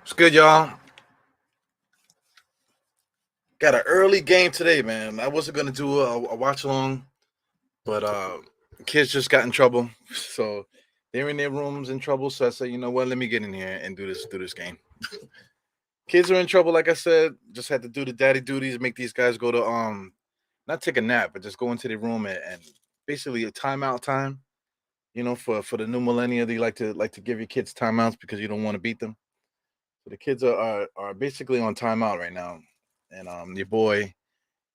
It's good, y'all. Got an early game today, man. I wasn't gonna do a watch along, but kids just got in trouble, so they're in their rooms in trouble. So I said, you know what? Let me get in here and do this game. Kids are in trouble, like I said. Just had to do the daddy duties, make these guys go to not take a nap, but just go into the room and basically a timeout time. For the new millennia, they like to give your kids timeouts because you don't want to beat them. So the kids are basically on timeout right now, and your boy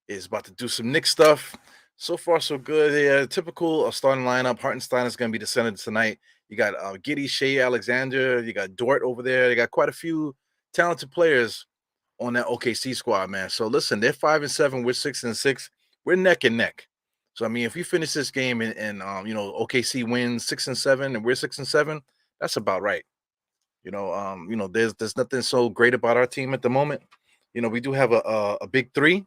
is about to do some Knicks stuff. So far, so good. Yeah, typical starting lineup. Hartenstein is going to be the center tonight. You got Giddy, Shea Alexander. You got Dort over there. You got quite a few talented players on that OKC squad, man. So listen, they're 5-7. We're 6-6. We're neck and neck. So I mean, if we finish this game and OKC wins 6-7 and we're 6-7, that's about right. There's nothing so great about our team at the moment. We do have a big three,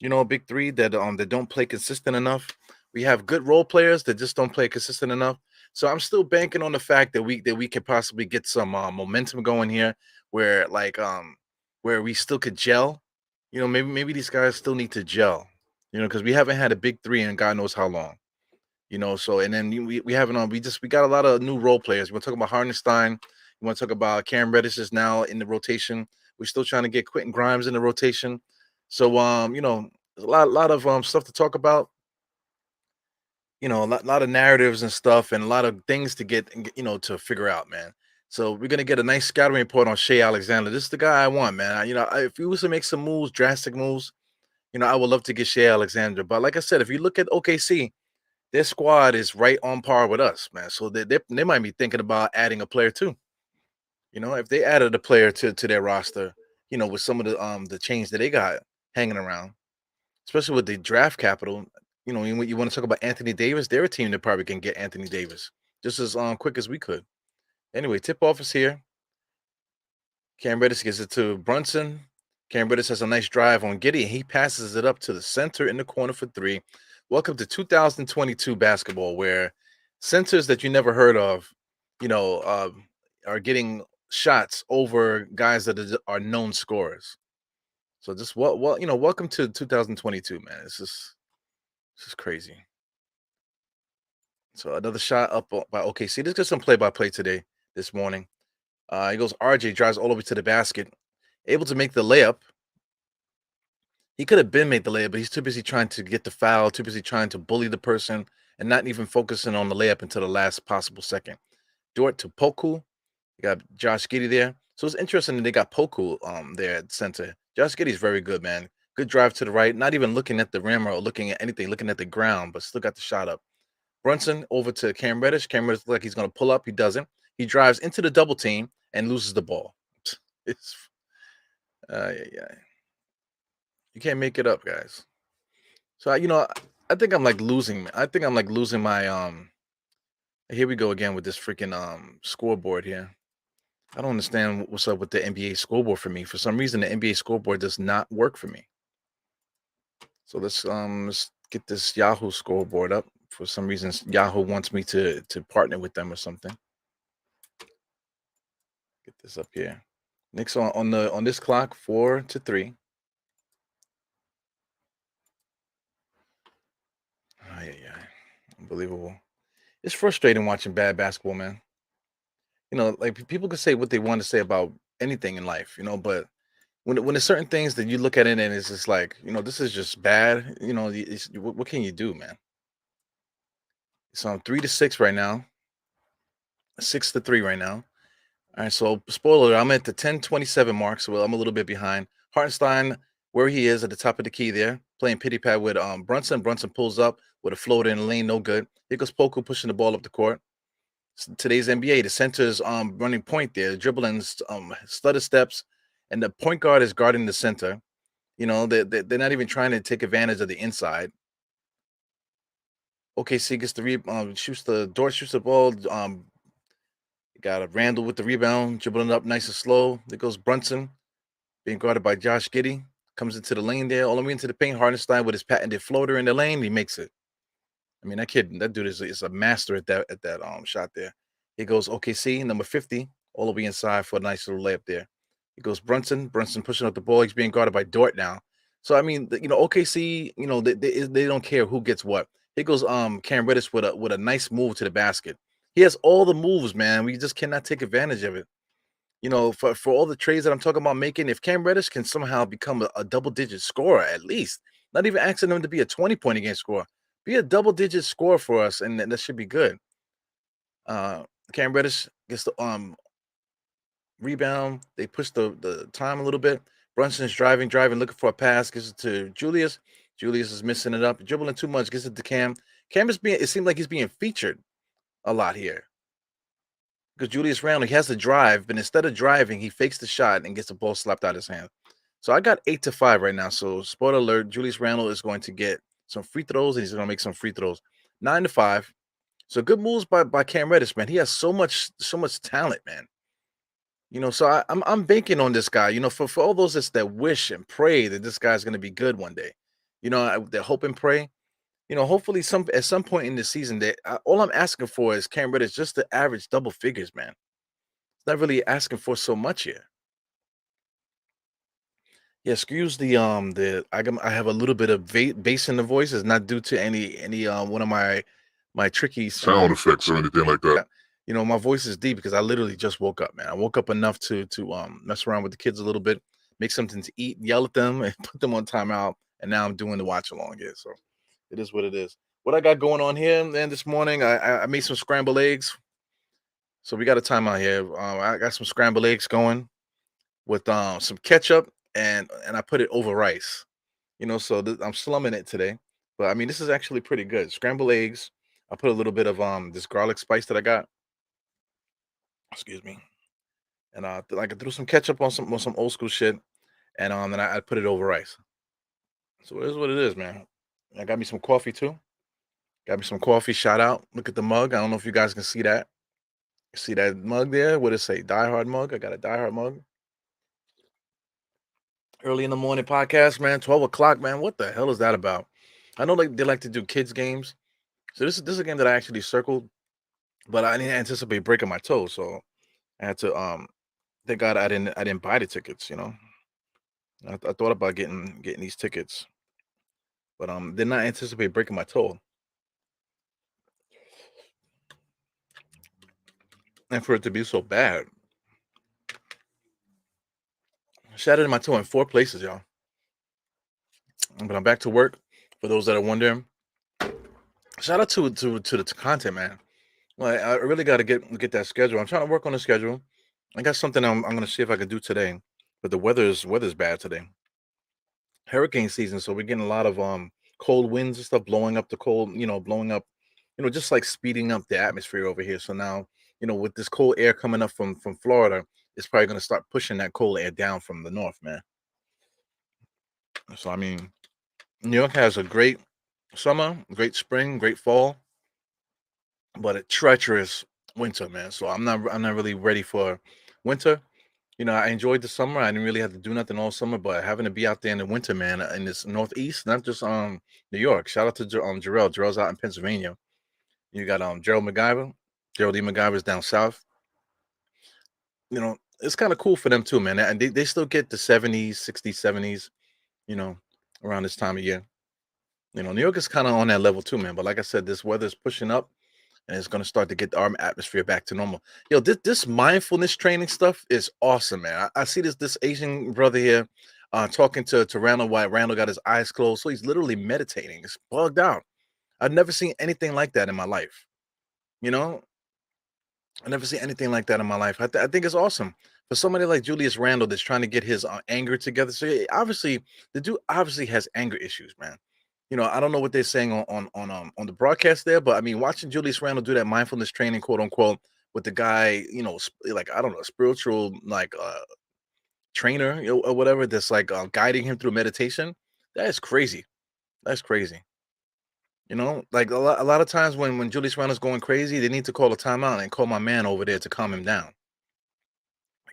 a big three that don't play consistent enough. We have good role players that just don't play consistent enough. So I'm still banking on the fact that we could possibly get some momentum going here, where we still could gel. Maybe these guys still need to gel. Because we haven't had a big three in God knows how long. So and then we haven't we got a lot of new role players. We want to talk about Hardenstein. We want to talk about Cam Reddish is now in the rotation. We're still trying to get Quentin Grimes in the rotation. So there's a lot of stuff to talk about. A lot of narratives and stuff, and a lot of things to get to figure out, man. So we're gonna get a nice scouting report on Shea Alexander. This is the guy I want, man. If we was to make some moves, drastic moves, I would love to get Shea Alexander. But like I said, if you look at OKC, their squad is right on par with us, man. So they might be thinking about adding a player too. If they added a player to their roster, with some of the change that they got hanging around, especially with the draft capital. You want to talk about Anthony Davis? They're a team that probably can get Anthony Davis just as quick as we could. Anyway, tip off is here. Cam Reddish gives it to Brunson. Cam Reddish has a nice drive on Giddy, and he passes it up to the center in the corner for three. Welcome to 2022 basketball, where centers that you never heard of, are getting shots over guys that are known scorers. So just welcome to 2022, man. This is crazy. So another shot up by OKC. Let's get some play-by-play today, this morning. He goes, RJ drives all the way to the basket, able to make the layup. He could have been made the layup, but he's too busy trying to get the foul, too busy trying to bully the person, and not even focusing on the layup until the last possible second. Dort to Poku. You got Josh Giddey there. So it's interesting that they got Poku there at center. Josh Giddey's very good, man. Good drive to the right, not even looking at the rim or looking at anything, looking at the ground, but still got the shot up. Brunson over to Cam Reddish. Cam Reddish looks like he's going to pull up. He doesn't. He drives into the double team and loses the ball. It's yeah. You can't make it up, guys. So I think I'm like losing. I think I'm like losing my Here we go again with this freaking scoreboard here. I don't understand what's up with the NBA scoreboard for me. For some reason, the NBA scoreboard does not work for me. So let's get this Yahoo scoreboard up. For some reason, Yahoo wants me to partner with them or something. Get this up here. Knicks on this clock, 4-3. Oh, yeah, unbelievable. It's frustrating watching bad basketball, man. Like people can say what they want to say about anything in life, but when there's certain things that you look at it and it's just like, this is just bad. What can you do, man? So I'm 3-6 right now, 6-3 right now. All right, so spoiler, I'm at the 10:27 mark, so I'm a little bit behind. Hartenstein, where he is at the top of the key there, playing pity pad with Brunson. Brunson pulls up with a floater in the lane, no good. Here goes Poku pushing the ball up the court. Today's NBA, the center's running point there, dribbling stutter steps, and the point guard is guarding the center. They're not even trying to take advantage of the inside. OKC gets Dort shoots the ball. Got a Randall with the rebound, dribbling up nice and slow. There goes Brunson, being guarded by Josh Giddey. comes into the lane there, all the way into the paint. Hardenstein with his patented floater in the lane, he makes it. I mean, that dude is a master at that shot there. He goes OKC number 50 all the way inside for a nice little layup there. He goes Brunson pushing up the ball. He's being guarded by Dort now. So I mean, OKC, they don't care who gets what. He goes Cam Reddish with a nice move to the basket. He has all the moves, man. We just cannot take advantage of it. For all the trades that I'm talking about making, if Cam Reddish can somehow become a double-digit scorer, at least, not even asking him to be a 20-point a game scorer, be a double-digit scorer for us, and that should be good. Cam Reddish gets the rebound. They push the time a little bit. Brunson's driving, looking for a pass, gives it to Julius. Julius is missing it up, dribbling too much, gets it to Cam. It seems like he's being featured a lot here. Because Julius Randle, he has to drive, but instead of driving, he fakes the shot and gets the ball slapped out of his hand. So I got 8-5 right now. So spoiler alert, Julius Randle is going to get some free throws, and he's going to make some free throws. 9-5. So good moves by Cam Reddish, man. He has so much talent, man. So I'm banking on this guy. For all those that wish and pray that this guy's going to be good one day. That hope and pray. Hopefully at some point in the season that all I'm asking for is Cam Reddish just to average double figures, man. It's not really asking for so much here. Yeah, excuse I have a little bit of bass in the voice. It's not due to any one of my tricky sound effects or anything like that. My voice is deep because I literally just woke up, man. I woke up enough to mess around with the kids a little bit, make something to eat, yell at them, and put them on timeout. And now I'm doing the watch along here. So it is what it is. What I got going on here, man, this morning, I made some scrambled eggs. So we got a timeout here. I got some scrambled eggs going with some ketchup, and I put it over rice. So I'm slumming it today. But I mean, this is actually pretty good. Scrambled eggs. I put a little bit of this garlic spice that I got. Excuse me. And I threw some ketchup on some old school shit, and then I put it over rice. So it is what it is, man. I got me some coffee too. Got me some coffee. Shout out. Look at the mug. I don't know if you guys can see that. See that mug there? What does it say? Die Hard mug. I got a Die Hard mug. Early in the morning podcast, man. 12 o'clock, man. What the hell is that about? I know they like to do kids games. So this is a game that I actually circled, but I didn't anticipate breaking my toe. So I had to thank God I didn't buy the tickets, I thought about getting these tickets, but did not anticipate breaking my toe. And for it to be so bad. Shattered my toe in 4 places, y'all. But I'm back to work. For those that are wondering, shout out to the content, man. Well, I really got to get that schedule. I'm trying to work on the schedule. I got something I'm going to see if I can do today. But the weather's bad today. Hurricane season, so we're getting a lot of cold winds and stuff blowing up the cold, blowing up, just like speeding up the atmosphere over here. So now, with this cold air coming up from Florida, it's probably going to start pushing that cold air down from the north, man. So I mean, New York has a great summer, great spring, great fall, but a treacherous winter, man. So I'm not really ready for winter. I enjoyed the summer. I didn't really have to do nothing all summer, but having to be out there in the winter, man, in this Northeast, not just New York. Shout out to Jarrell. Jarrell's out in Pennsylvania. You got Gerald McIver. Gerald E. McIver's down south. It's kind of cool for them too, man. And they still get the 70s, 60s, 70s, around this time of year. New York is kind of on that level too, man. But like I said, this weather is pushing up, and it's going to start to get our atmosphere back to normal. This mindfulness training stuff is awesome, man. I see this Asian brother here talking to Randall while Randall got his eyes closed. So he's literally meditating. It's bugged out. I've never seen anything like that in my life. I never seen anything like that in my life. I think it's awesome for somebody like Julius Randle that's trying to get his anger together. So obviously, the dude obviously has anger issues, man. I don't know what they're saying on the broadcast there, but I mean, watching Julius Randle do that mindfulness training, quote unquote, with the guy, like I don't know, spiritual like trainer or whatever, that's like guiding him through meditation. That is crazy. That's crazy. Like a lot of times when Julius Randle's going crazy, they need to call a timeout and call my man over there to calm him down.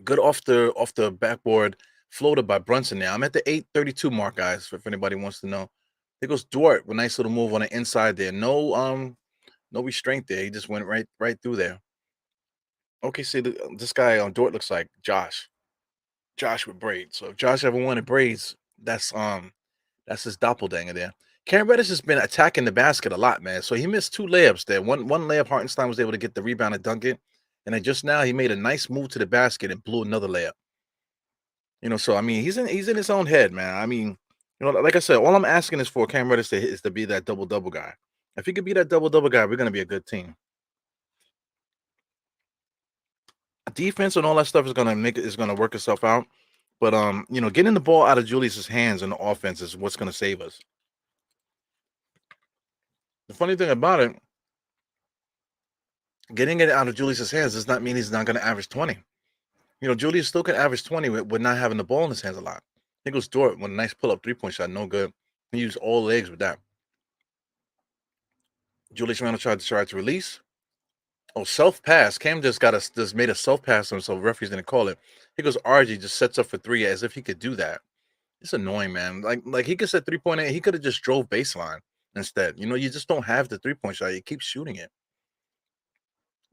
Good off the backboard floater by Brunson now. I'm at the 8:32 mark, guys, if anybody wants to know. There goes Dort with a nice little move on the inside there. No restraint there. He just went right through there. Okay, see, this guy on Dort looks like Josh. Josh with braids. So if Josh ever wanted braids, that's his doppelganger there. Cam Reddish has been attacking the basket a lot, man. So he missed 2 layups there. One layup, Hartenstein was able to get the rebound and dunk it. And then just now he made a nice move to the basket and blew another layup. So I mean, he's in his own head, man. I mean, like I said, all I'm asking is for Cam Reddish is to be that double-double guy. If he could be that double-double guy, we're gonna be a good team. Defense and all that stuff is gonna work itself out. But getting the ball out of Julius's hands in the offense is what's gonna save us. The funny thing about it, getting it out of Julius's hands does not mean he's not gonna average 20. Julius still can average 20 with not having the ball in his hands a lot. It goes Dort with a nice pull-up three-point shot, no good. He used all legs with that. Julius Randle tried to release. Oh, self-pass. Cam just made a self-pass on him, so referee's didn't call it. He goes RG just sets up for 3 as if he could do that. It's annoying, man. Like he could set 3.8. He could have just drove baseline instead. You just don't have the 3-point shot. You keep shooting it.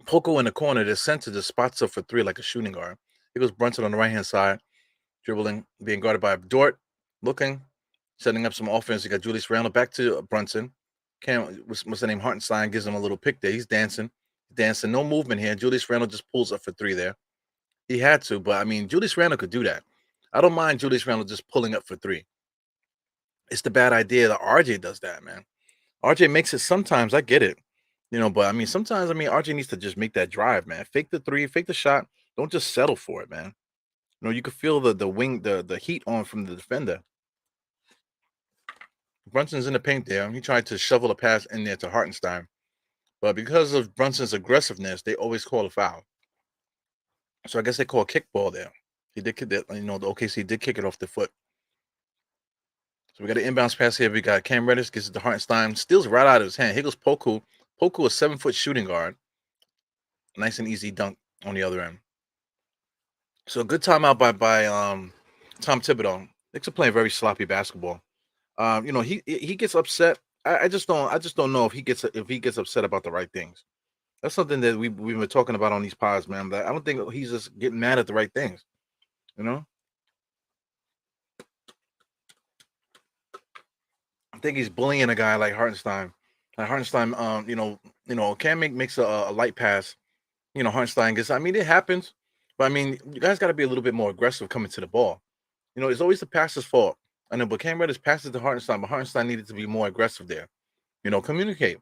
Poco in the corner, the center just spots up for 3 like a shooting guard. He goes Brunson on the right-hand side, dribbling, being guarded by Dort, looking, setting up some offense. You got Julius Randle back to Brunson. What's the name? Hartenstein gives him a little pick there. He's dancing. No movement here. Julius Randle just pulls up for 3 there. He had to, but I mean, Julius Randle could do that. I don't mind Julius Randle just pulling up for 3. It's the bad idea that RJ does that, man. RJ makes it sometimes. I get it. But I mean, sometimes, RJ needs to just make that drive, man. Fake the 3, fake the shot. Don't just settle for it, man. You could feel the heat on from the defender. Brunson's in the paint there. He tried to shovel a pass in there to Hartenstein. But because of Brunson's aggressiveness, they always call a foul. So I guess they call a kickball there. He did kick that, the OKC did kick it off the foot. So we got an inbounds pass here. We got Cam Reddish, gets it to Hartenstein, steals right out of his hand. Here goes Poku. Poku, a 7-foot shooting guard. Nice and easy dunk on the other end. So a good timeout by Tom Thibodeau. Knicks are playing very sloppy basketball. He gets upset. I just don't know if he gets upset about the right things. That's something that we've been talking about on these pods, man. But I don't think he's just getting mad at the right things. I think he's bullying a guy like Hartenstein. Hartenstein, Cam makes a light pass. Hartenstein gets. I mean, it happens, but I mean, you guys got to be a little bit more aggressive coming to the ball. It's always the passer's fault. I know, but Cam Reddish passes to Hartenstein, but Hartenstein needed to be more aggressive there. Communicate.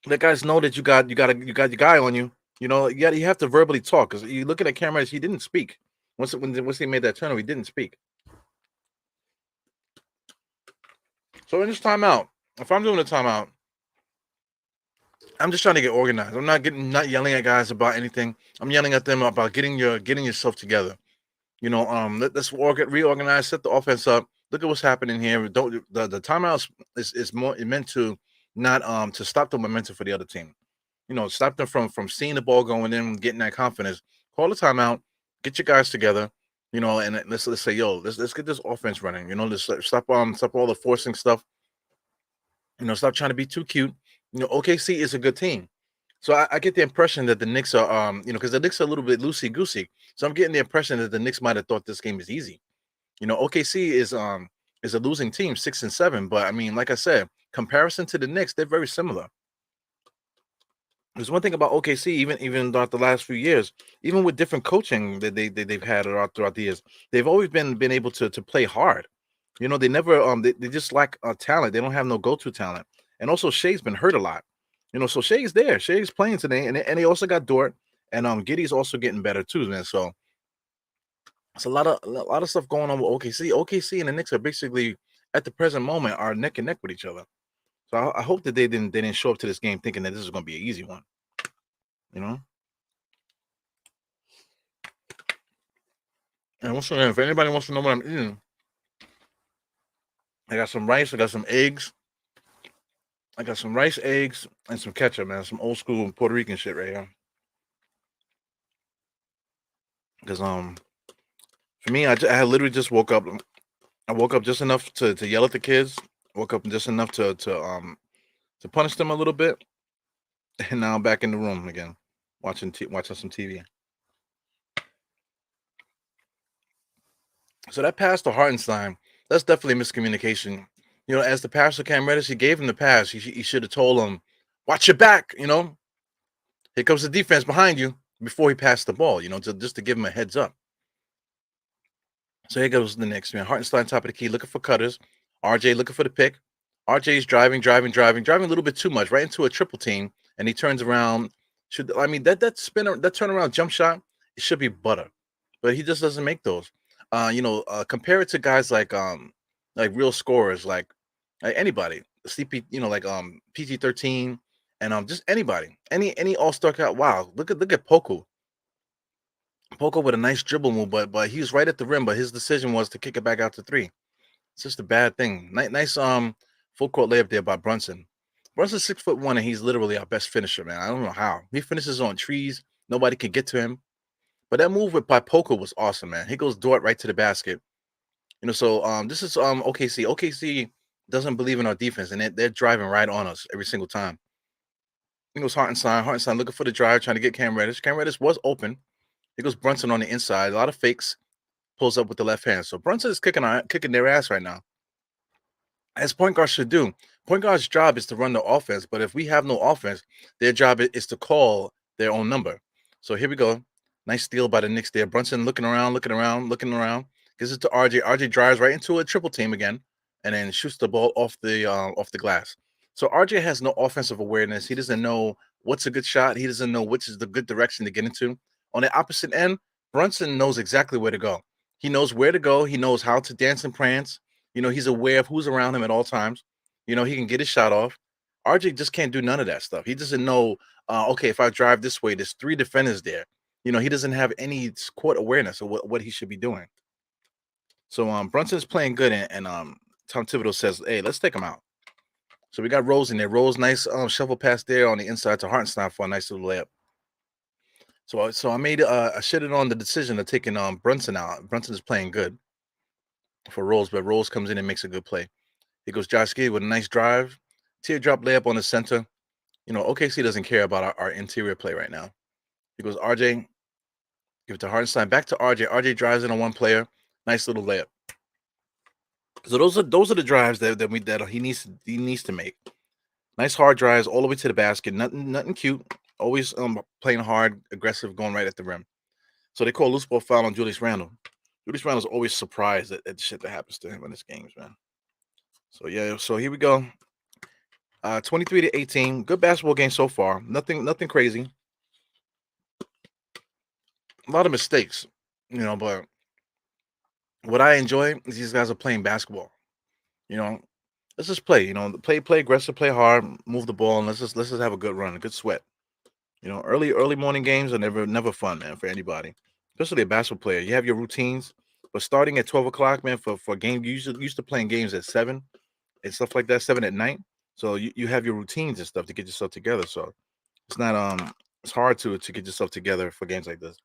Let guys know that you got your guy on you. You have to verbally talk because you looking at Cam Reddish, he didn't speak. Once he made that turnover, he didn't speak. So in this timeout, if I'm doing a timeout, I'm just trying to get organized. I'm not yelling at guys about anything. I'm yelling at them about getting yourself together. Let's reorganize, set the offense up. Look at what's happening here. Don't the timeouts is more meant to not to stop the momentum for the other team. Stop them from seeing the ball going in, getting that confidence. Call the timeout, get your guys together. And let's say, yo, let's get this offense running. Let's stop all the forcing stuff. Stop trying to be too cute. OKC is a good team. So I get the impression that the Knicks are, because the Knicks are a little bit loosey-goosey. So I'm getting the impression that the Knicks might have thought this game is easy. OKC is a losing team, 6-7. But I mean, like I said, comparison to the Knicks, they're very similar. There's one thing about OKC, even throughout the last few years, even with different coaching that they've had throughout the years, they've always been able to play hard. They never they just lack talent. They don't have no go-to talent. And also Shea's been hurt a lot. So Shea's there. Shea's playing today, and they also got Dort, and Giddey's also getting better too, man. So it's a lot of stuff going on with OKC. OKC and the Knicks are basically at the present moment are neck and neck with each other. So I hope that they didn't show up to this game thinking that this is going to be an easy one. And also, if anybody wants to know what I'm eating, I got some rice. I got some eggs. I got some rice, eggs, and some ketchup, man. Some old school Puerto Rican shit right here. Because For me, I literally just woke up. I woke up just enough to yell at the kids. Woke up just enough to punish them a little bit, and now I'm back in the room again, watching some TV. So that pass to Hartenstein, that's definitely miscommunication. As the passer Cam Reddish, he gave him the pass. He should have told him, "Watch your back." Here comes the defense behind you before he passed the ball. Just to give him a heads up. So here goes the Knicks, man. Hartenstein top of the key, looking for cutters. RJ looking for the pick. RJ's driving a little bit too much, right into a triple team, and he turns around. That turnaround jump shot, it should be butter, but he just doesn't make those. Compare it to guys like real scorers, like anybody, CP, PG-13, and just anybody, any All Star. Wow, look at Poku. Poco with a nice dribble move, but he was right at the rim. But his decision was to kick it back out to three. It's just a bad thing. Nice full court layup there by Brunson. Brunson's 6'1" and he's literally our best finisher, man. I don't know how he finishes on trees. Nobody can get to him. But that move by Poco was awesome, man. He goes Dort right to the basket. So this is OKC. OKC doesn't believe in our defense, and they're driving right on us every single time. He goes Hartenstein. Hartenstein looking for the drive, trying to get Cam Reddish. Cam Reddish was open. He goes Brunson on the inside. A lot of fakes. Pulls up with the left hand. So Brunson is kicking their ass right now, as point guards should do. Point guard's job is to run the offense, but if we have no offense, their job is to call their own number. So here we go. Nice steal by the Knicks there. Brunson looking around. Gives it to RJ. RJ drives right into a triple team again, and then shoots the ball off the glass. So RJ has no offensive awareness. He doesn't know what's a good shot. He doesn't know which is the good direction to get into. On the opposite end, Brunson knows exactly where to go. He knows where to go. He knows how to dance and prance. He's aware of who's around him at all times. He can get his shot off. RJ just can't do none of that stuff. He doesn't know, okay, if I drive this way, there's three defenders there. He doesn't have any court awareness of what he should be doing. So Brunson's playing good, and Tom Thibodeau says, hey, let's take him out. So we got Rose in there. Rose, nice shovel pass there on the inside to Hartenstein for a nice little layup. So I made I shitted on the decision of taking Brunson out. Brunson is playing good for Rose, but Rose comes in and makes a good play. Here goes Josh Giddey with a nice drive. Teardrop layup on the center. OKC doesn't care about our interior play right now. Here goes RJ. Give it to Hartenstein. Back to RJ. RJ drives in on one player. Nice little layup. So those are the drives that he needs to make. Nice hard drives all the way to the basket. Nothing cute. Always playing hard, aggressive, going right at the rim. So they call loose ball foul on Julius Randle. Julius Randle's always surprised at the shit that happens to him in his games, man. So yeah, so here we go. 23-18. Good basketball game so far. Nothing crazy. A lot of mistakes, but what I enjoy is these guys are playing basketball. Let's just play. Play aggressive, play hard, move the ball, and let's just have a good run, a good sweat. Early morning games are never fun, man, for anybody, especially a basketball player. You have your routines, but starting at 12 o'clock, man, for game, you used to playing games at 7 and stuff like that, 7 at night. So you have your routines and stuff to get yourself together. So it's not it's hard to get yourself together for games like this.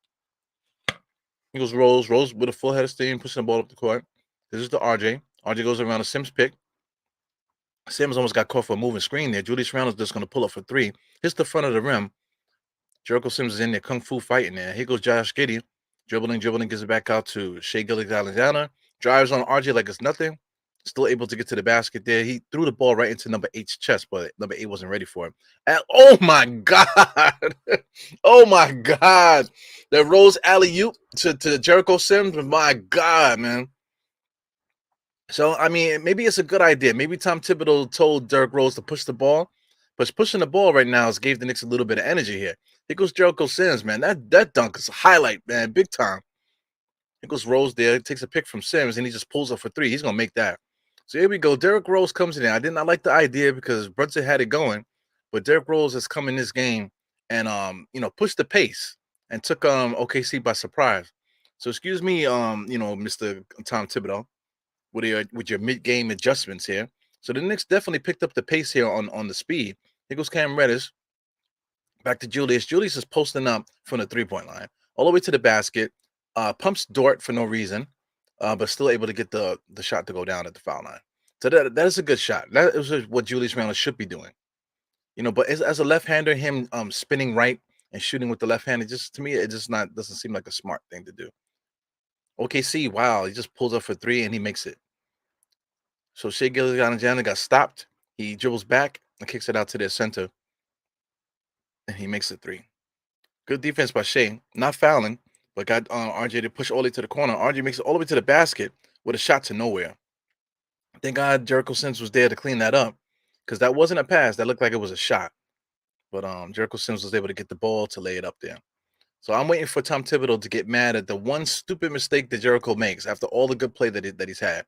He goes Rose with a full head of steam, pushing the ball up the court. This is the RJ. RJ goes around a Sims pick. Sims almost got caught for a moving screen there. Julius Randle's just going to pull up for three. Hits the front of the rim. Jericho Sims is in there, kung fu fighting there. Here goes Josh Giddey. Dribbling, gives it back out to Shea Gilgeous-Alexander. Drives on RJ like it's nothing. Still able to get to the basket there. He threw the ball right into number 8's chest, but number 8 wasn't ready for him. And, oh, my God. Oh, my God. The Rose alley-oop to Jericho Sims. My God, man. So, I mean, maybe it's a good idea. Maybe Tom Thibodeau told Derrick Rose to push the ball. But pushing the ball right now has gave the Knicks a little bit of energy here. Here goes Jericho Sims, man. That dunk is a highlight, man. Big time. Here goes Rose there. Takes a pick from Sims, and he just pulls up for three. He's going to make that. So here we go. Derrick Rose comes in there. I did not like the idea because Brunson had it going. But Derrick Rose has come in this game and, pushed the pace and took OKC by surprise. So excuse me, Mr. Tom Thibodeau, with your mid-game adjustments here. So the Knicks definitely picked up the pace here on the speed. Here goes Cam Reddish. Back to Julius. Julius is posting up from the three-point line all the way to the basket. Pumps Dort for no reason. but still able to get the shot to go down at the foul line. So that is a good shot. That is what Julius Randle should be doing. But as a left-hander, him spinning right and shooting with the left hand, it just to me it just not doesn't seem like a smart thing to do. OKC, wow, he just pulls up for three and he makes it. So Shea Gilgeous-Alexander got stopped. He dribbles back and kicks it out to their center, and he makes it three. Good defense by Shea, not fouling, but got RJ to push all the way to the corner. RJ makes it all the way to the basket with a shot to nowhere. Thank God Jericho Sims was there to clean that up, because that wasn't a pass. That looked like it was a shot. But Jericho Sims was able to get the ball to lay it up there. So I'm waiting for Tom Thibodeau to get mad at the one stupid mistake that Jericho makes after all the good play that he's had.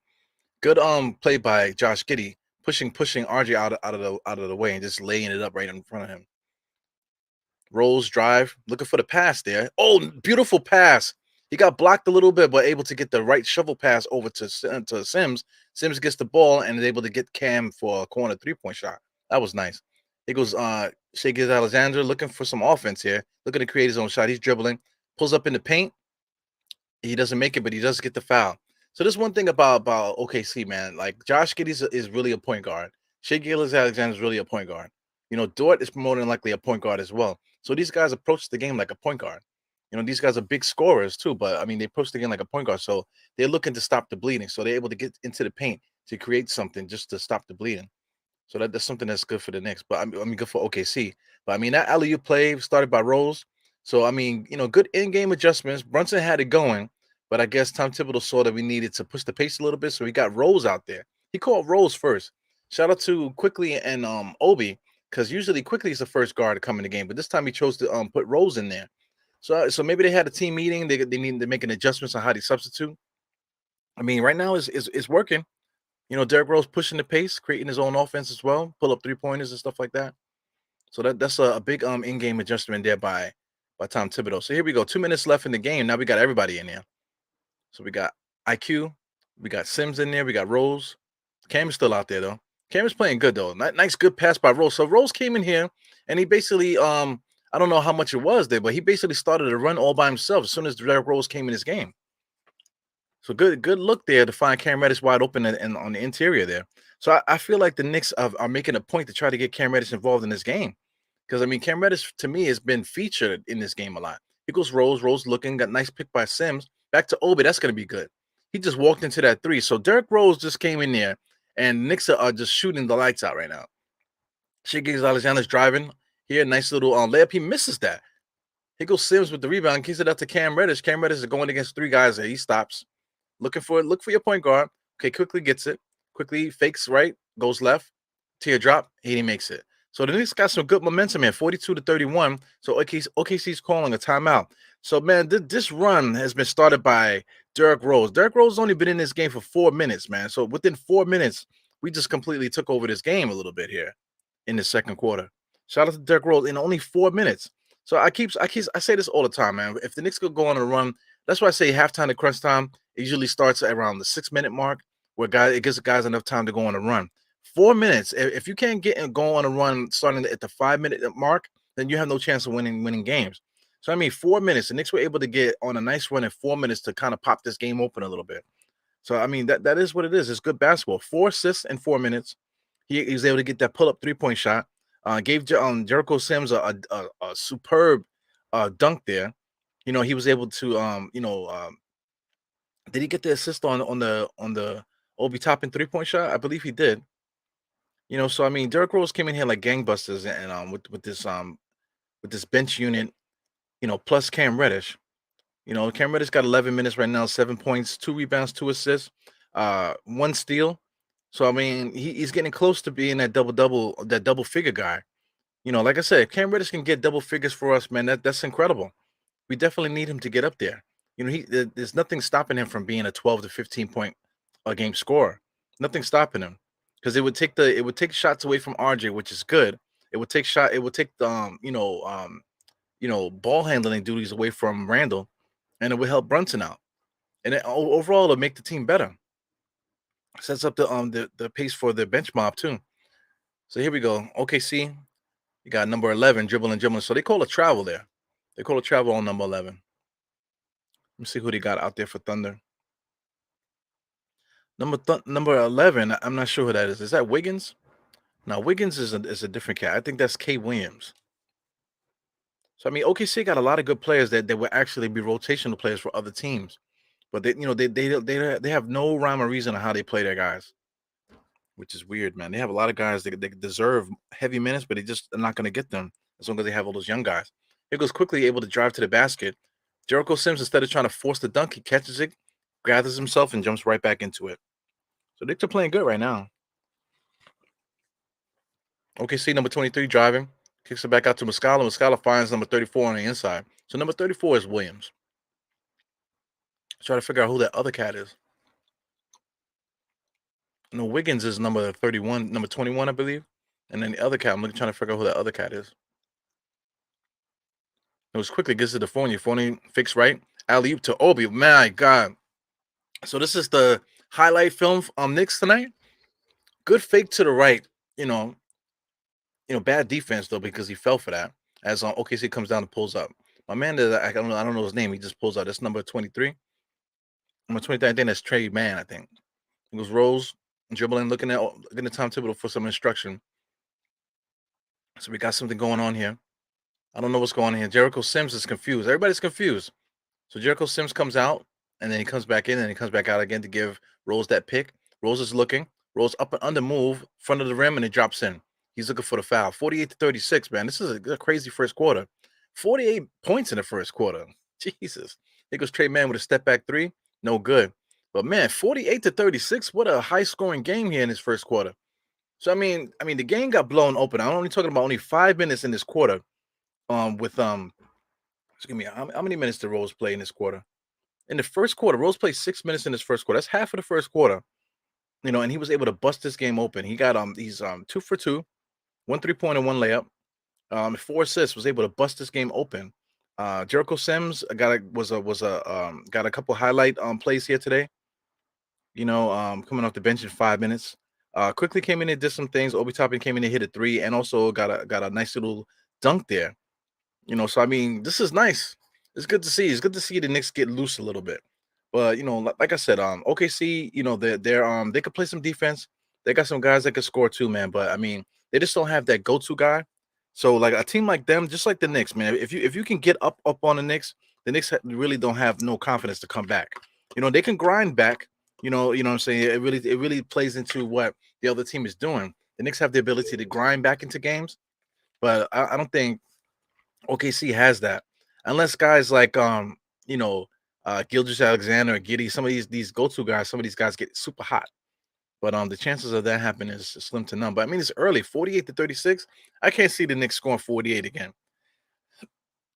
Good play by Josh Giddey, pushing RJ out of the way and just laying it up right in front of him. Rose drive, looking for the pass there. Oh, beautiful pass. He got blocked a little bit, but able to get the right shovel pass over to Sims. Sims gets the ball and is able to get Cam for a corner 3-point shot. That was nice. It goes Shea Gilgeous-Alexander looking for some offense here, looking to create his own shot. He's dribbling, pulls up in the paint. He doesn't make it, but he does get the foul. So there's one thing about OKC, man. Like Josh Giddey is really a point guard. Shea Gilgeous-Alexander is really a point guard. Dort is more than likely a point guard as well. So these guys approach the game like a point guard. These guys are big scorers too, but I mean they approach the game like a point guard. So they're looking to stop the bleeding. So they're able to get into the paint to create something just to stop the bleeding. So that's something that's good for the Knicks. But I mean good for OKC. But I mean that alley-oop play started by Rose. So I mean, good in-game adjustments. Brunson had it going, but I guess Tom Thibodeau saw that we needed to push the pace a little bit. So he got Rose out there. He called Rose first. Shout out to Quickly and Obi, because usually Quickly is the first guard to come in the game, but this time he chose to put Rose in there. So maybe they had a team meeting. They need to make an adjustments on how they substitute. I mean, right now is working. Derrick Rose pushing the pace, creating his own offense as well, pull up 3-pointers and stuff like that. So that's a big in-game adjustment there by Tom Thibodeau. So here we go. 2 minutes left in the game. Now we got everybody in there. So we got IQ, we got Sims in there, we got Rose. Cam is still out there though. Cam is playing good though. Nice good pass by Rose. So Rose came in here and he basically I don't know how much it was there, but he basically started to run all by himself as soon as Derrick Rose came in his game. So good look there to find Cam Reddish wide open and on the interior there. So I feel like the Knicks are making a point to try to get Cam Reddish involved in this game. Because I mean, Cam Reddish to me has been featured in this game a lot. Here goes Rose looking, got nice pick by Sims. Back to Obi, that's gonna be good. He just walked into that three. So Derrick Rose just came in there, and Knicks are just shooting the lights out right now. Shea Gilgeous-Alexander's driving here, nice little layup. He misses that. Here goes Sims with the rebound, kicks it out to Cam Reddish. Cam Reddish is going against three guys there. He stops. Look for your point guard. Okay, quickly gets it. Quickly fakes right, goes left. Teardrop, he makes it. So the Knicks got some good momentum here, 42-31. So OKC's calling a timeout. So man, this run has been started by Derrick Rose. Derrick Rose has only been in this game for 4 minutes, man. So within 4 minutes, we just completely took over this game a little bit here in the second quarter. Shout out to Derrick Rose in only 4 minutes. So I say this all the time, man. If the Knicks could go on a run, that's why I say halftime to crunch time. It usually starts around the 6-minute mark, where it gives the guys enough time to go on a run. 4 minutes. If you can't go on a run starting at the 5-minute mark, then you have no chance of winning games. So I mean, 4 minutes. The Knicks were able to get on a nice run in 4 minutes to kind of pop this game open a little bit. So I mean, that is what it is. It's good basketball. 4 assists in 4 minutes. He was able to get that pull-up 3-point shot. Gave Jericho Sims a superb dunk there. He was able to did he get the assist on the Obi Toppin 3-point shot? I believe he did. So I mean, Derrick Rose came in here like gangbusters, and with this bench unit, plus Cam Reddish. Cam Reddish got 11 minutes right now, 7 points, 2 rebounds, 2 assists, 1 steal. So I mean, he's getting close to being that double figure guy. Like I said, if Cam Reddish can get double figures for us, man, that's incredible. We definitely need him to get up there. There's nothing stopping him from being a 12 to 15 point a game scorer. Nothing stopping him, because it would take shots away from RJ, which is good. It would take the ball handling duties away from Randall, and it would help Brunson out. And overall, it'll make the team better. Sets up the pace for the bench mob too. So here we go. OKC, you got number 11 dribbling. So they call a travel there. They call a travel on number 11. Let me see who they got out there for Thunder. Number 11. I'm not sure who that is. Is that Wiggins? No, Wiggins is a different cat. I think that's K Williams. So I mean, OKC got a lot of good players that will actually be rotational players for other teams, but they have no rhyme or reason on how they play their guys, which is weird, man. They have a lot of guys that they deserve heavy minutes, but they just are not going to get them as long as they have all those young guys. He goes quickly, able to drive to the basket. Jericho Sims, instead of trying to force the dunk, he catches it, gathers himself, and jumps right back into it. So Knicks are playing good right now. OKC number 23 driving, kicks it back out to Muscala. Muscala finds number 34 on the inside. So number 34 is Williams. Try to figure out who that other cat is. No, Wiggins is number 31, number 21, I believe. And then the other cat, I'm trying to figure out who that other cat is. It was quickly gets to the Fournier. Fournier fixed right. Alley-oop to Obi. My God. So this is the highlight film Knicks tonight. Good fake to the right. Bad defense though because he fell for that. As OKC comes down and pulls up. My man, I don't know his name. He just pulls out. That's number 23. Number 23. I think that's Trey Man. I think it was Rose dribbling, looking at the timetable for some instruction. So we got something going on here. I don't know what's going on here. Jericho Sims is confused. Everybody's confused. So Jericho Sims comes out, and then he comes back in, and he comes back out again to give Rose that pick. Rose is looking. Rose up and under move, front of the rim, and it drops in. He's looking for the foul. 48-36, man. This is a crazy first quarter. 48 points in the first quarter. Jesus. Here goes Trey Man with a step back three. No good. But man, 48-36. What a high scoring game here in this first quarter. So I mean, the game got blown open. I'm only talking about only 5 minutes in this quarter. Excuse me, how many minutes did Rose play in this quarter? In the first quarter, Rose played 6 minutes in this first quarter. That's half of the first quarter. And he was able to bust this game open. He got he's 2 for 2, 1 3-pointer, 1 layup, 4 assists, was able to bust this game open. Jericho Sims got a couple highlight plays here today. Coming off the bench in 5 minutes. Quickly came in and did some things. Obi Toppin came in and hit a 3 and also got a nice little dunk there. So I mean, this is nice. It's good to see. It's good to see the Knicks get loose a little bit. But like I said, OKC, they could play some defense. They got some guys that could score too, man. But I mean, they just don't have that go-to guy. So like a team like them, just like the Knicks, man. If you can get up on the Knicks really don't have no confidence to come back. They can grind back. What I'm saying. It really plays into what the other team is doing. The Knicks have the ability to grind back into games, but I don't think OKC has that unless guys like Gilgeous Alexander or Giddy, some of these go-to guys, some of these guys get super hot. But the chances of that happening is slim to none. But I mean, it's early, 48-36. I can't see the Knicks scoring 48 again.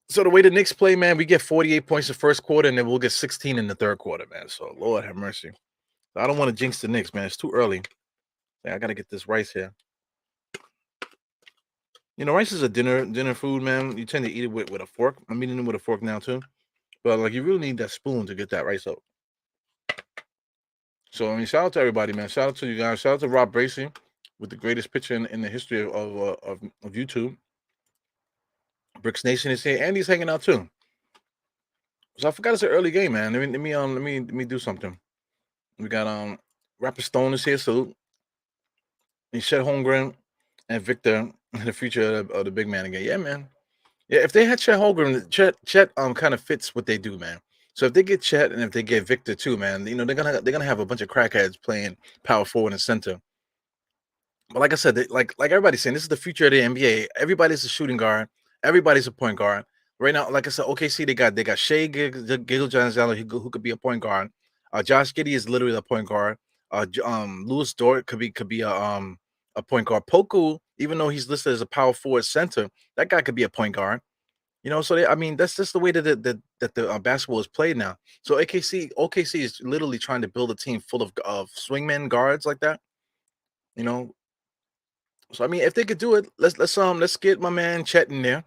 So the way the Knicks play, man, we get 48 points the first quarter, and then we'll get 16 in the third quarter, man. So Lord have mercy. I don't want to jinx the Knicks, man. It's too early. I gotta get this rice here. Rice is a dinner food, man. You tend to eat it with a fork. I'm eating it with a fork now too. But like you really need that spoon to get that rice out. So I mean, shout out to everybody, man. Shout out to you guys. Shout out to Rob Bracey with the greatest picture in the history of YouTube. Bricks Nation is here, and he's hanging out too. So I forgot it's an early game, man. Let me do something. We got Rapper Stone is here, so and Chet Holmgren and Victor in the future of the big man again. Yeah, man. Yeah, if they had Chet Holmgren, Chet kind of fits what they do, man. So if they get Chet and if they get Victor too, man, they're gonna have a bunch of crackheads playing power forward and center. But like I said, like everybody's saying, this is the future of the NBA. Everybody's a shooting guard. Everybody's a point guard. Right now, like I said, OKC they got Shea Gilgeous-Alexander who could be a point guard. Josh Giddey is literally a point guard. Louis Dort could be a point guard. Poku, even though he's listed as a power forward center, that guy could be a point guard. So I mean, that's just the way that the basketball is played now. So OKC is literally trying to build a team full of swingman guards like that. So I mean, if they could do it, let's get my man Chet in there.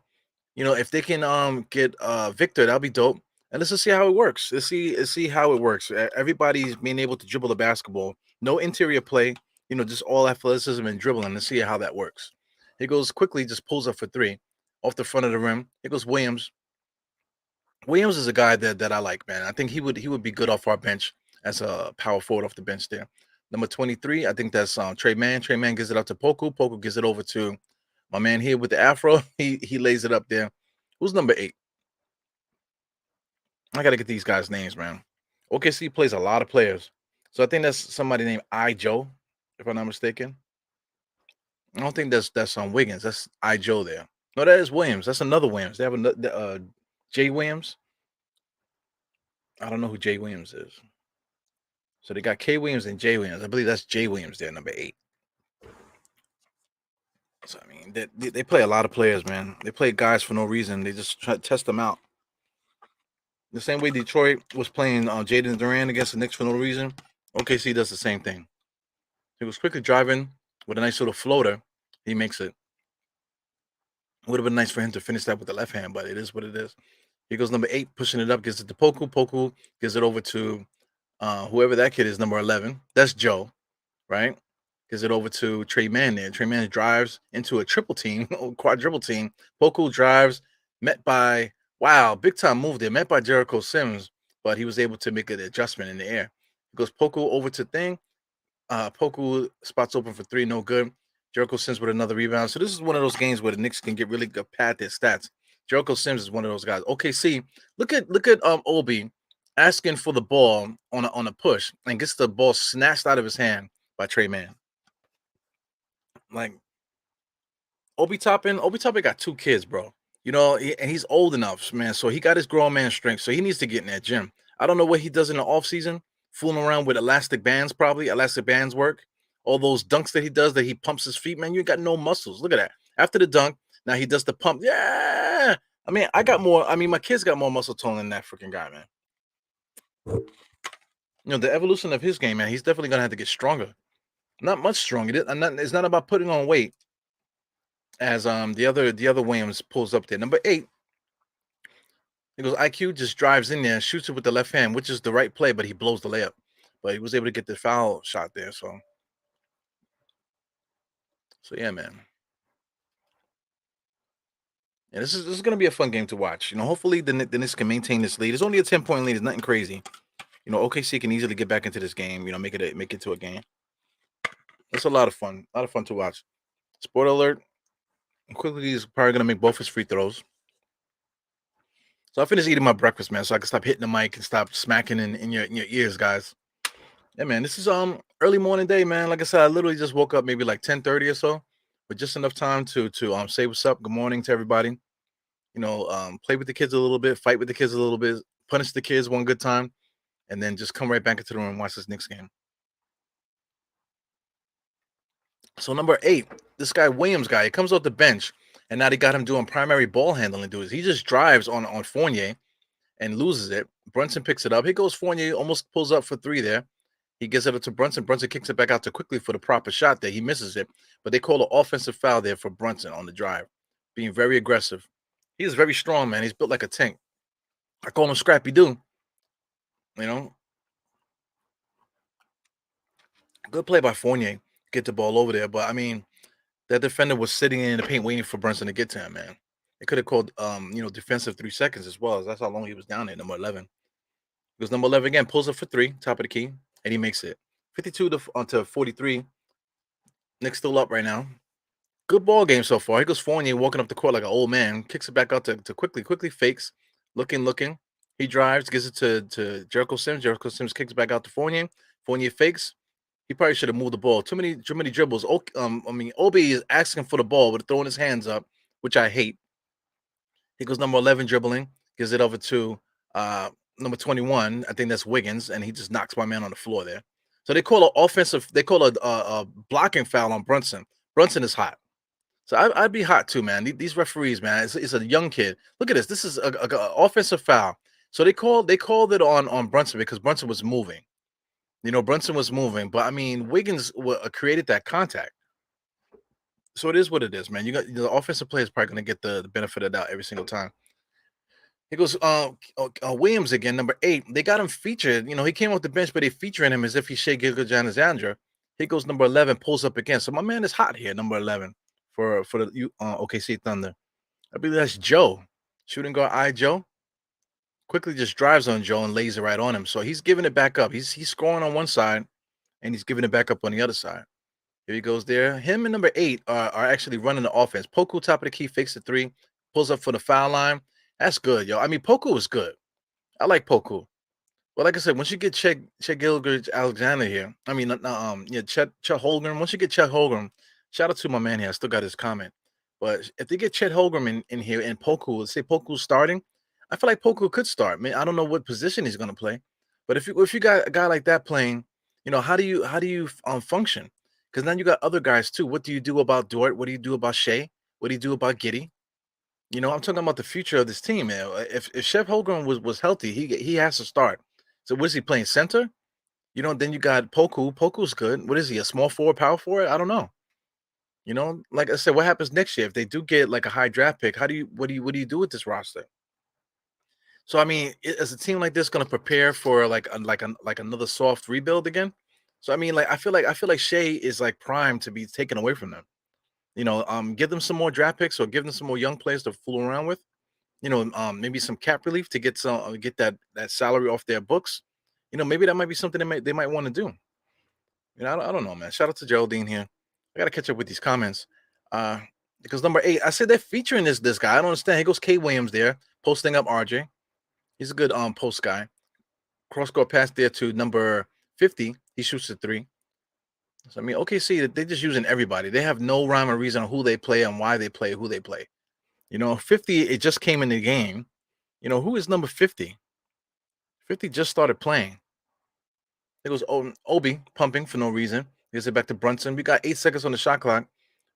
If they can get Victor, that'll be dope. And let's just see how it works. Let's see how it works. Everybody's being able to dribble the basketball, no interior play. Just all athleticism and dribbling. Let's see how that works. He goes quickly, just pulls up for three off the front of the rim. Here goes Williams. Williams is a guy that I like, man. I think he would be good off our bench as a power forward off the bench there. Number 23, I think that's Trey Man. Trey Man gives it out to Poku. Poku gives it over to my man here with the afro. He lays it up there. Who's number 8? I gotta get these guys' names, man. OKC plays a lot of players. So I think that's somebody named I Joe, if I'm not mistaken. I don't think that's Wiggins. That's I Joe there. No, that is Williams. That's another Williams. They have another Jay Williams. I don't know who Jay Williams is. So they got K Williams and Jay Williams. I believe that's Jay Williams there, number 8. So I mean, they play a lot of players, man. They play guys for no reason. They just try to test them out. The same way Detroit was playing Jaden Duran against the Knicks for no reason. OKC does the same thing. He was quickly driving with a nice little floater. He makes it. Would have been nice for him to finish that with the left hand, but it is what it is. He goes number 8, pushing it up, gives it to Poku. Poku gives it over to whoever that kid is, number 11. That's Joe, right? Gives it over to Trey Man there. Trey Man drives into a triple team, quadruple team. Poku drives, met by, wow, big time move there, met by Jericho Sims, but he was able to make an adjustment in the air. He goes Poku over to thing. Poku spots open for 3, no good. Jericho Sims with another rebound. So this is one of those games where the Knicks can get really good pad their stats. Jericho Sims is one of those guys. OKC, look at Obi asking for the ball on a push and gets the ball snatched out of his hand by Trey Man. Like Obi Toppin got 2 kids, bro. You know, and he's old enough, man. So he got his grown man strength. So he needs to get in that gym. I don't know what he does in the off season, fooling around with elastic bands, probably elastic bands work. All those dunks that he does, that he pumps his feet, man. You ain't got no muscles. Look at that. After the dunk, now he does the pump. Yeah. I mean, my kids got more muscle tone than that freaking guy, man. You know, the evolution of his game, man. He's definitely gonna have to get stronger. Not much stronger. It's not about putting on weight. As the other Williams pulls up there, number 8. He goes, IQ just drives in there, shoots it with the left hand, which is the right play, but he blows the layup. But he was able to get the foul shot there. So yeah, man. Yeah, this is going to be a fun game to watch. You know, hopefully the Knicks can maintain this lead. It's only a 10-point lead. It's nothing crazy. You know, OKC can easily get back into this game. You know, make it to a game. It's a lot of fun. A lot of fun to watch. Sport alert. Quickly, he's probably going to make both his free throws. So I finished eating my breakfast, man, so I can stop hitting the mic and stop smacking in your ears, guys. Yeah, man, this is early morning day, man. Like I said, I literally just woke up maybe like 10:30 or so, with just enough time to say what's up, good morning to everybody. You know, play with the kids a little bit, fight with the kids a little bit, punish the kids one good time, and then just come right back into the room and watch this Knicks game. So number 8, this guy Williams guy, he comes off the bench, and now they got him doing primary ball handling duties. He just drives on Fournier and loses it. Brunson picks it up. Here goes Fournier, almost pulls up for 3 there. He gets it up to Brunson. Brunson kicks it back out to quickly for the proper shot there. He misses it, but they call an offensive foul there for Brunson on the drive, being very aggressive. He is very strong, man. He's built like a tank. I call him Scrappy Doo. You know, good play by Fournier. Get the ball over there, but I mean, that defender was sitting in the paint waiting for Brunson to get to him, man. They could have called, defensive 3 seconds as well. That's how long he was down there, number 11. Because number 11 again pulls up for 3, top of the key, and he makes it. 52 to 43. Knicks still up right now. Good ball game so far. Here goes Fournier walking up the court like an old man. Kicks it back out to quickly fakes. Looking. He drives, gives it to Jericho Sims. Jericho Sims kicks back out to Fournier. Fournier fakes. He probably should have moved the ball. Too many dribbles. Obi is asking for the ball, but throwing his hands up, which I hate. He goes number 11 dribbling, gives it over to number 21. I think that's Wiggins, and he just knocks my man on the floor there. So they call a blocking foul on Brunson. Brunson is hot. So I'd be hot too, man. These referees, man, it's a young kid. Look at this. This is a offensive foul. So they called it on Brunson because Brunson was moving. You know, Brunson was moving, but I mean, Wiggins created that contact. So it is what it is, man. You got the offensive player is probably going to get the benefit of the doubt every single time. He goes, Williams again, number 8. They got him featured. You know, he came off the bench, but they featuring him as if he's Shea Gilgeous-Alexander. He goes number 11, pulls up again. So my man is hot here, number 11 for the OKC Thunder. I believe that's Joe, shooting guard I Joe. Quickly just drives on Joe and lays it right on him. So he's giving it back up. He's scoring on one side, and he's giving it back up on the other side. Here he goes there. Him and number 8 are actually running the offense. Poku, top of the key, fakes the 3, pulls up for the foul line. That's good, yo. I mean, Poku is good. I like Poku. Well, like I said, once you get Chet Gilgridge Alexander here, I mean, yeah, Chet Holmgren. Once you get Chet Holmgren, shout out to my man here. I still got his comment. But if they get Chet Holmgren in here and Poku, let's say Poku's starting, I feel like Poku could start. Man, I don't know what position he's gonna play, but if you got a guy like that playing, how do you function? Because then you got other guys too. What do you do about Dort? What do you do about Shea? What do you do about Giddy? I'm talking about the future of this team, man. If Chef Holmgren was healthy, he has to start. So what is he playing center? Then you got Poku. Poku's good. What is he? A small forward, power forward? I don't know. Like I said, what happens next year if they do get like a high draft pick? What do you do with this roster? So I mean, is a team like this going to prepare for like another soft rebuild again? So I mean, like I feel like Shea is like primed to be taken away from them. Give them some more draft picks or give them some more young players to fool around with. Maybe some cap relief to get that salary off their books. Maybe that might be something they might want to do. I don't know, man. Shout out to Geraldine here. I gotta catch up with these comments. Uh, because number 8, I said they're featuring this guy. I don't understand. Here goes K Williams there, posting up RJ. He's a good post guy. Cross court pass there to number 50. He shoots a 3. So I mean, OKC, they're just using everybody. They have no rhyme or reason on who they play and why they play, who they play. 50, it just came in the game. Who is number 50? 50 just started playing. It was Obi pumping for no reason. Gives it back to Brunson. We got 8 seconds on the shot clock.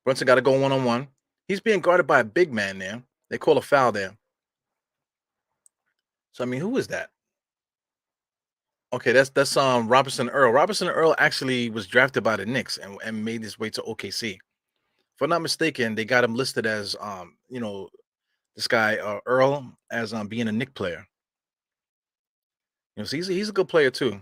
Brunson got to go one-on-one. He's being guarded by a big man there. They call a foul there. So I mean, who is that? Okay, that's Robinson Earl. Robinson Earl actually was drafted by the Knicks and made his way to OKC. If I'm not mistaken, they got him listed as this guy Earl as being a Knick player. So he's a good player too.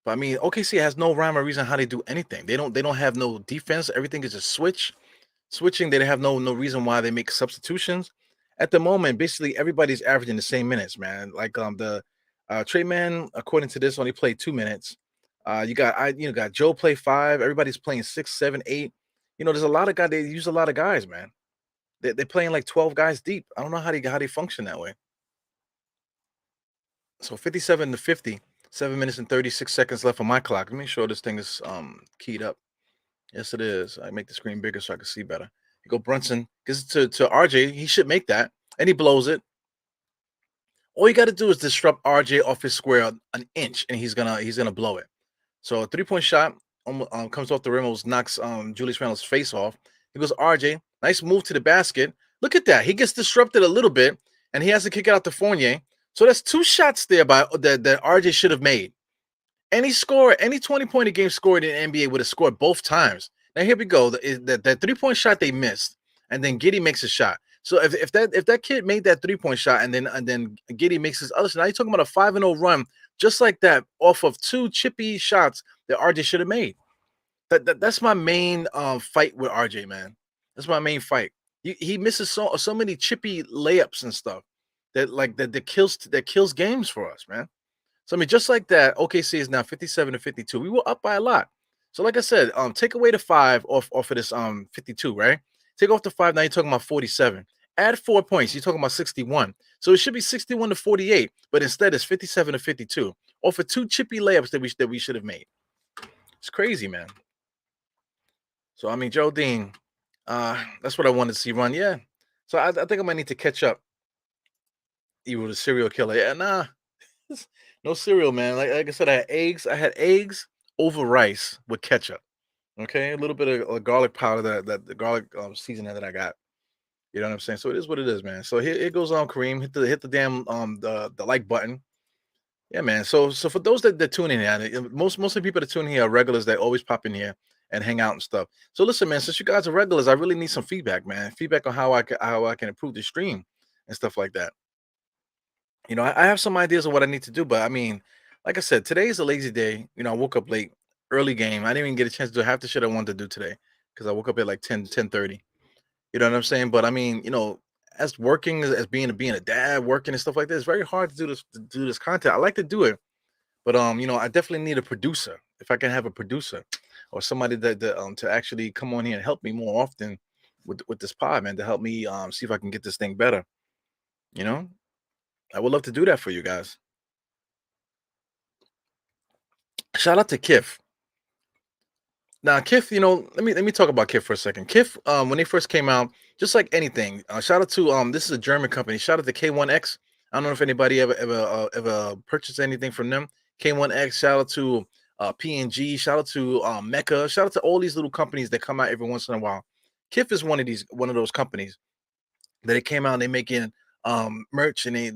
But I mean, OKC has no rhyme or reason how they do anything. They don't have no defense. Everything is just switching. They have no reason why they make substitutions. At the moment, basically everybody's averaging the same minutes, man. Like the Trey Man, according to this, only played 2 minutes. You got Joe play 5. Everybody's playing 6, 7, 8. There's a lot of guys. They use a lot of guys, man. They're playing like 12 guys deep. I don't know how they function that way. So 57 to 50, 7 minutes and 36 seconds left on my clock. Let me make sure this thing is keyed up. Yes, it is. I make the screen bigger so I can see better. You go Brunson, gives it to RJ. He should make that, and he blows it. All you got to do is disrupt RJ off his square an inch, and he's gonna blow it. So a 3-point shot comes off the rim, almost knocks Julius Randle's face off. He goes RJ, nice move to the basket. Look at that. He gets disrupted a little bit, and he has to kick it out to Fournier. So that's 2 shots there that RJ should have made. Any 20-point a game scored in the NBA would have scored both times. Now here we go. That 3-point shot they missed, and then Giddey makes a shot. So if that kid made that 3-point shot and then Giddey makes his other shot, now you're talking about a 5-0 run just like that off of 2 chippy shots that RJ should have made. That's my main fight with RJ, man. That's my main fight. He misses so many chippy layups and stuff that kills games for us, man. So I mean, just like that, OKC is now 57 to 52. We were up by a lot. So like I said, take away the 5 off of this 52, right? Take off the 5. Now you're talking about 47. Add 4 points. You're talking about 61. So it should be 61 to 48, but instead it's 57 to 52 off of 2 chippy layups that we should have made. It's crazy, man. So I mean, Geraldine, that's what I wanted to see run. Yeah. So I think I might need to catch up. Evil the serial killer. Yeah, nah. No cereal, man. Like I said, I had eggs. I had eggs over rice with ketchup. Okay, a little bit of garlic powder that the garlic seasoning that I got. You know what I'm saying? So it is what it is, man. So here it goes on, Kareem. Hit the damn the like button. Yeah, man. So for those that tune in here, most of the people that tune in here are regulars that always pop in here and hang out and stuff. So listen, man. Since you guys are regulars, I really need some feedback, man. Feedback on how I can improve the stream and stuff like that. I have some ideas of what I need to do, but I mean, like I said, today is a lazy day. I woke up late, early game. I didn't even get a chance to do half the shit I wanted to do today because I woke up at like 10:30. You know what I'm saying? But I mean, as working as being a dad, working and stuff like that, it's very hard to do this content. I like to do it, but I definitely need a producer. if I can have a producer or somebody that to actually come on here and help me more often with this pod, man, to help me see if I can get this thing better. You know, I would love to do that for you guys. Shout out to Kif. Now, Kif, let me talk about Kif for a second. Kif, when they first came out, just like anything, shout out to this is a German company. Shout out to K1X. I don't know if anybody ever purchased anything from them. K1X. Shout out to PNG. Shout out to Mecca. Shout out to all these little companies that come out every once in a while. Kif is one of those companies that it came out and they making merch and they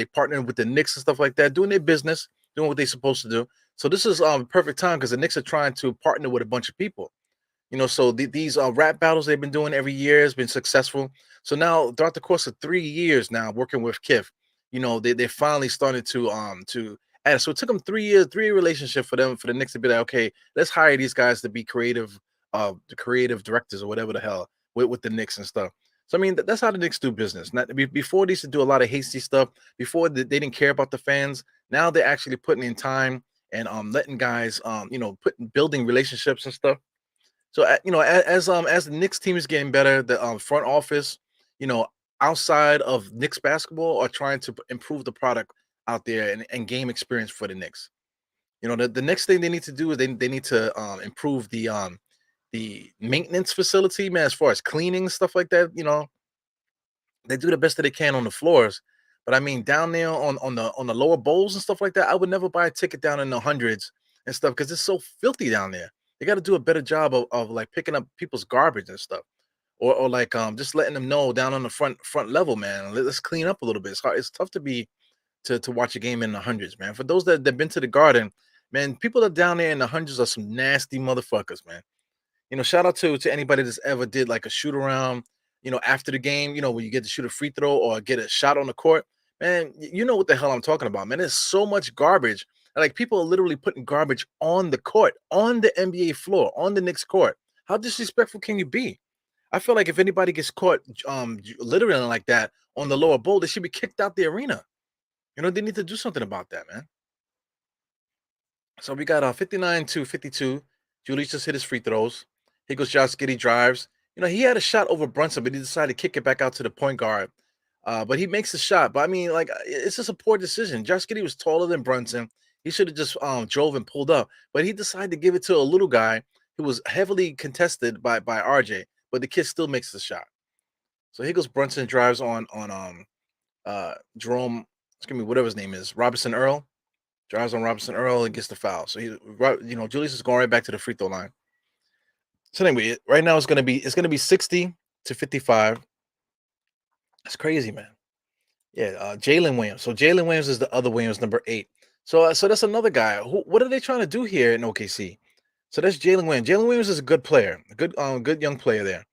partnering with the Knicks and stuff like that, doing their business, doing what they're supposed to do. So this is perfect time because the Knicks are trying to partner with a bunch of people. So these rap battles they've been doing every year has been successful. So now throughout the course of 3 years now working with Kif, they finally started to add. So it took them 3 years, 3 year relationship for the Knicks to be like, okay, let's hire these guys to be creative, the creative directors or whatever the hell with the Knicks and stuff. So I mean that's how the Knicks do business. Not before they used to do a lot of hasty stuff. Before they didn't care about the fans. Now they're actually putting in time and letting guys putting building relationships and stuff. So as the Knicks team is getting better, the front office, you know, outside of Knicks basketball, are trying to improve the product out there and game experience for the Knicks. The next thing they need to do is they need to improve the maintenance facility, man, as far as cleaning stuff like that. They do the best that they can on the floors, but I mean down there on the lower bowls and stuff like that, I would never buy a ticket down in the hundreds and stuff because it's so filthy down there. They got to do a better job of like picking up people's garbage and stuff, or like just letting them know down on the front level, man. Let's clean up a little bit. It's hard. It's tough to be to watch a game in the hundreds, man. For those that been to the Garden, man, people that down there in the hundreds are some nasty motherfuckers, man. Shout out to anybody that's ever did like a shoot around, after the game, when you get to shoot a free throw or get a shot on the court, man, you know what the hell I'm talking about, man. There's so much garbage. Like people are literally putting garbage on the court, on the NBA floor, on the Knicks court. How disrespectful can you be? I feel like if anybody gets caught littering like that on the lower bowl, they should be kicked out the arena. They need to do something about that, man. So we got 59-52. Julius just hit his free throws. Here goes Josh Giddey drives. He had a shot over Brunson, but he decided to kick it back out to the point guard. But he makes the shot. But I mean, like, it's just a poor decision. Josh Giddey was taller than Brunson. He should have just drove and pulled up. But he decided to give it to a little guy who was heavily contested by RJ. But the kid still makes the shot. So here goes Brunson drives on Jerome, excuse me, whatever his name is, Robinson Earl. Drives on Robinson Earl and gets the foul. So Julius is going right back to the free throw line. So anyway, right now it's gonna be 60-55. That's crazy, man. Yeah, Jalen Williams. So Jalen Williams is the other Williams, number 8. So that's another guy. What are they trying to do here in OKC? So that's Jalen Williams. Jalen Williams is a good player, a good young player there.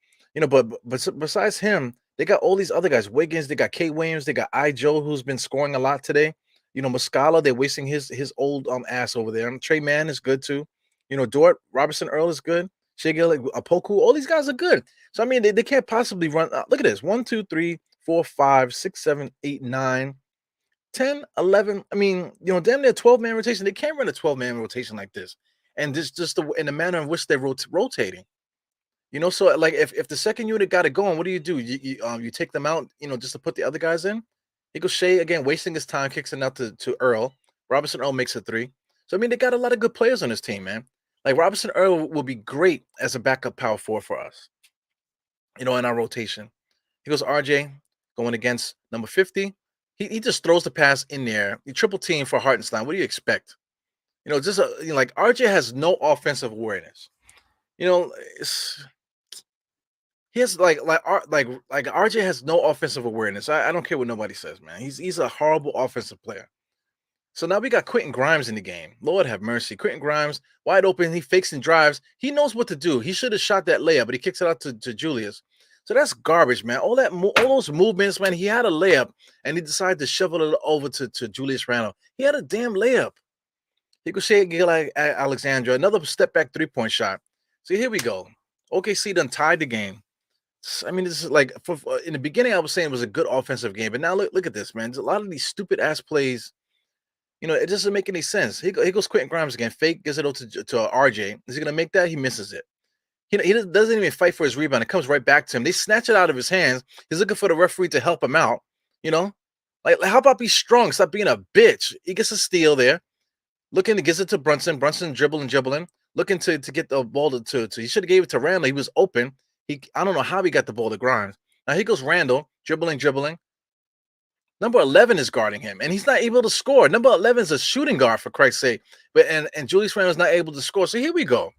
But besides him, they got all these other guys. Wiggins, they got Kate Williams, they got Joe, who's been scoring a lot today. Muscala, they're wasting his old ass over there. Trey Mann is good too. Dort, Robinson Earl is good. Shea Apoku, all these guys are good. So I mean, they can't possibly run. Look at this: 1, 2, 3, 4, 5, 6, 7, 8, 9, 10, 11. I mean, damn near 12-man rotation. They can't run a 12-man rotation like this. And this just in the manner in which they're rotating. So like if the second unit got it going, what do? You take them out, just to put the other guys in. He goes Shea again, wasting his time, kicks it out to Earl. Robinson Earl makes a 3. So I mean, they got a lot of good players on this team, man. Like Robinson Earl will be great as a backup power forward for us. In our rotation. He goes RJ going against number 50. He just throws the pass in there. You triple team for Hartenstein. What do you expect? Just like RJ has no offensive awareness. He has like RJ has no offensive awareness. I don't care what nobody says, man. He's a horrible offensive player. So now we got Quentin Grimes in the game. Lord have mercy. Quentin Grimes, wide open. He fakes and drives. He knows what to do. He should have shot that layup, but he kicks it out to Julius. So that's garbage, man. All those movements, man. He had a layup, and he decided to shovel it over to Julius Randle. He had a damn layup. He could say like Alexandra, another step back 3-point shot. So here we go. OKC done tied the game. I mean, this is like in the beginning, I was saying it was a good offensive game, but now look at this, man. There's a lot of these stupid ass plays It doesn't make any sense. He goes Quentin Grimes again. Fake gives it over to RJ. Is he gonna make that? He misses it. He doesn't even fight for his rebound. It comes right back to him. They snatch it out of his hands. He's looking for the referee to help him out. You know, like how about be strong? Stop being a bitch. He gets a steal there. Looking to gets it to Brunson. Brunson dribbling. Looking to get the ball to he should have gave it to Randall. He was open. I don't know how he got the ball to Grimes. Now he goes Randall dribbling. Number 11 is guarding him, and he's not able to score. Number 11 is a shooting guard, for Christ's sake. But and Julius Randle's not able to score. So here we go.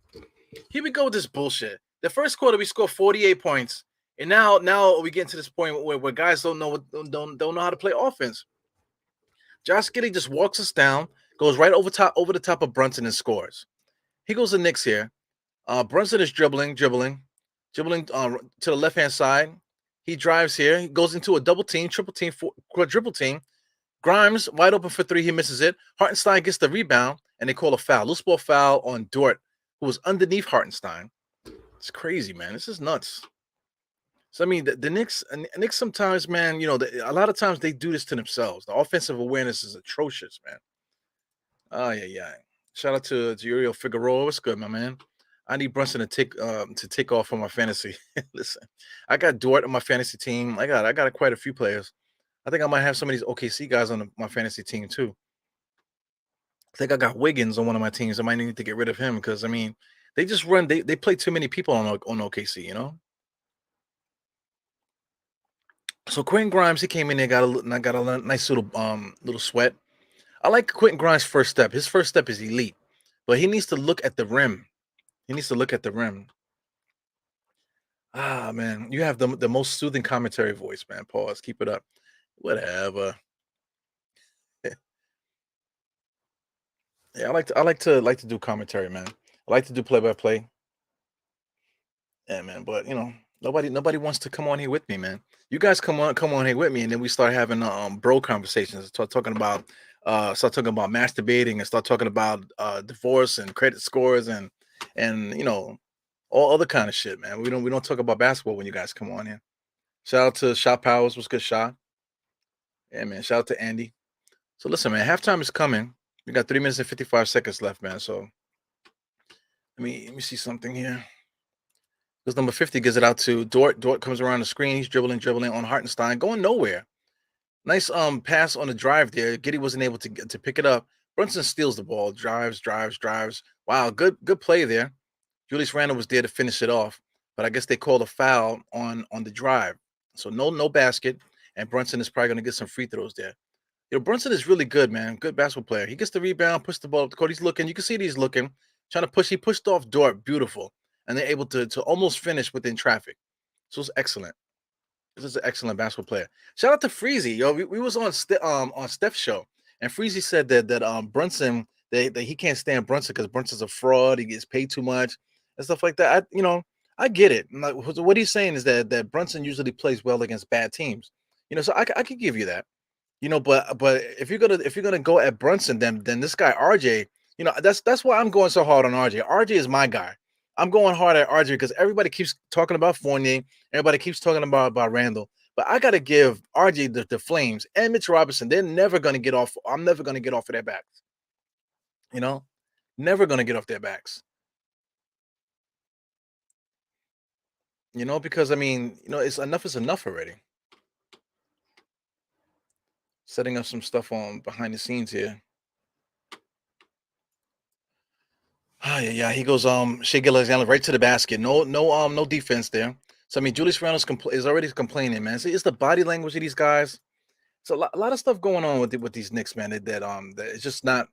Here we go with this bullshit. The first quarter we scored 48 points, and now we get to this point where guys don't know how to play offense. Josh Giddey just walks us down, goes right over the top of Brunson and scores. He goes to Knicks here. Brunson is dribbling to the left hand side. He drives here. He goes into a double team, triple team, quadruple team. Grimes wide open for three. He misses it. Hartenstein gets the rebound, and they call a foul. Loose ball foul on Dort, who was underneath Hartenstein. It's crazy, man. This is nuts. So, I mean, the Knicks sometimes, man, a lot of times they do this to themselves. The offensive awareness is atrocious, man. Oh, yeah. Shout out to Uriel Figueroa. What's good, my man? I need Brunson to take off on my fantasy. Listen, I got Dort on my fantasy team. I got quite a few players. I think I might have some of these OKC guys on my fantasy team too. I think I got Wiggins on one of my teams. I might need to get rid of him because, I mean, they just run. They play too many people on OKC. So Quentin Grimes, he came in there, got a nice little sweat. I like Quentin Grimes' first step. His first step is elite, but he needs to look at the rim. Ah, man, you have the most soothing commentary voice, man. Pause. Keep it up. Whatever. Yeah, I like to do commentary, man. I like to do play by play. Yeah, man. But nobody wants to come on here with me, man. You guys come on here with me, and then we start having bro conversations. Start talking about masturbating, and start talking about divorce and credit scores and all other kind of shit, man. We don't talk about basketball when you guys come on here. Shout out to Shot Powers. What's good, Shot? Yeah, man. Shout out to Andy. So listen, man. Halftime is coming. We got 3 minutes and 55 seconds left, man. So let me see something here. Because number 50 gives it out to Dort. Dort comes around the screen. He's dribbling on Hartenstein, going nowhere. Nice pass on the drive there. Giddey wasn't able to pick it up. Brunson steals the ball. Drives. Wow, good play there. Julius Randle was there to finish it off, but I guess they called a foul on the drive. So no basket, and Brunson is probably going to get some free throws there. Brunson is really good, man. Good basketball player. He gets the rebound, pushes the ball up the court. He's looking. You can see that he's looking, trying to push. He pushed off Dort. Beautiful. And they're able to almost finish within traffic. So it's excellent. This is an excellent basketball player. Shout out to Freezy. We was on Steph's show, and Freezy said that Brunson, that he can't stand Brunson because Brunson's a fraud. He gets paid too much and stuff like that. I get it. Like, what he's saying is that Brunson usually plays well against bad teams. So I could give you that. But if you're gonna go at Brunson, then this guy RJ, that's why I'm going so hard on RJ. RJ is my guy. I'm going hard at RJ because everybody keeps talking about Fournier, everybody keeps talking about Randall, but I gotta give RJ the Flames and Mitch Robinson. They're never gonna get off. I'm never gonna get off of their backs. Never gonna get off their backs. Because I mean, it's enough is enough already. Setting up some stuff on behind the scenes here. Yeah. He goes Shea Gilgeous-Alexander right to the basket. No defense there. So I mean, Julius Randle is already complaining, man. See, it's the body language of these guys. It's a lot of stuff going on with these Knicks, man. That it's just not,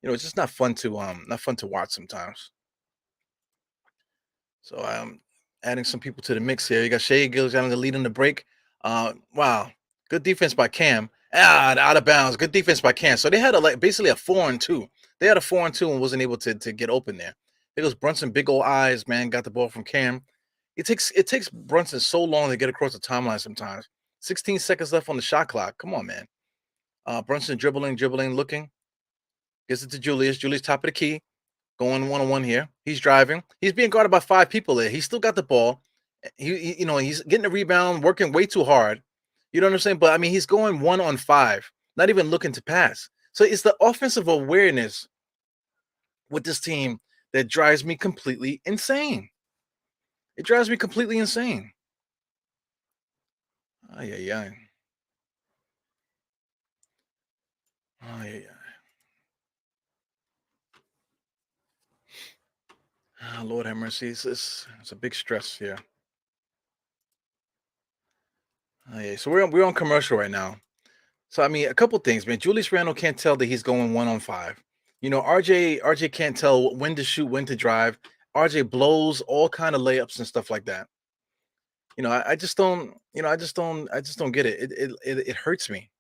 it's just not fun to watch sometimes. So I'm adding some people to the mix here. You got Shea Gilgeous-Alexander leading the break. Wow, good defense by Cam. Out of bounds. Good defense by Cam. So they had basically a 4-2. They had a 4-2 and wasn't able to get open there. There goes Brunson, big old eyes, man. Got the ball from Cam. It takes Brunson so long to get across the timeline sometimes. 16 seconds left on the shot clock. Come on, man. Brunson dribbling, looking. Gets it to Julius. Julius top of the key. Going one-on-one here. He's driving. He's being guarded by 5 people there. He's still got the ball. He's getting the rebound, working way too hard. You know what I'm saying? But I mean, he's going 1-on-5, not even looking to pass. So it's the offensive awareness with this team that drives me completely insane. It drives me completely insane. Ay, ay, ay. Ay, ay, ay. Ah, Lord have mercy. It's a big stress here. Yeah, so we're on commercial right now. So I mean, a couple things, man. Julius Randle can't tell that he's going 1 on 5. RJ can't tell when to shoot, when to drive. RJ blows all kind of layups and stuff like that. I just don't. I just don't get it. It hurts me.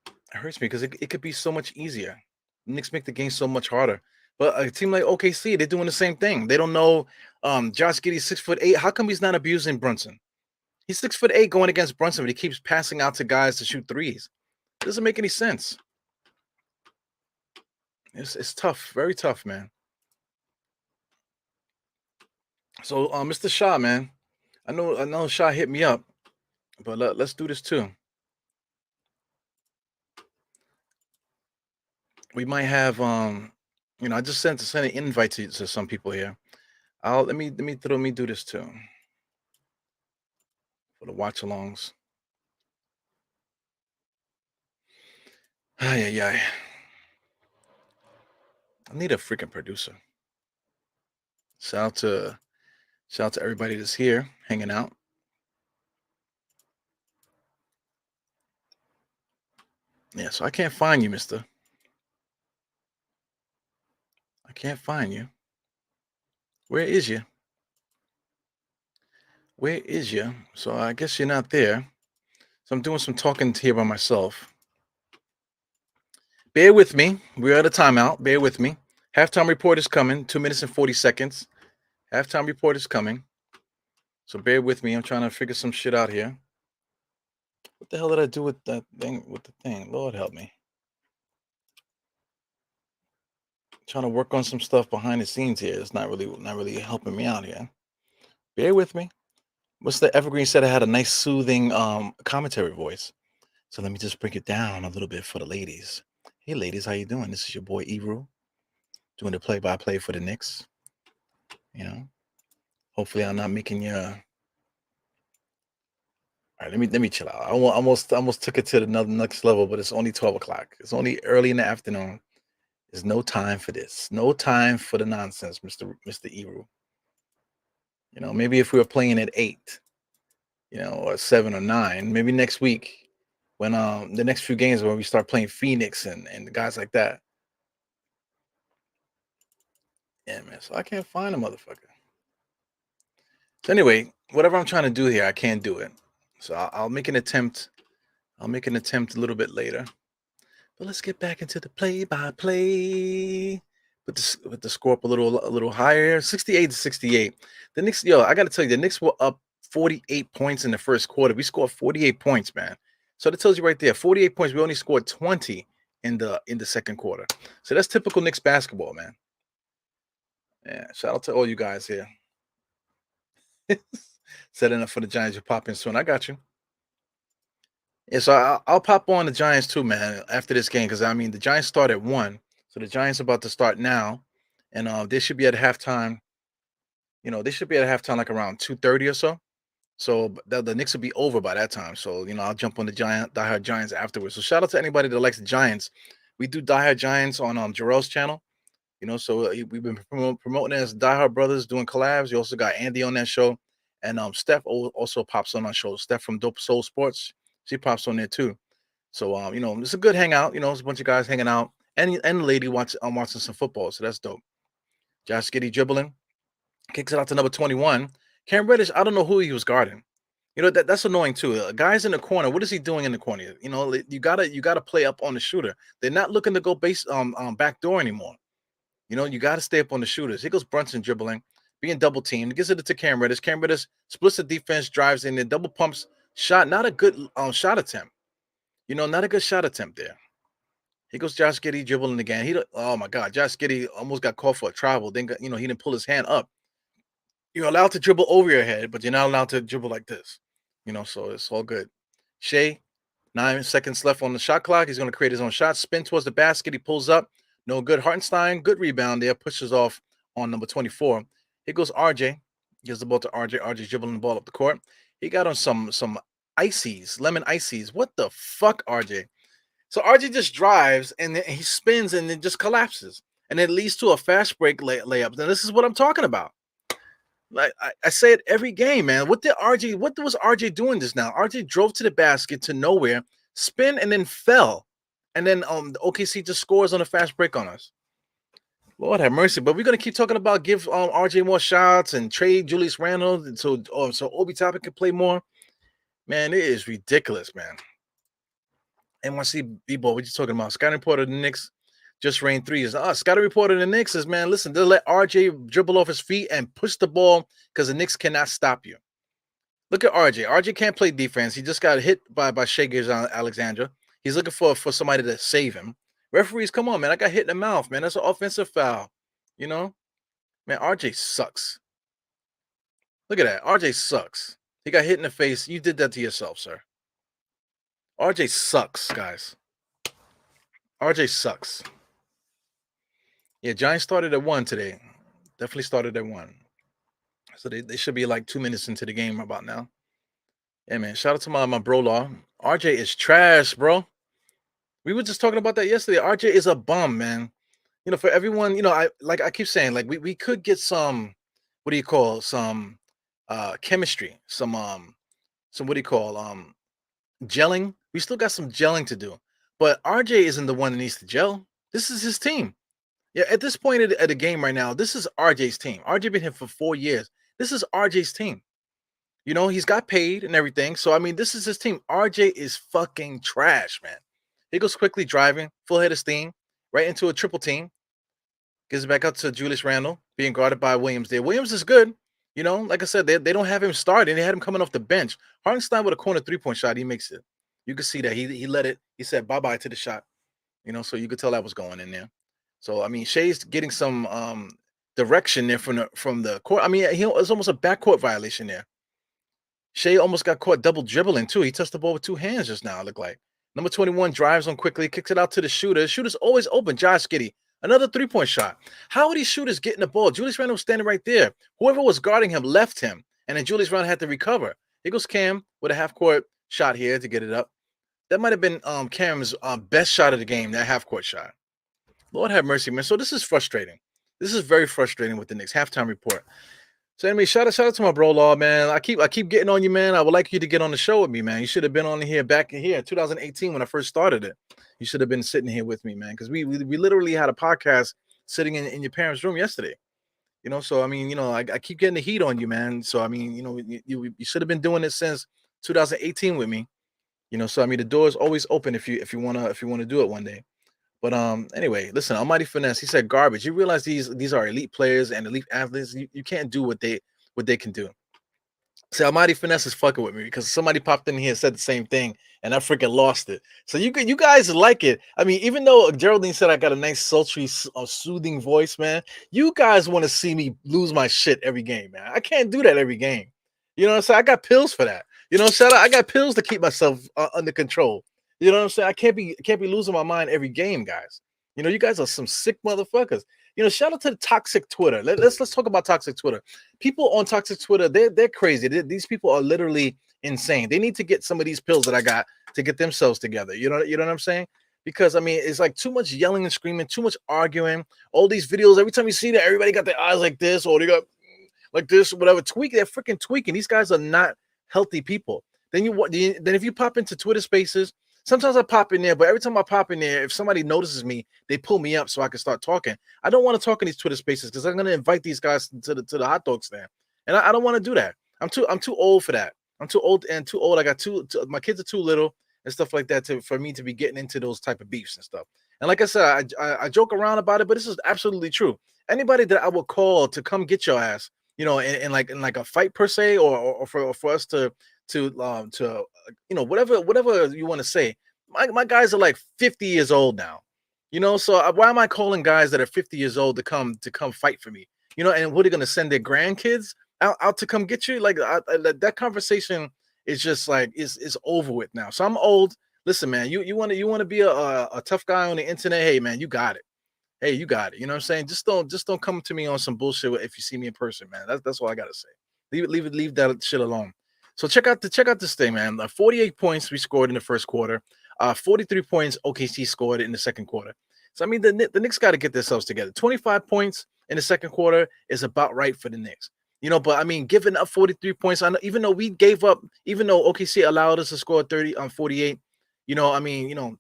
It hurts me because it could be so much easier. Knicks make the game so much harder. But a team like OKC, they're doing the same thing. They don't know. Josh Giddey's 6'8". How come he's not abusing Brunson? He's 6'8" going against Brunson, but he keeps passing out to guys to shoot threes. Doesn't make any sense. It's tough, very tough, man. So, Mr. Shaw, man, I know Shaw hit me up, but let's do this too. We might have I just sent an invite to some people here. I'll let me do this too for the watch alongs. Ay, ay, ay. I need a freaking producer. Shout out to shout out to everybody that's here hanging out. Yeah, so I can't find you, mister. I can't find you. Where is you? Where is you? So I guess you're not there. So I'm doing some talking here by myself. Bear with me. We're at a timeout. Bear with me. Halftime report is coming. 2 minutes and 40 seconds. Halftime report is coming. So bear with me. I'm trying to figure some shit out here. What the hell did I do with that thing? With the thing? Lord help me. Trying to work on some stuff behind the scenes here. It's not really helping me out here. Bear with me. What's the Evergreen said I had a nice soothing commentary voice. So let me just break it down a little bit for the ladies. Hey ladies, how you doing? This is your boy Ebru doing the play-by-play for the Knicks. You know, hopefully I'm not making you. All right, let me chill out. I almost took it to the next level, but it's only 12 o'clock. It's only early in the afternoon. There's no time for this. No time for the nonsense, Mister Ebru. Maybe if we were playing at 8, or 7 or 9, maybe next week when the next few games when we start playing Phoenix and guys like that. Yeah, man. So I can't find a motherfucker. So anyway, whatever I'm trying to do here, I can't do it. So I'll make an attempt. I'll make an attempt a little bit later. But let's get back into the play-by-play. With the score up a little higher, 68-68. The Knicks, I got to tell you, the Knicks were up 48 points in the first quarter. We scored 48 points, man. So that tells you right there, 48 points. We only scored 20 in the second quarter. So that's typical Knicks basketball, man. Yeah, shout out to all you guys here. Setting up for the Giants. You're popping soon. I got you. Yeah, so I'll pop on the Giants too, man, after this game because I mean the Giants start at 1, so the Giants about to start now, and they should be at halftime. They should be at halftime like around 2:30 or so. So the Knicks will be over by that time. So I'll jump on the diehard Giants afterwards. So shout out to anybody that likes the Giants. We do diehard Giants on Jarrell's channel. So we've been promoting it as diehard brothers doing collabs. You also got Andy on that show, and Steph also pops on our show. Steph from Dope Soul Sports, she pops on there too. So it's a good hangout. It's a bunch of guys hanging out, and the lady watching some football. So that's dope. Josh Giddey dribbling, kicks it out to number 21. Cam Reddish, I don't know who he was guarding. That's annoying too. Guys in the corner, what is he doing in the corner? You gotta play up on the shooter. They're not looking to go base back door anymore. You gotta stay up on the shooters. Here goes Brunson dribbling, being double teamed. Gives it to Cam Reddish. Cam Reddish splits the defense, drives in there, double pumps, shot. Not a good shot attempt. Not a good shot attempt there. Here goes Josh Giddey dribbling again. Oh my God, Josh Giddey almost got called for a travel. Then he didn't pull his hand up. You're allowed to dribble over your head, but you're not allowed to dribble like this. So it's all good. Shea, 9 seconds left on the shot clock. He's going to create his own shot. Spin towards the basket. He pulls up. No good. Hartenstein, good rebound there. Pushes off on number 24. Here goes RJ. Gives the ball to RJ. RJ dribbling the ball up the court. He got on some ices, lemon ices. What the fuck, RJ? So RJ just drives and then he spins and then just collapses. And it leads to a fast break layup. Now, this is what I'm talking about. Like I say it every game, man. What was RJ doing just now? RJ drove to the basket to nowhere, spin, and then fell. And then the OKC just scores on a fast break on us. Lord have mercy. But we're gonna keep talking about give RJ more shots and trade Julius Randle so Obi Toppin can play more. Man, it is ridiculous, man. NYC B-ball, what you talking about? Scouting report of the Knicks just rained threes. Scouting report of the Knicks is, man, listen, they'll let RJ dribble off his feet and push the ball because the Knicks cannot stop you. Look at RJ. RJ can't play defense. He just got hit by Shea Alexandra. He's looking for somebody to save him. Referees, come on, man. I got hit in the mouth, man. That's an offensive foul. You know? Man, RJ sucks. Look at that. RJ sucks. He got hit in the face. You did that to yourself, sir. RJ sucks, guys. RJ sucks. Yeah, Giants started at 1 today. Definitely started at 1. So they should be like 2 minutes into the game about now. Yeah, man. Shout out to my bro law. RJ is trash, bro. We were just talking about that yesterday. RJ is a bum, man. You know, for everyone, you know, I keep saying, like, we could get some, what do you call, some chemistry, some what do you call, gelling. We still got some gelling to do. But RJ isn't the one that needs to gel. This is his team. Yeah, at this point of the game right now, this is RJ's team. RJ been here for 4 years. This is RJ's team. You know, he's got paid and everything. So, I mean, this is his team. RJ is fucking trash, man. He goes quickly driving, full head of steam, right into a triple team. Gives it back up to Julius Randle, being guarded by Williams there. Williams is good. You know, like I said, they don't have him starting. They had him coming off the bench. Hartenstein with a corner three-point shot, he makes it. You can see that. He let it. He said bye-bye to the shot. You know, so you could tell that was going in there. So, I mean, Shea's getting some direction there from the court. I mean, it was almost a backcourt violation there. Shea almost got caught double dribbling, too. He touched the ball with 2 hands just now, it looked like. Number 21 drives on quickly, kicks it out to the shooter. The shooter's always open. Josh Giddey, another three-point shot. How are these shooters getting the ball? Julius Randle was standing right there. Whoever was guarding him left him, and then Julius Randle had to recover. Here goes Cam with a half-court shot here to get it up. That might have been Cam's best shot of the game, that half-court shot. Lord have mercy, man. So this is frustrating. This is very frustrating with the Knicks halftime report. So anyway, shout out to my bro Law, man. I keep getting on you, man. I would like you to get on the show with me, man. You should have been on here back in here in 2018 when I first started it. You should have been sitting here with me, man, because we literally had a podcast sitting in your parents' room yesterday. You know, so I mean, you know, I keep getting the heat on you, man. So I mean, you know, you should have been doing it since 2018 with me. You know, so I mean, the door is always open if you wanna do it one day. But anyway, listen, Almighty Finesse, he said garbage. You realize these are elite players and elite athletes. You can't do what they can do. See, Almighty Finesse is fucking with me because somebody popped in here and said the same thing, and I freaking lost it. So you guys like it. I mean, even though Geraldine said I got a nice, sultry, soothing voice, man, you guys want to see me lose my shit every game, man. I can't do that every game. You know what I'm saying? I got pills for that. You know what I'm saying? I got pills to keep myself under control. You know what I'm saying? I can't be losing my mind every game, guys. You know, you guys are some sick motherfuckers. You know, shout out to the toxic Twitter. Let's talk about toxic Twitter. People on toxic Twitter, they're crazy. These people are literally insane. They need to get some of these pills that I got to get themselves together. You know what I'm saying? Because I mean, it's like too much yelling and screaming, too much arguing. All these videos, every time you see that, everybody got their eyes like this, or they got like this, or whatever. They're freaking tweaking. These guys are not healthy people. Then if you pop into Twitter Spaces. Sometimes I pop in there, but every time I pop in there, if somebody notices me, they pull me up so I can start talking. I don't want to talk in these Twitter Spaces because I'm going to invite these guys to the hot dog stand, and I don't want to do that. I'm too old for that. I'm too old. I got my kids are too little and stuff like that for me to be getting into those type of beefs and stuff. And like I said, I joke around about it, but this is absolutely true. Anybody that I would call to come get your ass, you know, in like a fight per se, or for us to you know, whatever you want to say. My guys are like 50 years old now, you know. So why am I calling guys that are 50 years old to come fight for me? You know, and what are they going to send their grandkids out to come get you? Like that conversation is just like is over with now. So I'm old. Listen, man, you want to be a tough guy on the internet. Hey, man, you got it. Hey, you got it. You know what I'm saying? Just don't come to me on some bullshit if you see me in person, man. That's all I gotta say. Leave that shit alone. So check out this thing, man. 48 points we scored in the first quarter. 43 points OKC scored in the second quarter. So I mean the Knicks got to get themselves together. 25 points in the second quarter is about right for the Knicks. But I mean, giving up 43 points, I know, even though we gave up, even though OKC allowed us to score 30 on 48, I mean,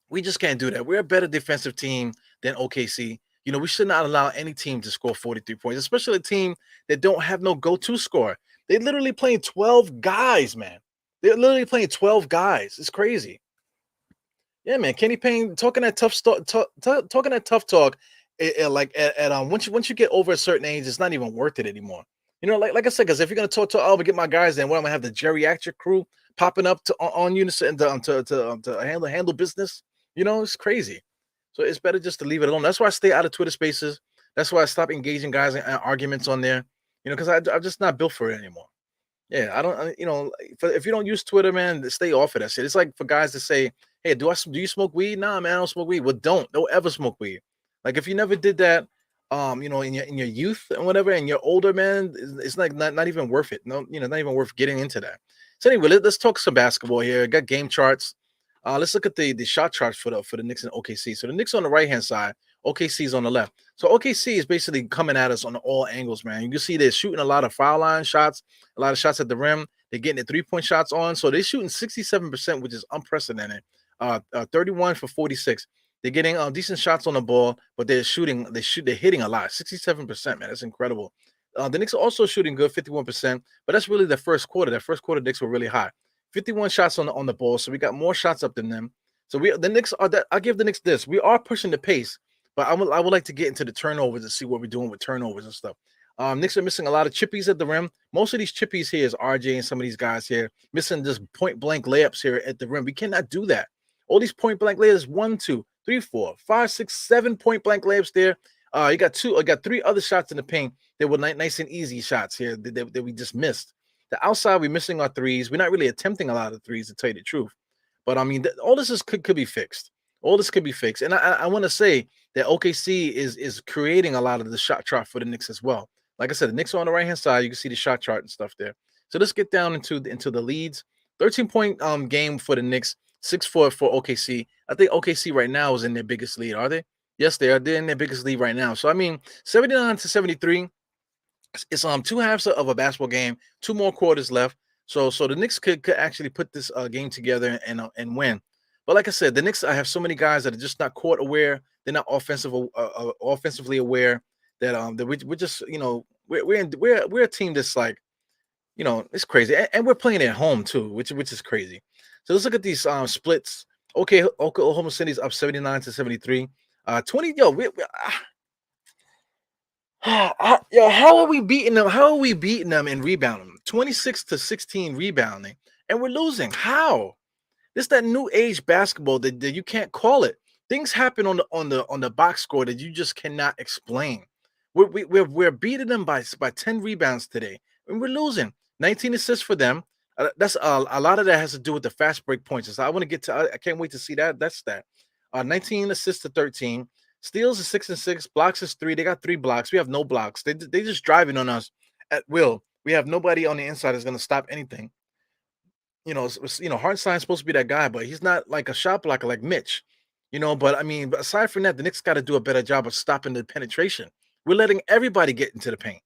we just can't do that. We're a better defensive team than OKC. We should not allow any team to score 43 points, especially a team that don't have no go-to score. They're literally playing 12 guys, man. They're literally playing 12 guys. It's crazy. Yeah, man. Kenny Payne talking that talking that tough talk. Like at once you get over a certain age, it's not even worth it anymore. Like I said, because if you're gonna talk, oh, I'm gonna get my guys, then what? I'm gonna have the geriatric crew popping up on you to handle business. It's crazy. So it's better just to leave it alone. That's why I stay out of Twitter Spaces. That's why I stop engaging guys in arguments on there. Because I'm just not built for it anymore. Yeah, I don't. If you don't use Twitter, man, stay off of that shit. It's like for guys to say, "Hey, do you smoke weed?" Nah, man, I don't smoke weed. Well, don't ever smoke weed. Like if you never did that, in your youth and whatever, and you're older, man, it's like not even worth it. No, not even worth getting into that. So anyway, let's talk some basketball here. I got game charts. Let's look at the shot charts for the Knicks and OKC. So the Knicks on the right hand side, OKC is on the left. So OKC is basically coming at us on all angles, man. You can see they're shooting a lot of foul line shots, a lot of shots at the rim. They're getting the 3-point shots on. So they're shooting 67%, which is unprecedented. 31 for 46. They're getting decent shots on the ball, but they're hitting a lot. 67%, man. That's incredible. The Knicks are also shooting good, 51%, but that's really the first quarter. That first quarter, Knicks were really high. 51 shots on the ball, so we got more shots up than them. So the Knicks are that. I give the Knicks this. We are pushing the pace, but I would like to get into the turnovers and see what we're doing with turnovers and stuff. Knicks are missing a lot of chippies at the rim. Most of these chippies here is RJ and some of these guys here missing just point blank layups here at the rim. We cannot do that. All these point blank layups, 1, 2, 3, 4, 5, 6, 7 point blank layups there. You got two. I got 3 other shots in the paint. They were nice and easy shots here that we just missed. The outside, we're missing our threes. We're not really attempting a lot of threes, to tell you the truth. But I mean, all this could be fixed. All this could be fixed. And I want to say that OKC is creating a lot of the shot chart for the Knicks as well. Like I said, the Knicks are on the right hand side. You can see the shot chart and stuff there. So let's get down into the leads. 13-point game for the Knicks, 6-4 for OKC. I think OKC right now is in their biggest lead. Are they? Yes, they are. They're in their biggest lead right now. So I mean, 79 to 73. It's 2 halves of a basketball game, 2 more quarters left. So the Knicks could actually put this game together and win. But like I said, the Knicks, I have so many guys that are just not court aware. They're not offensively aware. That we're just we're a team that's like, it's crazy, and we're playing at home too, which is crazy. So let's look at these splits. Okay, Oklahoma City's up 79 to 73. 20. How are we beating them? How are we beating them and rebounding? 26 to 16 rebounding, and we're losing. How? This that new age basketball that you can't call it. Things happen on the box score that you just cannot explain. We're beating them by 10 rebounds today, and we're losing. 19 assists for them. That's a lot of that has to do with the fast break points. So I want to get to. I can't wait to see that. That's that. 19 assists to 13. Steals is 6 and 6. Blocks is 3. They got 3 blocks. We have no blocks. They just driving on us at will. We have nobody on the inside that's going to stop anything. Hartenstein's supposed to be that guy, but he's not like a shot blocker like Mitch. But I mean, aside from that, the Knicks got to do a better job of stopping the penetration. We're letting everybody get into the paint.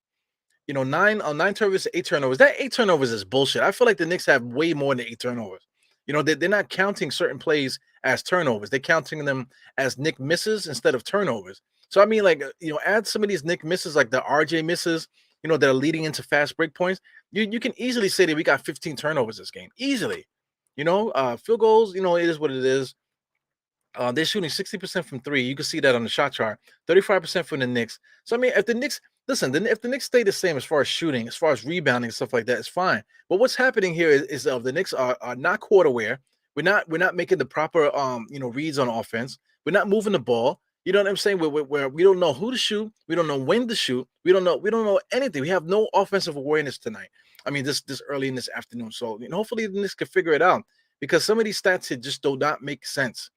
9 turnovers, 8 turnovers. That 8 turnovers is bullshit. I feel like the Knicks have way more than 8 turnovers. They're not counting certain plays as turnovers. They're counting them as Nick misses instead of turnovers. So I mean, like, add some of these Nick misses, like the RJ misses, that are leading into fast break points. You can easily say that we got 15 turnovers this game. Easily. Field goals, it is what it is. They're shooting 60% from 3. You can see that on the shot chart. 35% from the Knicks. So I mean, if the Knicks if the Knicks stay the same as far as shooting, as far as rebounding and stuff like that, it's fine. But what's happening here is the Knicks are not court aware. We're not making the proper reads on offense. We're not moving the ball. You know what I'm saying? We don't know who to shoot. We don't know when to shoot. We don't know anything. We have no offensive awareness tonight. I mean, this early in this afternoon. So hopefully the Knicks can figure it out. because some of these stats here just do not make sense.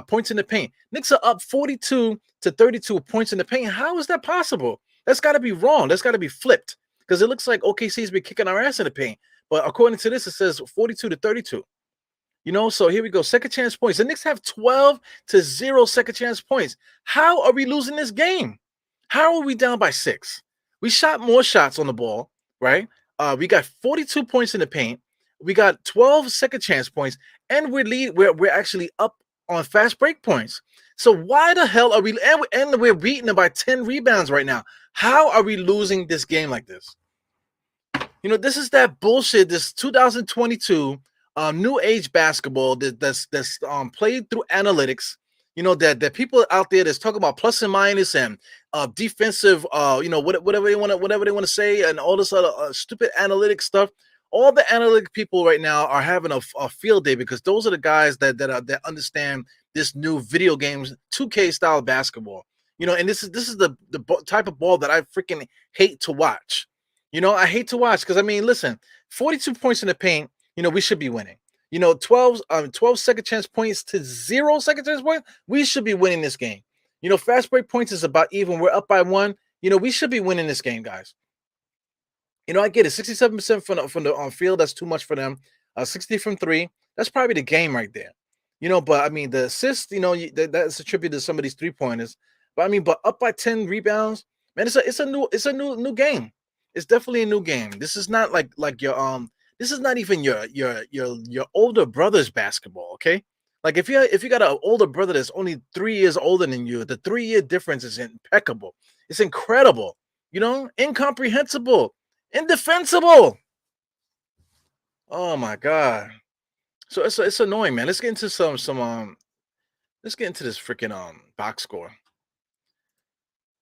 Points in the paint. Knicks are up 42-32 points in the paint. How is that possible? That's got to be wrong. That's got to be flipped because it looks like OKC's been kicking our ass in the paint. But according to this, it says 42-32. So here we go. Second chance points. The Knicks have 12-0 second chance points. How are we losing this game? How are we down by 6? We shot more shots on the ball, right? We got 42 points in the paint. We got 12 second chance points, and we're actually up on fast break points. So why the hell are we and we're beating them by 10 rebounds right now? How are we losing this game like this? This is that bullshit. This 2022 new age basketball that's played through analytics. That people out there that's talking about plus and minus and defensive, whatever they want to say, and all this other stupid analytic stuff. All the analytic people right now are having a field day because those are the guys that understand this new video games 2K style basketball. And this is the type of ball that I freaking hate to watch. I hate to watch because listen, 42 points in the paint. We should be winning. 12 second chance points to 0 second chance points. We should be winning this game. Fast break points is about even. We're up by 1. We should be winning this game, guys. I get it. 67% from the field. That's too much for them. 60 from 3. That's probably the game right there. But the assist. That's attributed to some of these 3-pointers. But up by 10 rebounds, man. It's a new game. It's definitely a new game. This is not like your This is not even your older brother's basketball. Okay. Like if you got an older brother that's only 3 years older than you, the 3-year difference is impeccable. It's incredible. Incomprehensible. Indefensible. Oh my god. So it's annoying, man. Let's get into let's get into this freaking box score.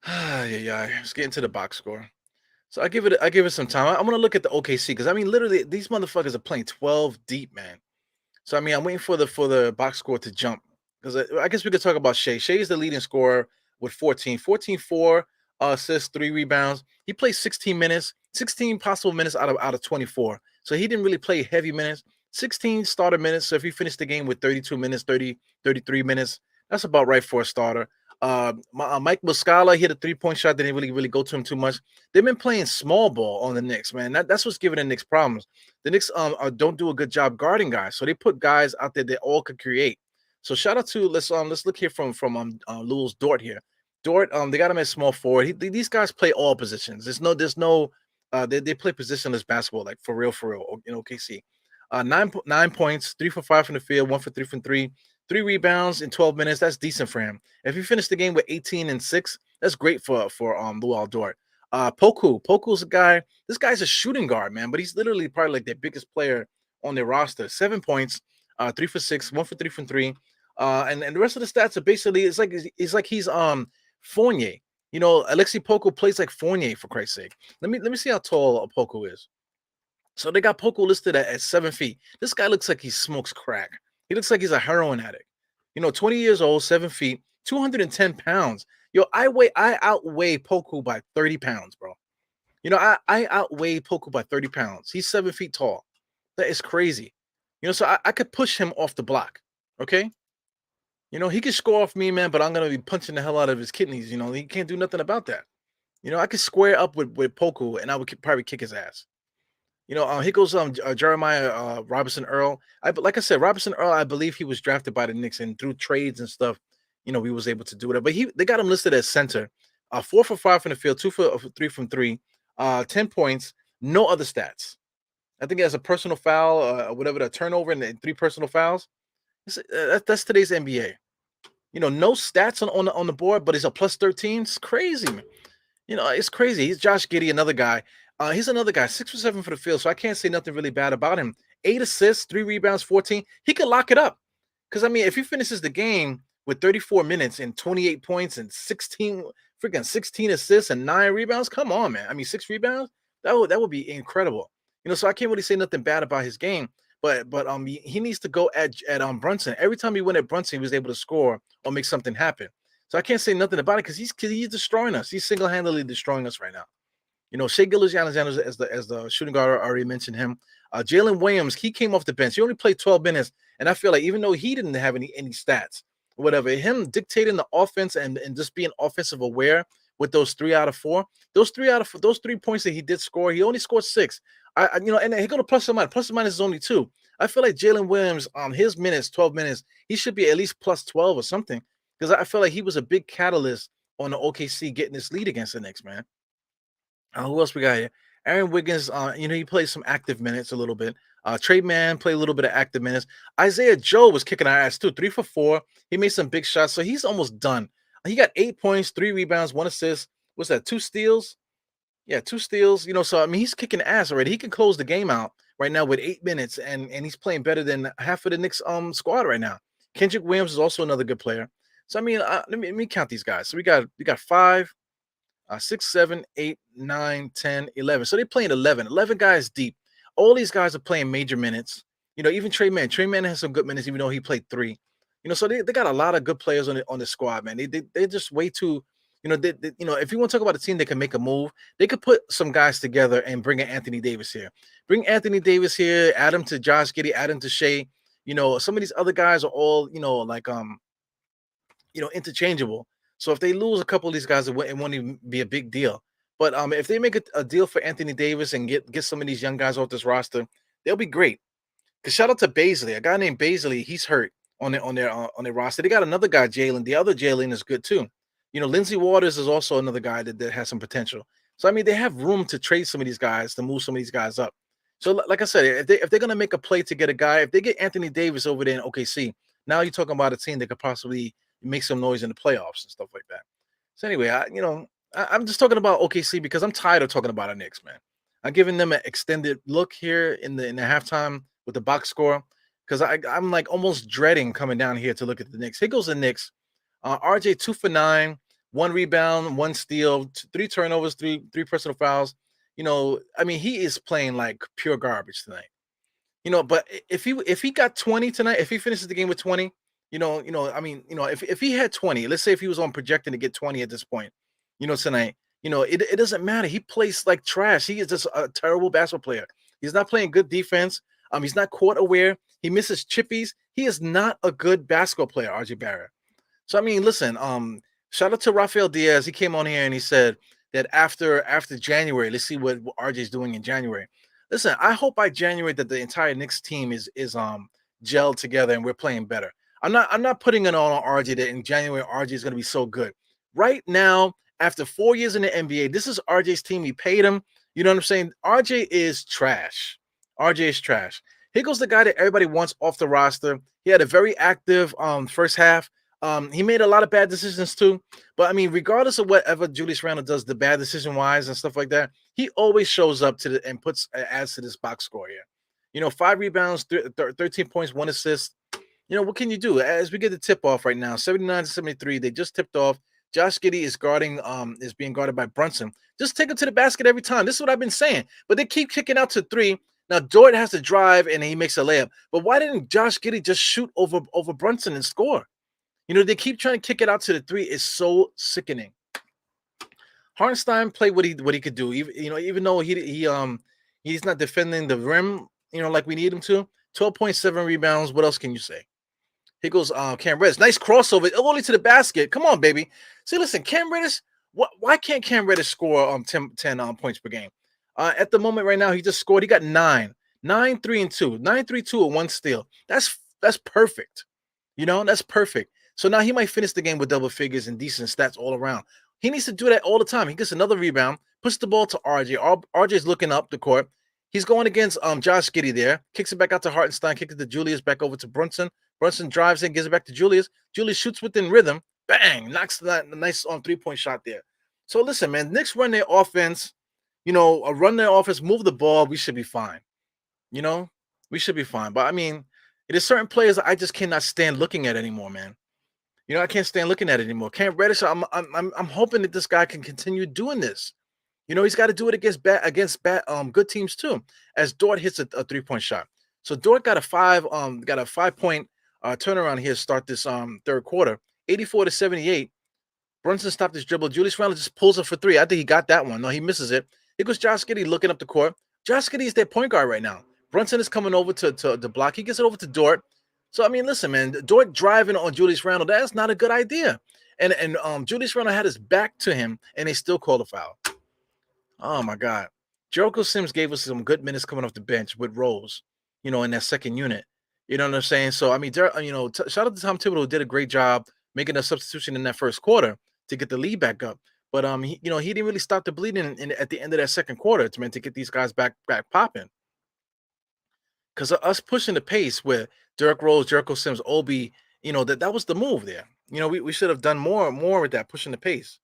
Yeah. Let's get into the box score. So I give it some time. I'm gonna look at the OKC because literally these motherfuckers are playing 12 deep, man. So I'm waiting for the box score to jump because I guess we could talk about Shea. Shea is the leading scorer with 14, 4 assists, 3 rebounds. He plays 16 minutes, 16 possible minutes out of 24. So he didn't really play heavy minutes. 16 starter minutes. So if he finished the game with 32 minutes, 33 minutes, that's about right for a starter. Mike Muscala hit a 3-point shot. Didn't really go to him too much. They've been playing small ball on the Knicks, man. That's what's giving the Knicks problems. The Knicks don't do a good job guarding guys, so they put guys out there that all could create. So shout out to let's look here from Louis Dort here. Dort, they got him at small forward. These guys play all positions. There's no they play positionless basketball, like for real in OKC. 9 points, 3 for 5 from the field, 1 for 3 from 3. 3 rebounds in 12 minutes. That's decent for him. If he finished the game with 18 and 6, that's great for Luol Dort. Poku's a guy. This guy's a shooting guard, man, but he's literally probably like their biggest player on their roster. 7 points, 3 for 6, 1 for 3 from 3. And the rest of the stats are basically it's like he's Fournier. Alexei Poku plays like Fournier, for Christ's sake. Let me see how tall Poku is. So they got Poku listed at 7 feet. This guy looks like he smokes crack. He looks like he's a heroin addict. 20 years old, 7 feet, 210 pounds. I outweigh Poku by 30 pounds, bro. I outweigh Poku by 30 pounds. He's 7 feet tall. That is crazy. So I could push him off the block. Okay. He could score off me, man, but I'm gonna be punching the hell out of his kidneys. He can't do nothing about that. I could square up with Poku and I would probably kick his ass. Here goes Jeremiah Robinson Earl. Like I said, Robinson Earl, I believe he was drafted by the Knicks, and through trades and stuff, we was able to do it. But they got him listed as center. 4 for 5 from the field, 2 for 3 from 3, 10 points, no other stats. I think he has a personal foul, whatever, the turnover and 3 personal fouls. That's today's NBA. No stats on the board, but he's a plus 13. It's crazy, man. It's crazy. He's Josh Giddey, another guy. He's another guy, 6 for 7 for the field, so I can't say nothing really bad about him. 8 assists, 3 rebounds, 14. He could lock it up. Because, if he finishes the game with 34 minutes and 28 points and 16 assists and 9 rebounds, come on, man. 6 rebounds, that would be incredible. So I can't really say nothing bad about his game. But he needs to go at Brunson. Every time he went at Brunson, he was able to score or make something happen. So I can't say nothing about it because he's destroying us. He's single-handedly destroying us right now. Shea Gilgeous-Alexander as the shooting guard, I already mentioned him. Jalen Williams, he came off the bench. He only played 12 minutes, And I feel like even though he didn't have any stats, whatever, him dictating the offense and just being offensive aware with those 3 out of 4, those 3 points that he did score, he only scored 6. And he go to plus or minus. Plus or minus is only 2. I feel like Jalen Williams, his minutes, 12 minutes, he should be at least plus 12 or something. Because I feel like he was a big catalyst on the OKC getting this lead against the Knicks, man. Who else we got here? Aaron Wiggins, he plays some active minutes a little bit. Trey Mann played a little bit of active minutes. Isaiah Joe was kicking our ass too, 3 for 4. He made some big shots, so he's almost done. He got 8 points, 3 rebounds, 1 assist. What's that? 2 steals? Yeah, 2 steals. So I mean, he's kicking ass already. He can close the game out right now with 8 minutes, and he's playing better than half of the Knicks squad right now. Kendrick Williams is also another good player. So I mean, let me count these guys. So we got 5, 6, 7, 8, 9, 10, 11. So they're playing 11 guys deep. All these guys are playing major minutes. Even Trey Mann. Trey Mann has some good minutes, even though he played 3. So they got a lot of good players on the squad, man. They're just way too. If you want to talk about a team that can make a move, they could put some guys together and bring in Anthony Davis here. Bring Anthony Davis here, add him to Josh Giddey, add him to Shea. Some of these other guys are all, interchangeable. So if they lose a couple of these guys, it won't even be a big deal. But if they make a deal for Anthony Davis and get some of these young guys off this roster, they'll be great. Because shout out to Baisley, a guy named Baisley, he's hurt on their roster. They got another guy, Jalen. The other Jalen is good too. Lindsey Waters is also another guy that has some potential. So I mean, they have room to trade some of these guys, to move some of these guys up. So like I said, if they're gonna make a play to get a guy, if they get Anthony Davis over there in OKC, now you're talking about a team that could possibly make some noise in the playoffs and stuff like that. So anyway, I'm just talking about OKC because I'm tired of talking about the Knicks, man. I'm giving them an extended look here in the halftime with the box score because I'm like almost dreading coming down here to look at the Knicks. Here goes the Knicks. RJ 2 for 9, 1 rebound, 1 steal, 3 turnovers, three personal fouls. I mean, he is playing like pure garbage tonight. But if he got 20 tonight, if he finishes the game with 20, if he had 20, let's say if he was on projecting to get 20 at this point, tonight, it doesn't matter. He plays like trash. He is just a terrible basketball player. He's not playing good defense. He's not court aware. He misses chippies. He is not a good basketball player, RJ Barrett. So I mean, listen, shout out to Rafael Diaz. He came on here and he said that after January, let's see what RJ's doing in January. Listen, I hope by January that the entire Knicks team is gelled together and we're playing better. I'm not putting it on RJ that in January RJ is going to be so good. Right now, after 4 years in the NBA, this is RJ's team. He paid him. You know what I'm saying? RJ is trash. RJ is trash. Here goes the guy that everybody wants off the roster. He had a very active first half. He made a lot of bad decisions too. But I mean, regardless of whatever Julius Randle does, the bad decision wise and stuff like that, he always shows up to and adds to this box score here. 5 rebounds, 13 points, 1 assist. What can you do? As we get the tip off right now, 79-73, they just tipped off. Josh Giddey is being guarded by Brunson. Just take him to the basket every time. This is what I've been saying. But they keep kicking out to 3. Now Dort has to drive and he makes a layup. But why didn't Josh Giddey just shoot over Brunson and score? They keep trying to kick it out to the 3. It's so sickening. Hartenstein played what he could do. Even though he's not defending the rim, like we need him to. 12.7 rebounds. What else can you say? Here goes Cam Reddish. Nice crossover. Only to the basket. Come on, baby. See, listen, Cam Reddish. Why can't Cam Reddish score 10 points per game? At the moment right now, he just scored. He got 9, 3, and 2. 9, 3, 2, and 1 steal. That's perfect. That's perfect. So now he might finish the game with double figures and decent stats all around. He needs to do that all the time. He gets another rebound, puts the ball to RJ. RJ's looking up the court. He's going against Josh Giddey there. Kicks it back out to Hartenstein. Kicks it to Julius. Back over to Brunson. Brunson drives in, gives it back to Julius. Julius shoots within rhythm. Bang! Knocks that nice 3-point shot there. So listen, man. Knicks run their offense. Run their offense. Move the ball. We should be fine. We should be fine. But I mean, there's certain players I just cannot stand looking at anymore, man. I can't stand looking at it anymore. Cam Reddish, I'm hoping that this guy can continue doing this. He's got to do it against good teams too. As Dort hits a 3-point shot, so Dort got a 5-point turnaround here. Start this third quarter, 84-78. Brunson stopped his dribble. Julius Randle just pulls it for 3. I think he got that one. No, he misses it. Here goes Josh Giddey looking up the court. Josh Giddey is their point guard right now. Brunson is coming over to the block. He gets it over to Dort. So I mean, listen, man, Dort driving on Julius Randle, that's not a good idea. And Julius Randle had his back to him, and they still called a foul. Oh my God. Jericho Sims gave us some good minutes coming off the bench with Rose, in that second unit. You know what I'm saying? So I mean, shout out to Tom Thibodeau, who did a great job making a substitution in that first quarter to get the lead back up. But he didn't really stop the bleeding at the end of that second quarter to get these guys back popping. Because us pushing the pace with Derrick Rose, Jericho Sims, Obi, that was the move there. We should have done more with that, pushing the pace.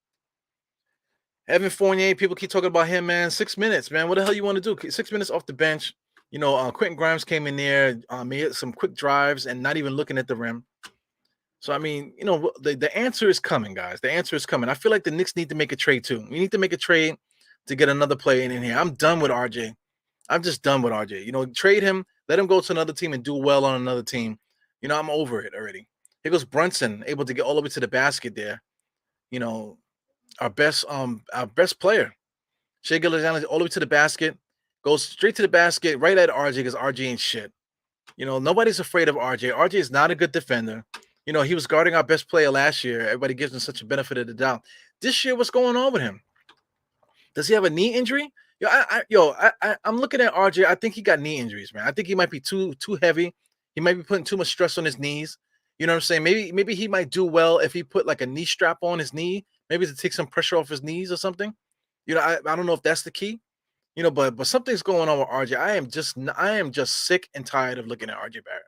Evan Fournier, people keep talking about him, man. 6 minutes, man. What the hell you want to do? 6 minutes off the bench. Quentin Grimes came in there, made some quick drives and not even looking at the rim. So, I mean, the answer is coming, guys. The answer is coming. I feel like the Knicks need to make a trade, too. We need to make a trade to get another player in here. I'm done with RJ. I'm just done with RJ. Trade him, let him go to another team and do well on another team. I'm over it already. Here goes Brunson, able to get all the way to the basket there. Our best player. Shai Gilgeous-Alexander all the way to the basket, goes straight to the basket, right at RJ, because RJ ain't shit. Nobody's afraid of RJ. RJ is not a good defender. He was guarding our best player last year. Everybody gives him such a benefit of the doubt. This year, what's going on with him? Does he have a knee injury? I'm looking at RJ. I think he got knee injuries, man. I think he might be too heavy. He might be putting too much stress on his knees. You know what I'm saying? Maybe he might do well if he put like a knee strap on his knee, maybe to take some pressure off his knees or something. I don't know if that's the key. But something's going on with RJ. I am just sick and tired of looking at RJ Barrett.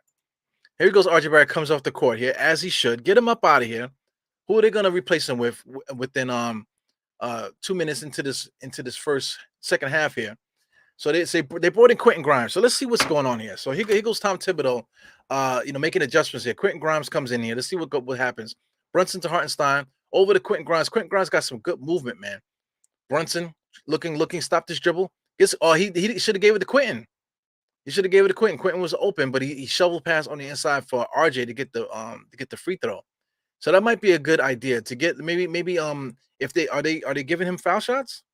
Here he goes. RJ Barrett comes off the court here, as he should. Get him up out of here. Who are they gonna replace him with within 2 minutes into this second half here? So they brought in Quentin Grimes. So let's see what's going on here. So here goes Tom Thibodeau, making adjustments here. Quentin Grimes comes in here. Let's see what happens. Brunson to Hartenstein, over to Quentin Grimes. Quentin Grimes got some good movement, man. Brunson looking, stop this dribble. He should have gave it to Quentin. He should have gave it to Quentin. Quentin was open, but he shoveled past on the inside for RJ to get the free throw. So that might be a good idea to get maybe if they are they giving him foul shots?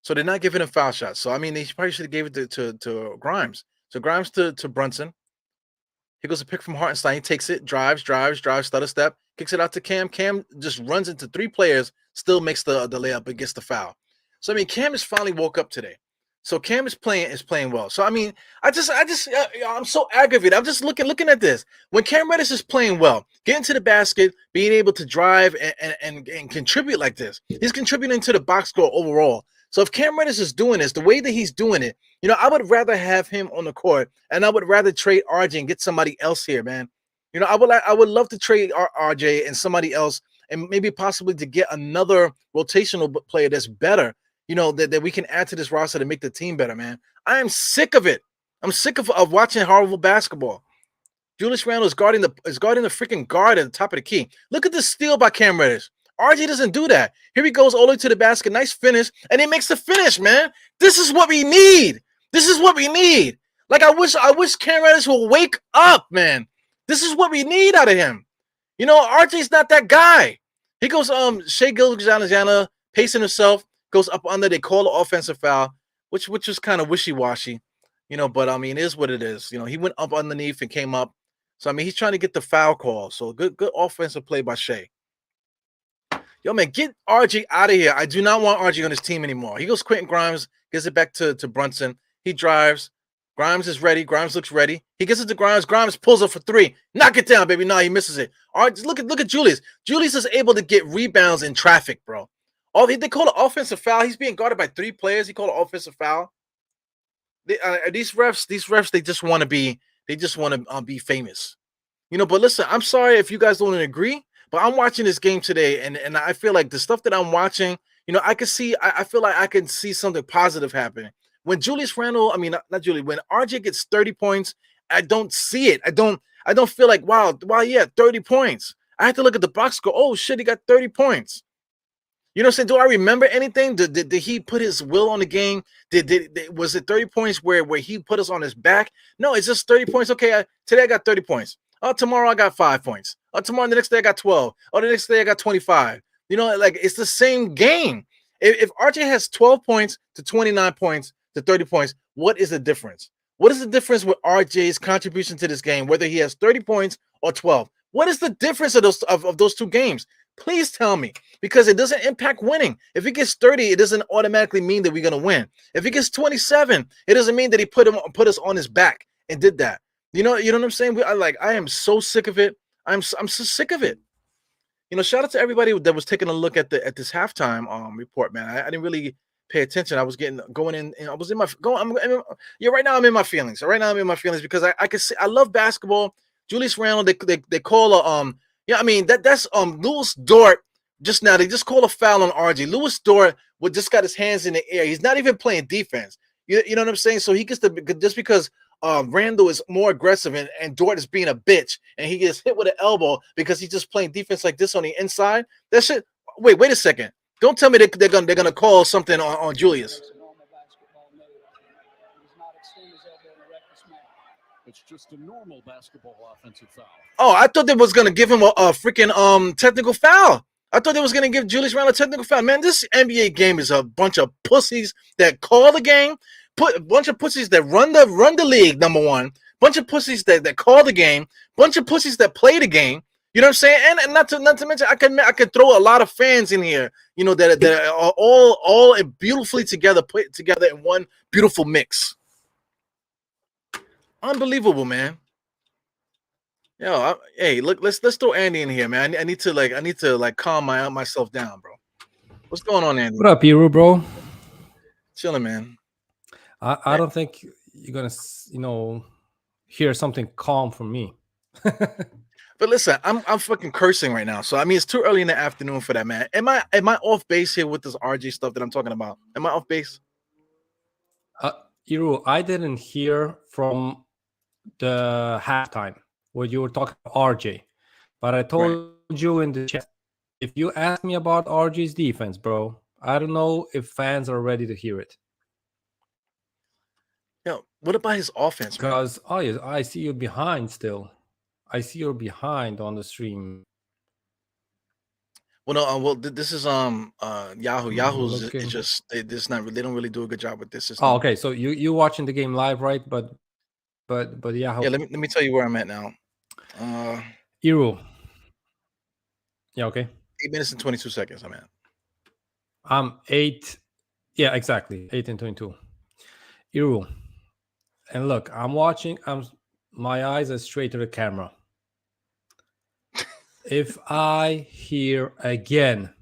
So they're not giving him foul shots. So I mean they probably should have gave it to Grimes. So Grimes to Brunson. He goes a pick from Hartenstein. He takes it, drives, stutter step, kicks it out to Cam. Cam just runs into three players, still makes the layup, but gets the foul. So I mean, Cam has finally woke up today. So Cam is playing well. So I mean, I'm so aggravated. I'm just looking at this. When Cam Reddish is playing well, getting to the basket, being able to drive and contribute like this, he's contributing to the box score overall. So if Cam Reddish is doing this the way that he's doing it, I would rather have him on the court, and I would rather trade RJ and get somebody else here, man. I would love to trade RJ and somebody else, and maybe possibly to get another rotational player that's better. That we can add to this roster to make the team better, man. I am sick of it. I'm sick of watching horrible basketball. Julius Randle is guarding the freaking guard at the top of the key. Look at this steal by Cam Reddish. RJ doesn't do that. Here he goes all the way to the basket. Nice finish, and he makes the finish, man. This is what we need. This is what we need. Like I wish Cam Reddish will wake up, man. This is what we need out of him. RJ's not that guy. He goes Shai Gilgeous-Alexander pacing himself. Goes up under, they call the offensive foul, which was kind of wishy-washy, but I mean, it is what it is. He went up underneath and came up. So I mean, he's trying to get the foul call. So good offensive play by Shai. Yo, man, get RJ out of here. I do not want RJ on his team anymore. He goes Quentin Grimes, gives it back to Brunson. He drives. Grimes is ready. Grimes looks ready. He gets it to Grimes. Grimes pulls up for three. Knock it down, baby. No, he misses it. All right, look at Julius. Julius is able to get rebounds in traffic, bro. They call it offensive foul. He's being guarded by three players. He called it offensive foul. These refs, they just want to be famous, But listen, I'm sorry if you guys don't agree, but I'm watching this game today, and I feel like the stuff that I'm watching, I can see. I feel like I can see something positive happening when Julius Randle. I mean, not Julius. When RJ gets 30 points, I don't see it. I don't feel like wow, yeah, 30 points. I have to look at the box score. Oh shit, he got 30 points. You know what I'm saying? Do I remember anything? Did he put his will on the game? Was it 30 points where he put us on his back? No, it's just 30 points. Okay, today I got 30 points. Oh, tomorrow I got 5 points. Oh, tomorrow the next day I got 12. Oh, the next day I got 25. Like it's the same game. If RJ has 12 points to 29 points to 30 points, what is the difference? What is the difference with RJ's contribution to this game, whether he has 30 points or 12? What is the difference of those two games? Please tell me, because it doesn't impact winning. If he gets 30, it doesn't automatically mean that we're gonna win. If he gets 27, it doesn't mean that he put us on his back and did that. You know what I'm saying? I am so sick of it. I'm so sick of it. Shout out to everybody that was taking a look at this halftime report, man. I didn't really pay attention. I was going in, and I was in my right now I'm in my feelings. Right now I'm in my feelings because I can see I love basketball. Julius Randle, they call a that's Lewis Dort just now. They just call a foul on RJ. Lewis Dort just got his hands in the air. He's not even playing defense. You know what I'm saying? So he gets just because Randall is more aggressive and Dort is being a bitch and he gets hit with an elbow because he's just playing defense like this on the inside. That shit. Wait a second. Don't tell me they're gonna call something on Julius. It's just a normal basketball offensive foul. Oh, I thought they was gonna give him a freaking technical foul. I thought they was gonna give Julius Randle a technical foul. Man, this NBA game is a bunch of pussies that call the game, a bunch of pussies that run the league. Number one, bunch of pussies that call the game, bunch of pussies that play the game. You know what I'm saying? And not to mention, I could throw a lot of fans in here. That are all beautifully put together in one beautiful mix. Unbelievable, man. Yo, hey, look, let's throw Andy in here, man. I need to calm myself down, bro. What's going on, Andy? What up, Hero, bro? Chilling, man. I don't think you're gonna, hear something calm from me. But listen, I'm fucking cursing right now. So I mean, it's too early in the afternoon for that, man. Am I off base here with this RJ stuff that I'm talking about? Am I off base? Hero, I didn't hear from the halftime where you were talking about RJ, but I told you in the chat, if you ask me about RJ's defense, bro, I don't know if fans are ready to hear it. Yo, what about his offense? Because I see you behind still. I see you're behind on the stream. Well, no, this is Yahoo. Yahoo's looking. is just they don't really do a good job with this system. Oh, okay. So you watching the game live, right? But Yahoo. Yeah, let me tell you where I'm at now. Hero. Yeah, okay. 8 minutes and 22 seconds. I'm at. I'm 8. Yeah, exactly. 8 and 22. Hero. And look, I'm watching. My eyes are straight to the camera. If I hear again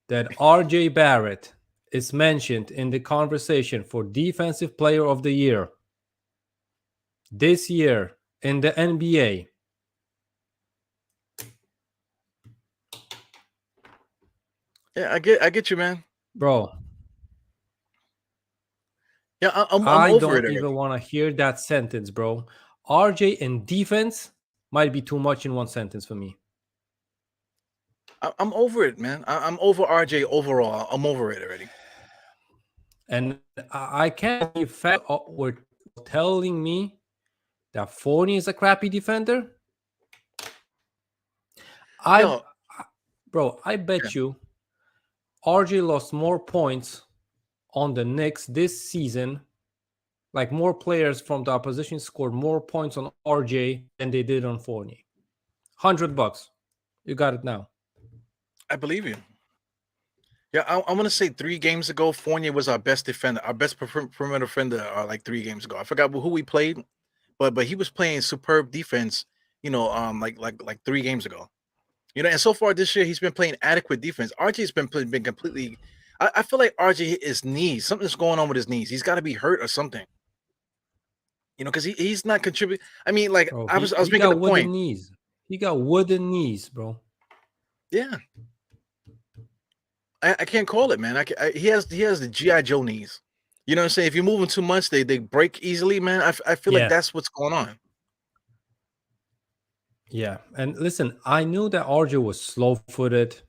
that RJ Barrett is mentioned in the conversation for Defensive Player of the Year this year in the NBA, yeah, I get you, man. Bro. Yeah, I'm I over don't it. even want to hear that sentence, bro. RJ and defense might be too much in one sentence for me. I'm over it, man. I'm over RJ overall. I'm over it already. And I can't believe fans were telling me that Fournier is a crappy defender. Bro, I bet you RJ lost more points on the Knicks this season. Like more players from the opposition scored more points on RJ than they did on Fournier. $100. You got it now. I believe you. Yeah, I'm gonna say 3 games ago, Fournier was our best defender, our best perimeter defender. Like 3 games ago, I forgot who we played, but he was playing superb defense. Like 3 games ago. And so far this year he's been playing adequate defense. RJ's been completely. I feel like RJ hit his knees. Something's going on with his knees. He's got to be hurt or something. Because he's not contributing. I mean, like bro, I was making the point. Knees. He got wooden knees, bro. Yeah. I can't call it, man. He has the G.I. Joe knees. You know what I'm saying? If you're moving too much, they break easily, man. I feel like that's what's going on. Yeah. And listen, I knew that RJ was slow-footed.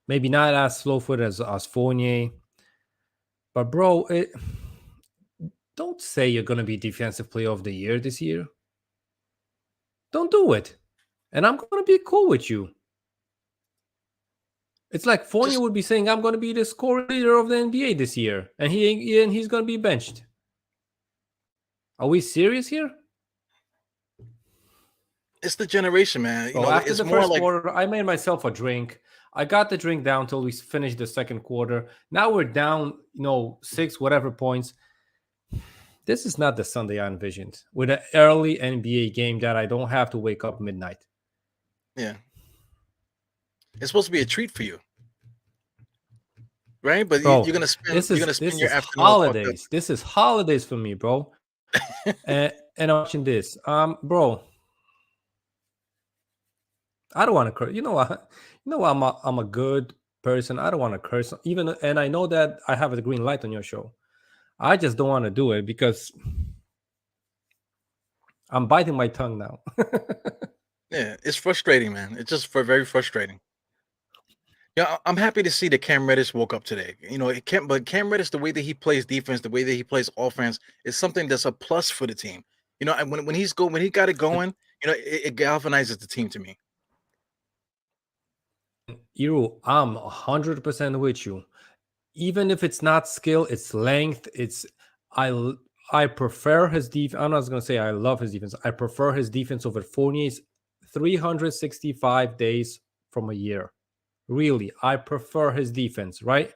Maybe not as slow-footed as Fournier. But, bro, don't say you're going to be Defensive Player of the Year this year. Don't do it. And I'm going to be cool with you. It's like Fournier would be saying, I'm going to be the scoring leader of the NBA this year. And he's going to be benched. Are we serious here? It's the generation, man. You Bro, know, after it's the more first like quarter, I made myself a drink. I got the drink down till we finished the second quarter. Now we're down, 6 whatever points. This is not the Sunday I envisioned with an early NBA game that I don't have to wake up midnight. yeah. It's supposed to be a treat for you, right? But Bro, you're gonna spend this your is afternoon all fucked up. holidays. This is holidays for me, bro. and I'm watching this. Bro, I don't want to curse. I'm a good person. I don't want to curse. And I know that I have a green light on your show. I just don't want to do it because I'm biting my tongue now. Yeah, it's frustrating, man. It's just very frustrating. Yeah, I'm happy to see that Cam Reddish woke up today. You know, but Cam Reddish, the way that he plays defense, the way that he plays offense, is something that's a plus for the team. You know, and when he got it going, it galvanizes the team to me. Iru, I'm 100% with you. Even if it's not skill, it's length. I prefer his defense. I'm not gonna say I love his defense. I prefer his defense over Fournier's 365 days from a year. Really, I prefer his defense, right?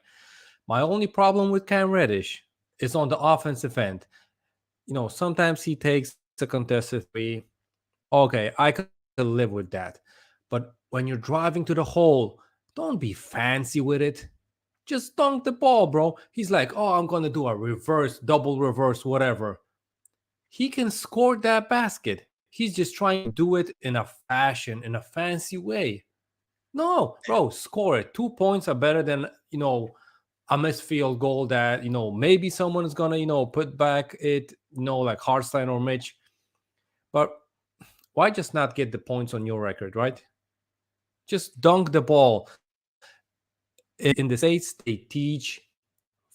My only problem with Cam Reddish is on the offensive end. Sometimes he takes a contested three. Okay, I can live with that. But when you're driving to the hole, don't be fancy with it. Just dunk the ball, bro. He's like, oh, I'm going to do a reverse, double reverse, whatever. He can score that basket. He's just trying to do it in a fashion, in a fancy way. No, bro, score it. 2 points are better than, a missed field goal that, maybe someone is going to, put back it, like Hartstein or Mitch. But why just not get the points on your record, right? Just dunk the ball. In the States, they teach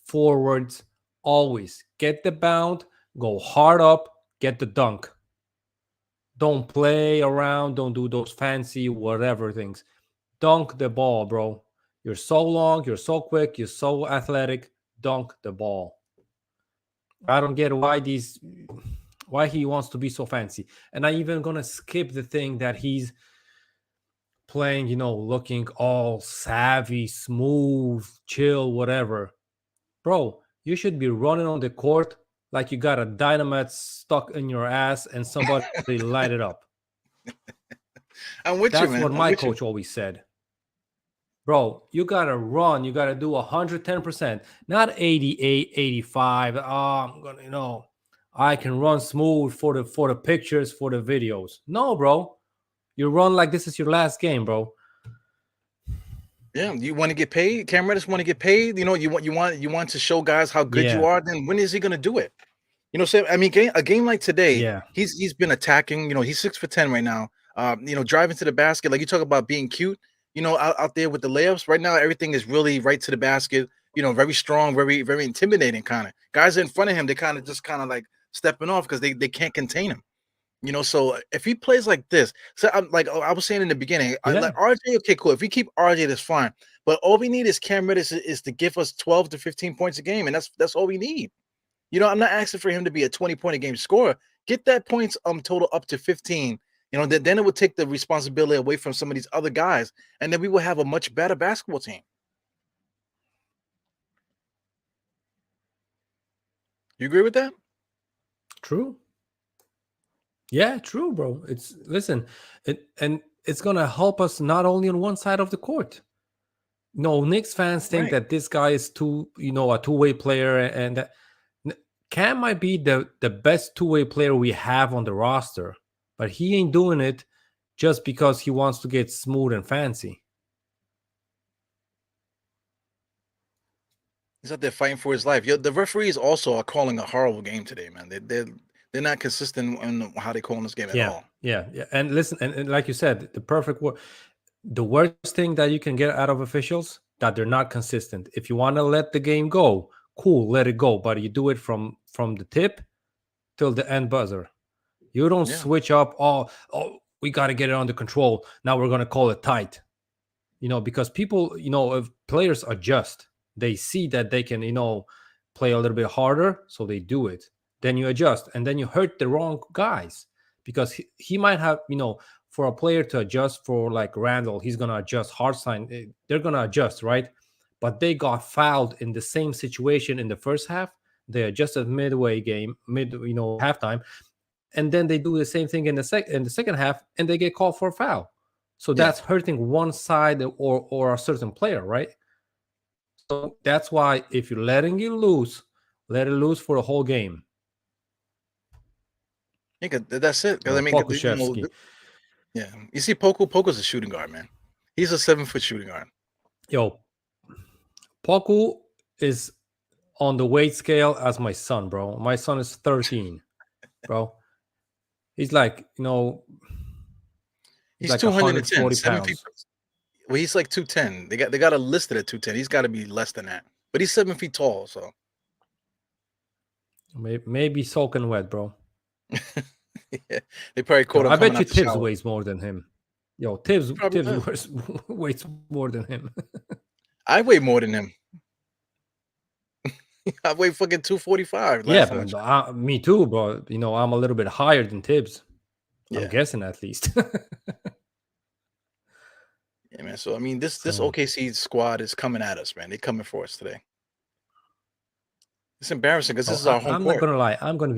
forwards always get the bound, go hard up, get the dunk. Don't play around, don't do those fancy whatever things. Dunk the ball, bro. You're so long, you're so quick, you're so athletic. Dunk the ball. I don't get why he wants to be so fancy. And I even gonna skip the thing that he's playing, looking all savvy, smooth, chill, whatever. Bro, you should be running on the court like you got a dynamite stuck in your ass and somebody light it up. I'm with you, That's man. what my coach always said. Bro, you got to run. You got to do 110%, not 88, 85. Oh, I'm going to, I can run smooth for the pictures, for the videos. No, bro. You run like this is your last game, bro. Yeah, you want to get paid. Cam Reddish want to get paid. You want to show guys how good you are. Then when is he going to do it? I mean, a game like today, he's been attacking. He's 6 for 10 right now. Driving to the basket, like you talk about being cute. Out there with the layups. Right now, everything is really right to the basket. Very strong, very very intimidating kind of. Guys in front of him, they kind of like stepping off because they can't contain him. So if he plays like this, so I'm like I was saying in the beginning, like RJ, okay, cool. If we keep RJ, that's fine. But all we need is Cam Reddish is to give us 12 to 15 points a game, and that's all we need. I'm not asking for him to be a 20-point a game scorer. Get that points total up to 15. Then it would take the responsibility away from some of these other guys, and then we will have a much better basketball team. You agree with that? True. Yeah, true, bro. Listen, and it's gonna help us not only on one side of the court. No, Knicks fans think that this guy is a two-way player, and Cam might be the best two-way player we have on the roster, but he ain't doing it just because he wants to get smooth and fancy. He's out there fighting for his life. The referees also are calling a horrible game today, man. They're not consistent in how they call this game at all. Yeah. And listen, and like you said, the worst thing that you can get out of officials, that they're not consistent. If you want to let the game go, cool, let it go. But you do it from the tip till the end buzzer. You don't switch up. Oh, we got to get it under control. Now we're going to call it tight. Because people, if players adjust, they see that they can, play a little bit harder, so they do it. then you adjust, and then you hurt the wrong guys because he might have, for a player to adjust, for like Randall, he's gonna adjust. Hartstein, they're gonna adjust, right? But they got fouled in the same situation in the first half. They adjusted midway game, halftime, and then they do the same thing in the second half, and they get called for a foul. So that's hurting one side or a certain player, right? So that's why if you're letting it loose, let it loose for the whole game. Yeah, that's it. Because Pokuševski. You see, Poku's a shooting guard, man. He's a 7-foot shooting guard. Yo, Poku is on the weight scale as my son, bro. My son is 13, bro. He's like, he's like 210 140 7 pounds. feet. Well, he's like 210. They got a listed at 210. He's got to be less than that. But he's 7 feet tall, so maybe soaking wet, bro. Yeah, they probably caught him. I bet you out the Tibbs shower. weighs more than him. Yo, Tibbs Probably does. weighs more than him. I weigh more than him. I weigh fucking 245. Yeah, last time I checked. but me too, bro. I'm a little bit higher than Tibbs. Yeah. I'm guessing at least. Yeah, man. So I mean, this So- OKC squad is coming at us, man. They're coming for us today. It's embarrassing because this is our home I'm court. not gonna lie. I'm gonna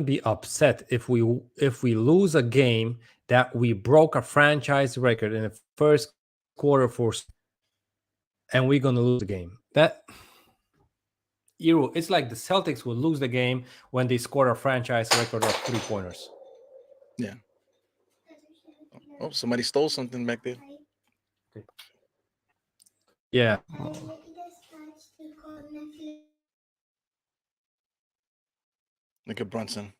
be upset if we lose a game that we broke a franchise record in the first quarter and we're gonna lose the game. It's like the Celtics will lose the game when they score a franchise record of 3-pointers. Yeah. Oh, somebody stole something back there. Yeah. Look at Brunson.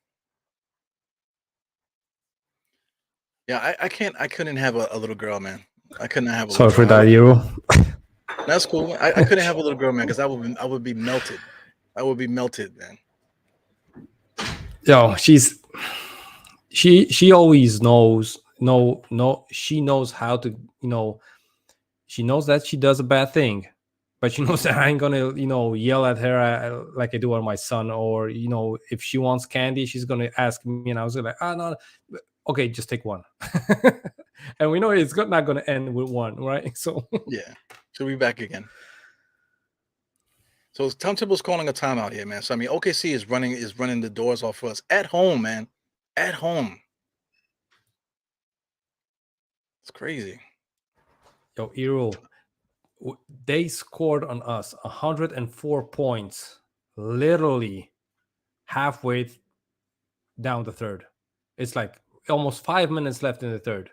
Yeah, I couldn't have a little girl, man. I couldn't have a Sorry little for girl. that, Euro. That's cool. I couldn't have a little girl, man, because I would be melted. I would be melted, man. Yo, she always knows. No, she knows how to. She knows that she does a bad thing, but she knows that I ain't gonna, yell at her like I do on my son. Or if she wants candy, she's gonna ask me, and I was like, no, okay, just take one. And we know it's not gonna end with one, right? So Yeah. So we back again. So Tom Thibodeau's calling a timeout here, man. So I mean, OKC is running the doors off for us at home, man. At home. It's crazy. Yo, Eero, they scored on us 104 points, literally halfway down the third. It's like almost 5 minutes left in the third,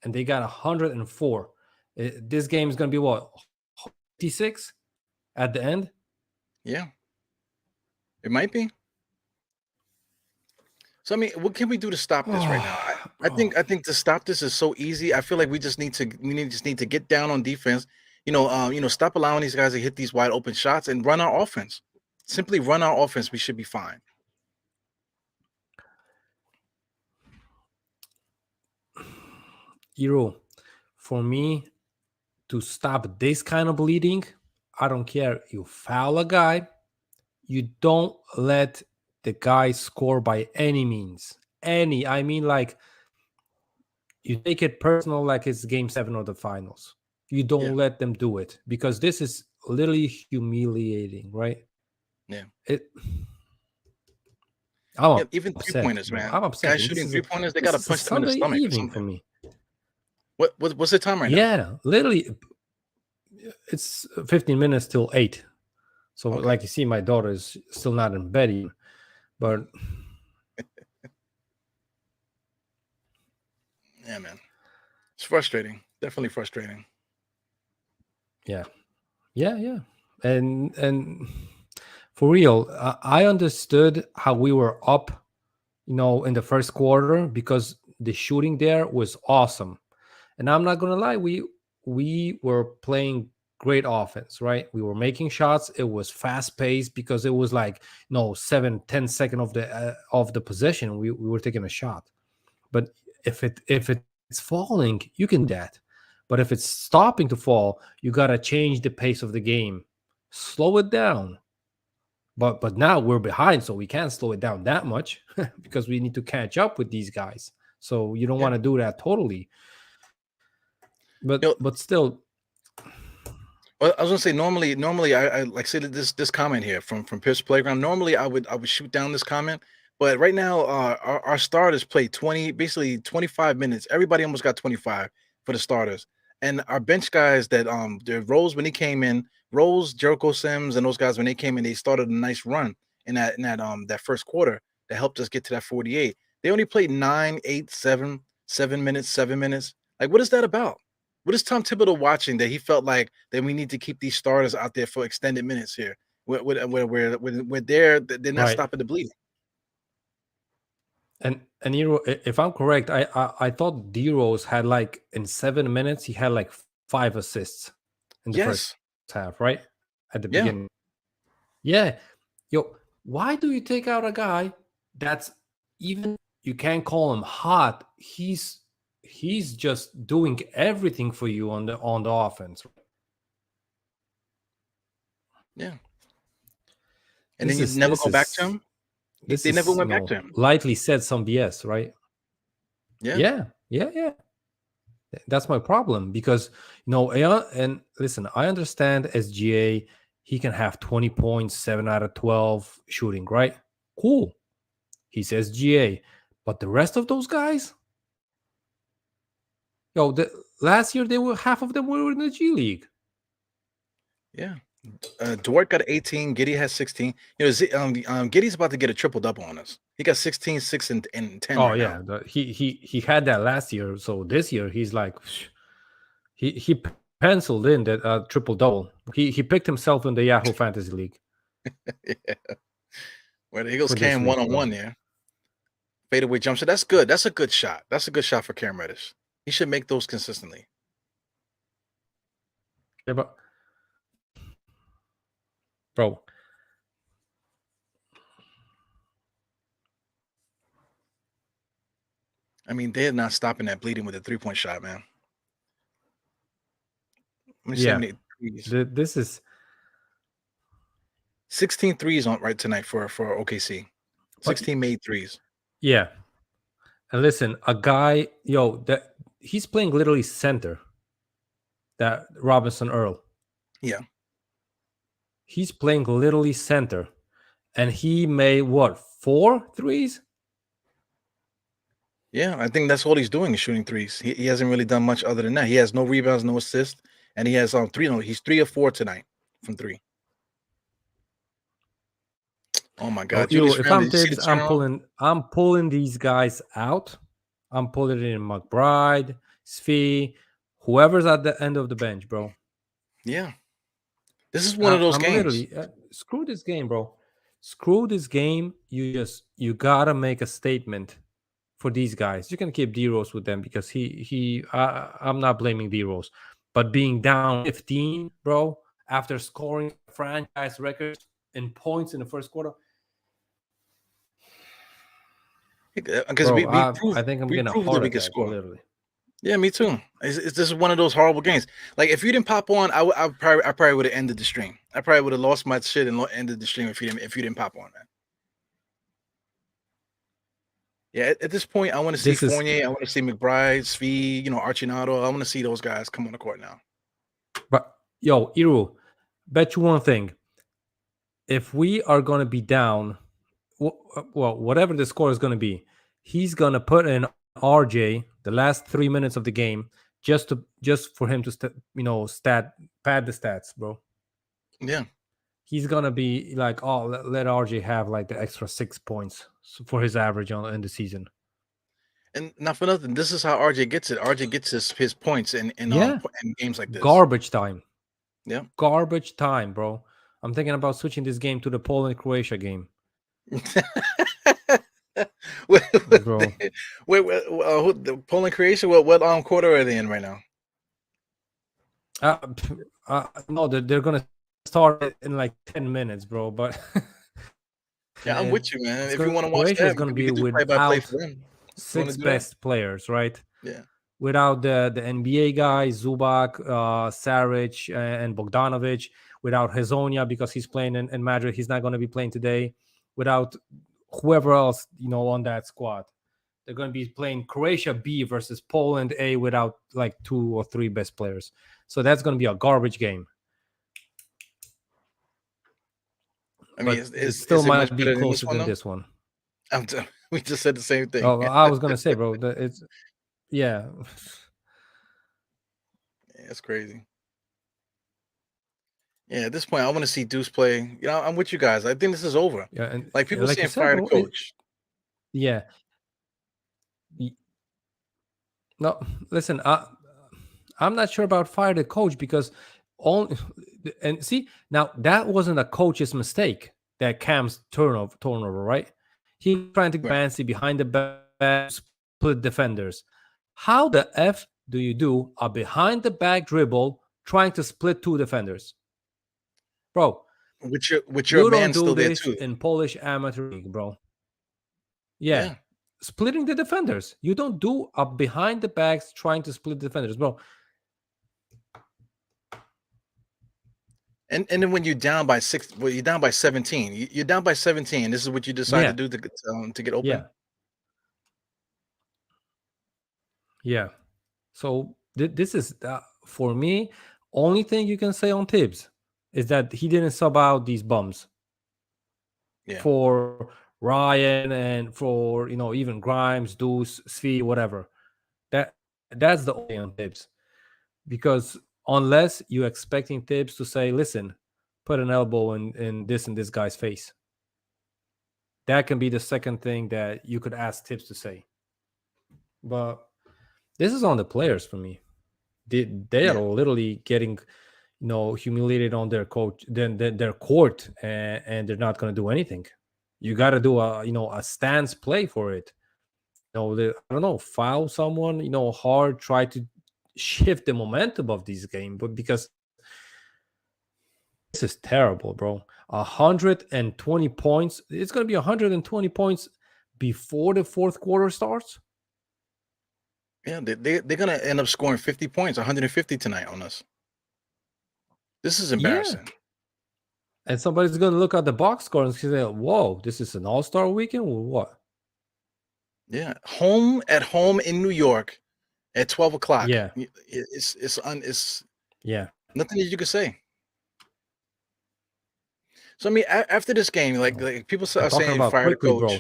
and they got 104. This game is going to be what, 56 at the end? Yeah. It might be. So I mean, what can we do to stop this right now? I think to stop this is so easy. I feel like we just need to get down on defense. Stop allowing these guys to hit these wide open shots and run our offense. Simply run our offense. We should be fine. Eero, for me to stop this kind of bleeding, I don't care. You foul a guy, you don't let the guy score by any means. I mean, like, you take it personal, like it's game 7 of the finals. You don't let them do it, because this is literally humiliating, right? Yeah. Even upset, 3-pointers, bro. man. I'm upset. Guys shooting 3-pointers, they gotta punch them in the Sunday stomach or evening for something. me. What's the time right now? Yeah, literally, it's 15 minutes till 8. So, Okay. like you see, my daughter is still not in bed even, but yeah, man, it's frustrating. Definitely frustrating. yeah, and for real, I understood how we were up, in the first quarter, because the shooting there was awesome, and I'm not gonna lie, we were playing great offense, right? We were making shots. It was fast paced because it was like 7-10 second of the possession. We were taking a shot, but if it's falling, you can do that. But if it's stopping to fall, you gotta change the pace of the game, slow it down, But now we're behind, so we can't slow it down that much because we need to catch up with these guys. So you don't Yeah. want to do that totally. But You know, but still, well, I was gonna say normally I like say that this comment here from Pierce Playground. Normally I would shoot down this comment, but right now our starters played 20 25 minutes. Everybody almost got 25 for the starters, and our bench guys that the Rose when he came in, Rose, Jericho Sims, and those guys when they came in, they started a nice run in that first quarter that helped us get to that 48. They only played 9, 8, 7 minutes, 7 minutes. Like what is that about? What is Tom Thibodeau watching that he felt like that we need to keep these starters out there for extended minutes here? Where they're not right. stopping the bleeding. And if I'm correct, I thought D Rose had like in 7 minutes he had like 5 assists in the first Yes. half, right? At the Yeah. beginning. Yeah. Yo, why do you take out a guy that's even you can't call him hot? He's just doing everything for you on the offense. Yeah. And then you never go back to him. They never went back to him. Lightly said some BS, right? Yeah. Yeah. That's my problem because and listen, I understand SGA. He can have 20 points, 7 out of 12 shooting, right? Cool. He's SGA, but the rest of those guys, last year half of them were in the G League. Yeah. Dort got 18. Giddy has 16. Giddy's about to get a triple double on us. He got 16, 6, and 10. Oh right yeah, now. he had that last year. So this year he's like, he penciled in that triple double. He picked himself in the Yahoo Fantasy League. Yeah. Where the Eagles For this came week, 1-on-1 there. Fadeaway jump shot. That's good. That's a good shot. That's a good shot for Cam Reddish. He should make those consistently. Yeah, but bro, I mean, they're not stopping that bleeding with a 3-point shot, man. Let me see how yeah, many threes. this is 16 threes on right tonight for OKC. 16 made threes. yeah. And listen, a guy, that he's playing literally center. That Robinson Earl. Yeah. He's playing literally center. And he made what, 4 threes? Yeah, I think that's all he's doing is shooting threes. He hasn't really done much other than that. He has no rebounds, no assists, and he has 3. No, he's 3 or 4 tonight from 3. Oh my God! If I'm Tibbs, I'm pulling these guys out. I'm pulling in McBride, Svi, whoever's at the end of the bench, bro. Yeah, this is one of those games. Literally, screw this game, bro. Screw this game. You gotta make a statement for these guys. You can keep D-Rose with them because I'm not blaming D-Rose, but being down 15, bro, after scoring franchise records in points in the first quarter. Because I think I'm gonna heart we could attack, score. literally. Yeah, me too. This is one of those horrible games. Like if you didn't pop on, I probably would have ended the stream. I probably would have lost my shit and ended the stream if you didn't pop on, man. Yeah, at this point, I want to see Fournier. I want to see McBride, Svi, Archinado. I want to see those guys come on the court now. But Iru, bet you one thing. If we are gonna be down, well, whatever the score is gonna be, he's gonna put in RJ the last 3 minutes of the game just for him to pad the stats, bro. Yeah. He's gonna be like, oh, let RJ have like the extra 6 points for his average in the season. And not for nothing, this is how RJ gets it. RJ gets his points in games like this. Garbage time. Yeah. Garbage time, bro. I'm thinking about switching this game to the Poland-Croatia game. Bro. Wait, the Poland Croatia? What quarter are they in right now? No, they're gonna start in like 10 minutes, bro. But yeah, I'm with you, man. If you want to watch that, it's gonna be without 6 best players, right? Yeah. Without the NBA guys, Zubac, Saric, and Bogdanovic. without Hezonja because he's playing in Madrid. He's not going to be playing today. Without whoever else, on that squad. They're going to be playing Croatia B versus Poland A without like 2 or 3 best players. So that's going to be a garbage game. I mean, it still might be closer than this one. We just said the same thing. Oh, I was going to say, bro, it's yeah. It's crazy. Yeah, at this point, I want to see Deuce play. I'm with you guys. I think this is over. Yeah, and like people like saying, you said, fire the bro, coach. Yeah. No, listen, I'm not sure about fire the coach because and see, now that wasn't a coach's mistake, that Cam's turnover, right? He trying to fancy behind the back, split defenders. How the F do you do a behind the back dribble trying to split 2 defenders? Bro, with your man still there too. In Polish amateur league, bro. Yeah. Splitting the defenders. You don't do a behind the backs trying to split defenders, bro. And then when you're down by 6, well, you're down by 17. You're down by 17. This is what you decide to do to get open. Yeah. So this is for me. Only thing you can say on Tibbs is that he didn't sub out these bums. Yeah. For Ryan and for even Grimes, Deuce, Svi, whatever. That's the only on Tibbs, because unless you're expecting Tibbs to say, "Listen, put an elbow in this guy's face," that can be the second thing that you could ask Tibbs to say. But this is on the players for me. They are literally getting humiliated on their coach, then their court, and they're not going to do anything. You got to do a stance play for it. I don't know, foul someone, hard, try to shift the momentum of this game, but because this is terrible, bro. 120 points. It's going to be 120 points before the fourth quarter starts. Yeah, they're going to end up scoring 50 points, 150 tonight on us. This is embarrassing. Yeah. And somebody's going to look at the box score and say, "Whoa, this is an all-star weekend or what?" Yeah, at home in New York at 12 o'clock. Yeah, it's nothing that you could say. So I mean, after this game, like people are saying, fire the coach. Bro.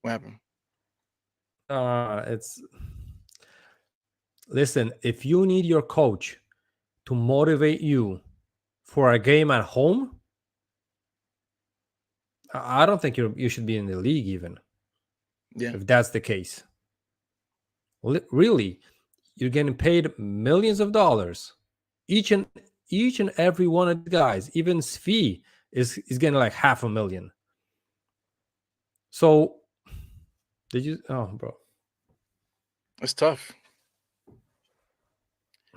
What happened? Listen, if you need your coach to motivate you for a game at home, I don't think you should be in the league even. Yeah. If that's the case. Really, you're getting paid millions of dollars. Each and every one of the guys, even Svi is getting like $500,000. So bro. It's tough.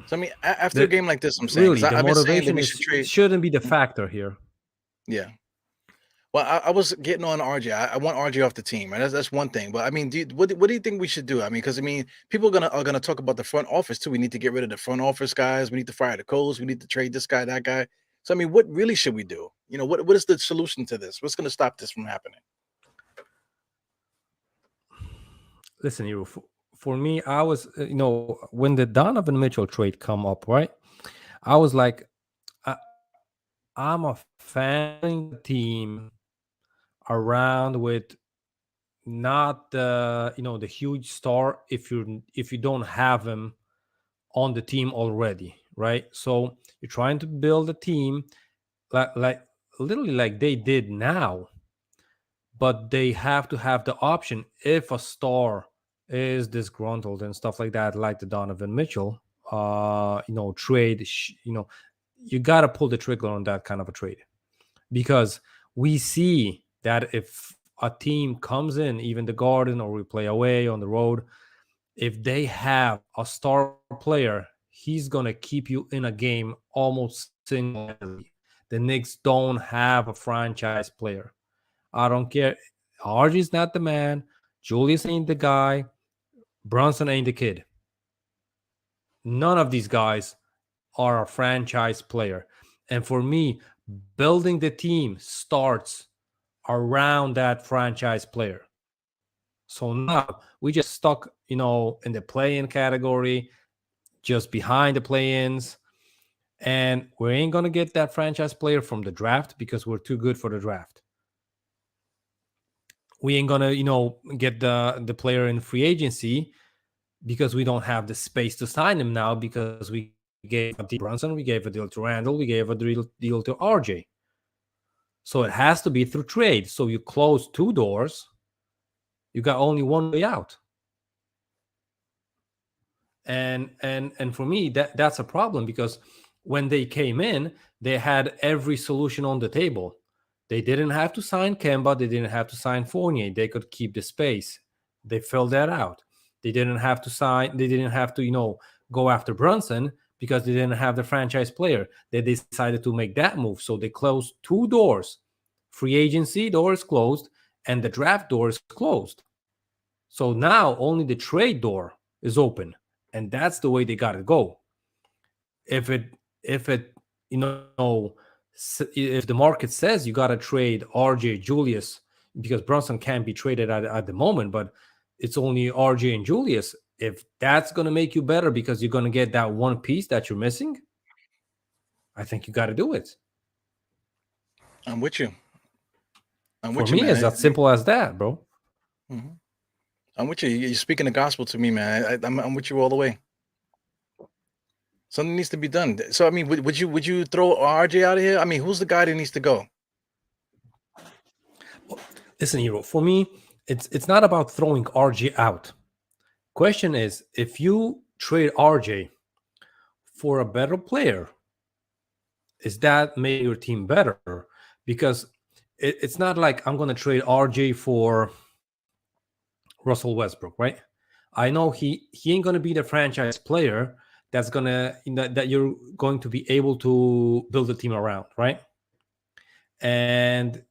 So I mean, after a game like this, I'm saying, really, the motivation shouldn't be the factor here. Yeah. Well, I was getting on RJ. I want RJ off the team, right? That's one thing. But I mean, what do you think we should do? I mean, because people are gonna talk about the front office too. We need to get rid of the front office guys. We need to fire the coach. We need to trade this guy, that guy. So I mean, what really should we do? What is the solution to this? What's going to stop this from happening? Listen, for me, I was, when the Donovan Mitchell trade come up, right? I was like, I'm a fan of the team around with not the the huge star if you don't have him on the team already, right? So you're trying to build a team like literally like they did now, but they have to have the option if a star is disgruntled and stuff like that, like the Donovan Mitchell trade. You got to pull the trigger on that kind of a trade, because we see that if a team comes in, even the Garden, or we play away on the road, if they have a star player, he's gonna keep you in a game almost single-handedly. The Knicks don't have a franchise player. I don't care. RG's not the man. Julius ain't the guy. Brunson ain't the kid. None of these guys are a franchise player. And for me, building the team starts around that franchise player. So now we just stuck, in the play-in category, just behind the play-ins. And we ain't going to get that franchise player from the draft because we're too good for the draft. We ain't going to, get the player in free agency because we don't have the space to sign him now because we gave a deal to Brunson, we gave a deal to Randall, we gave a deal to RJ. So it has to be through trade. So you close 2 doors, you got only one way out. And for me, that's a problem because when they came in, they had every solution on the table. They didn't have to sign Kemba. They didn't have to sign Fournier. They could keep the space. They filled that out. They didn't have to go after Brunson because they didn't have the franchise player. They decided to make that move. So they closed 2 doors. Free agency door is closed and the draft door is closed. So now only the trade door is open. And that's the way they got to go. If the market says you got to trade RJ Julius because Brunson can't be traded at the moment, but it's only RJ and Julius. If that's going to make you better because you're going to get that one piece that you're missing, I think you got to do it. I'm with you. For me, it's as simple as that, bro. Mm-hmm. I'm with you. You're speaking the gospel to me, man. I'm with you all the way. Something needs to be done. So, I mean, would you throw RJ out of here? I mean, who's the guy that needs to go? Listen, Hero, for me, it's not about throwing RJ out. Question is, if you trade RJ for a better player, is that make your team better? Because it's not like I'm going to trade RJ for Russell Westbrook, right? I know he ain't going to be the franchise player that's going to that you're going to be able to build a team around, right? And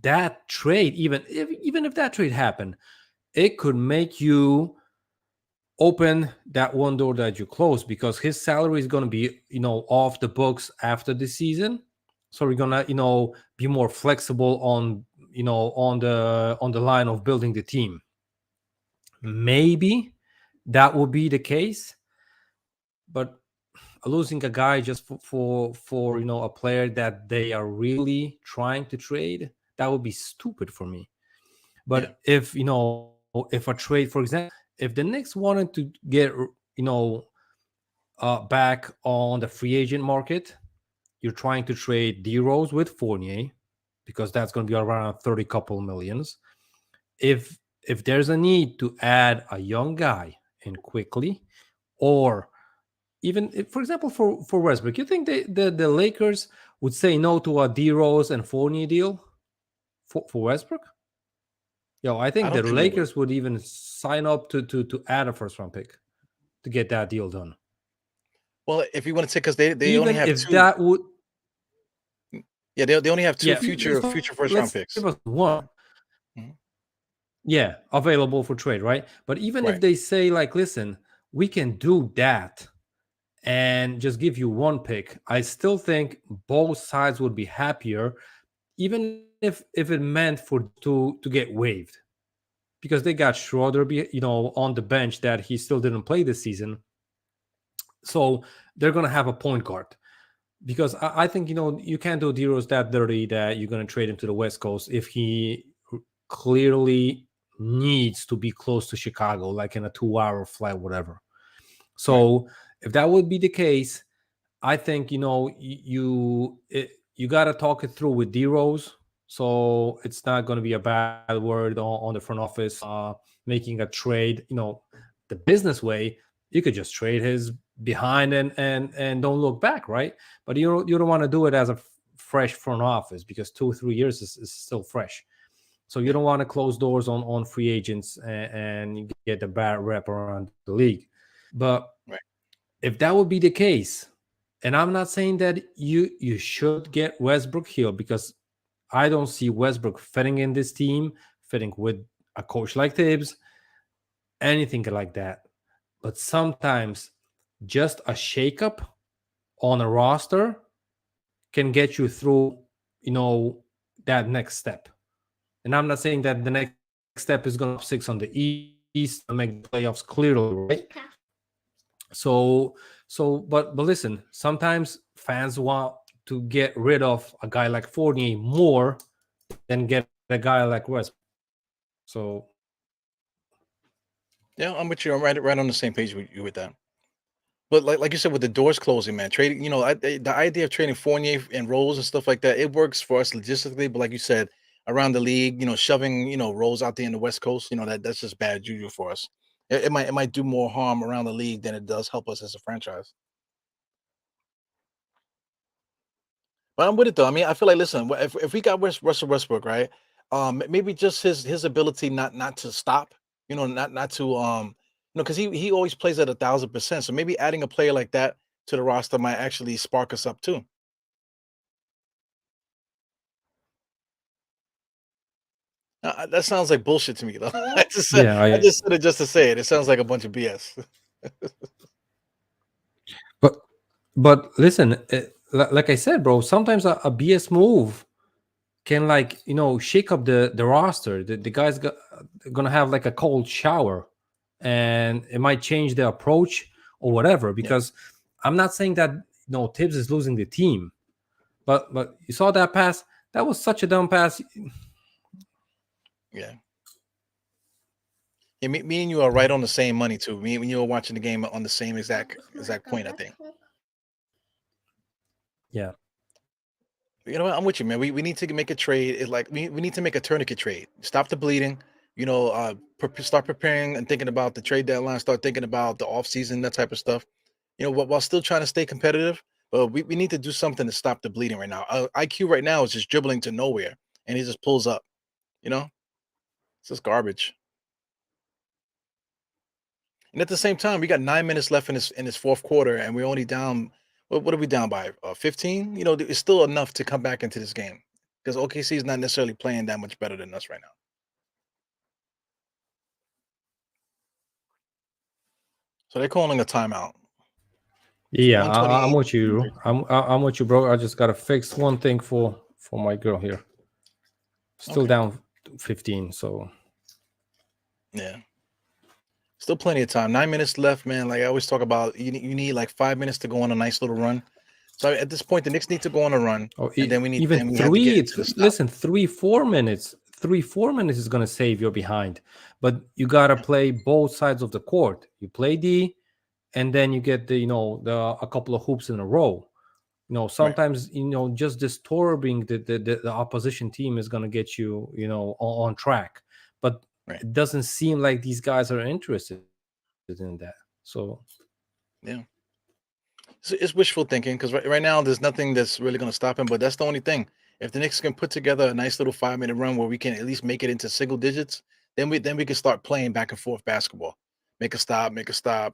that trade, even if that trade happened, it could make you open that one door that you closed because his salary is going to be off the books after the season. So we're gonna be more flexible on on the line of building the team. Maybe that will be the case, but losing a guy just for a player that they are really trying to trade, that would be stupid for me. But if if a trade, for example, if the Knicks wanted to get back on the free agent market, you're trying to trade D Rose with Fournier because that's going to be around 30 couple millions. If there's a need to add a young guy in quickly, or even if, for example, for Westbrook, you think the Lakers would say no to a D Rose and Fournier deal for Westbrook? I think the Lakers would even sign up to add a first round pick to get that deal done. Well, if you want to take, because they even only have if 2. That would. Yeah, they only have 2 future first round picks. Give us one. Mm-hmm. Yeah, available for trade, right? But even if they say, like, listen, we can do that and just give you 1 pick, I still think both sides would be happier, even if it meant to get waived, because they got Schroeder, on the bench that he still didn't play this season. So they're gonna have a point guard. Because I think, you can't do D-Rose that dirty that you're going to trade him to the West Coast if he clearly needs to be close to Chicago, like in a 2-hour flight, whatever. So if that would be the case, I think, you got to talk it through with D-Rose. So it's not going to be a bad word on the front office making a trade, the business way. You could just trade his behind and don't look back, right? But you don't want to do it as a fresh front office because 2-3 years is still fresh. So you don't want to close doors on free agents and get a bad rep around the league. But if that would be the case, and I'm not saying that you should get Westbrook here, because I don't see Westbrook fitting in this team, fitting with a coach like Tibbs, anything like that. But sometimes just a shakeup on a roster can get you through, that next step. And I'm not saying that the next step is going to top six on the East and make the playoffs clearly, right? But listen, sometimes fans want to get rid of a guy like Fournier more than get a guy like Westbrook. So Yeah, I'm with you. I'm right on the same page with you with that. But like you said, with the doors closing, man, trading, the idea of trading Fournier and Rose and stuff like that, it works for us logistically. But like you said, around the league, shoving, Rose out there in the West Coast, that's just bad juju for us. It might do more harm around the league than it does help us as a franchise. But I'm with it though. I mean, I feel like listen, if we got Russell Westbrook, right? Maybe just his ability not to stop, not to because he always plays at 1,000%. So maybe adding a player like that to the roster might actually spark us up too. That sounds like bullshit to me though. yeah, I just said it just to say it. It sounds like a bunch of BS. but listen, like I said, bro, sometimes a BS move can shake up the roster. The guy's gonna have like a cold shower, and it might change the approach or whatever. Because I'm not saying that Tibbs is losing the team, but you saw that pass. That was such a dumb pass. Yeah. Yeah, me and you are right on the same money too. Me and you were watching the game on the same exact point, I think. Yeah. You know what? I'm with you, man. We need to make a trade. It's like we need to make a tourniquet trade. Stop the bleeding. Start preparing and thinking about the trade deadline. Start thinking about the off season, that type of stuff. While still trying to stay competitive. But we need to do something to stop the bleeding right now. IQ right now is just dribbling to nowhere, and he just pulls up. It's just garbage. And at the same time, we got 9 minutes left in this fourth quarter, and we're only down. What are we down by? 15? It's still enough to come back into this game because OKC is not necessarily playing that much better than us right now. So they're calling a timeout. Yeah, I'm 128. with you. I'm with you, bro. I just gotta fix one thing for my girl here. Still Okay. down 15. So Yeah, still plenty of time. 9 minutes left, man. Like I always talk about, you need like 5 minutes to go on a nice little run. So at this point, the Knicks need to go on a run, and then we even have to get into the stop. listen, 3-4 minutes. 3-4 minutes is gonna save your behind, but you gotta play both sides of the court. You play D, and then you get the a couple of hoops in a row. Sometimes just disturbing the opposition team is gonna get you on track, but Right. it doesn't seem like these guys are interested in that. So Yeah. It's wishful thinking because right now there's nothing that's really going to stop him. But that's the only thing. If the Knicks can put together a nice little 5 minute run where we can at least make it into single digits, then we can start playing back and forth basketball. Make a stop,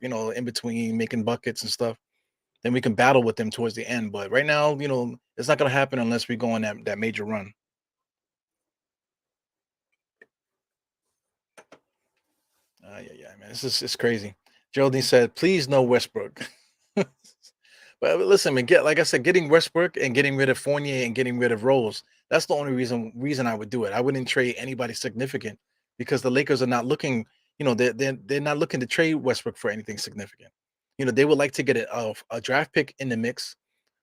in between, making buckets and stuff. Then we can battle with them towards the end. But right now, it's not going to happen unless we go on that major run. Yeah, man. It's crazy. Geraldine said, "Please no Westbrook." But listen, man, like I said, getting Westbrook and getting rid of Fournier and getting rid of Rose, that's the only reason I would do it. I wouldn't trade anybody significant because the Lakers are not looking, they're not looking to trade Westbrook for anything significant. They would like to get a draft pick in the mix,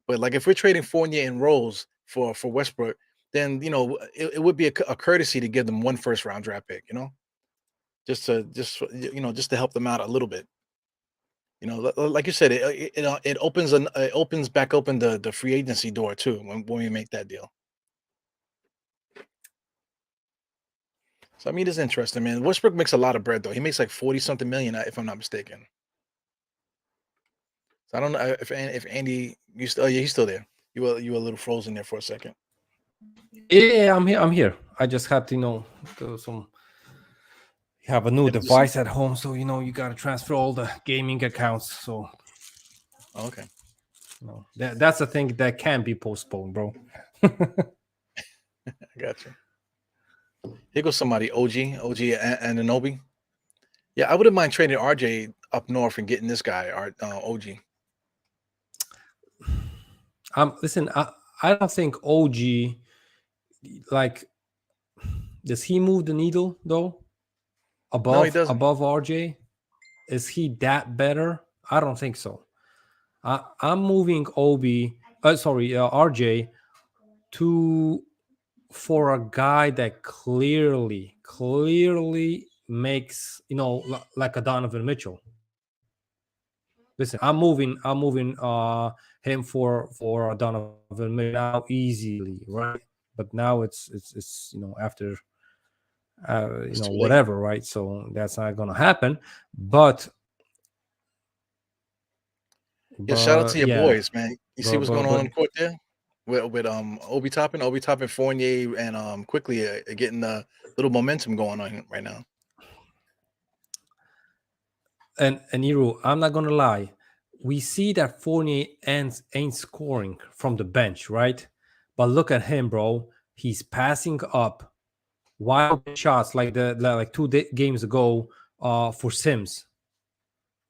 but like if we're trading Fournier and Rose for Westbrook, then it would be a courtesy to give them one first round draft pick, just to help them out a little bit. Like you said, it opens back open the free agency door too when we make that deal. So I mean, it's interesting, man. Westbrook makes a lot of bread though. He makes like 40 something million, if I'm not mistaken. So I don't know if Andy, you still, yeah, he's still there. You were a little frozen there for a second. yeah, I'm here. I just had to do some. You have a new device at home, so you got to transfer all the gaming accounts. So okay, that's a thing that can be postponed, bro. I got you. Here goes somebody, OG and Anobi. Yeah, I wouldn't mind trading RJ up north and getting this guy, OG. Listen, I don't think OG, like, does he move the needle though? No, he doesn't. Above RJ? Is he that better? I don't think so. I'm moving RJ to for a guy that clearly makes, like a Donovan Mitchell. Listen, I'm moving him for a Donovan Mitchell now easily, right? But now it's after It's too late. whatever, right? So that's not gonna happen. But Yeah, shout out to your yeah, boys, man. You see what's going on but the court there with Obi Toppin, Fournier, and quickly getting a little momentum going on right now. and Iru, I'm not gonna lie. We see that Fournier ain't scoring from the bench, right? But look at him, bro. He's passing up wild shots like like 2 games ago for Sims.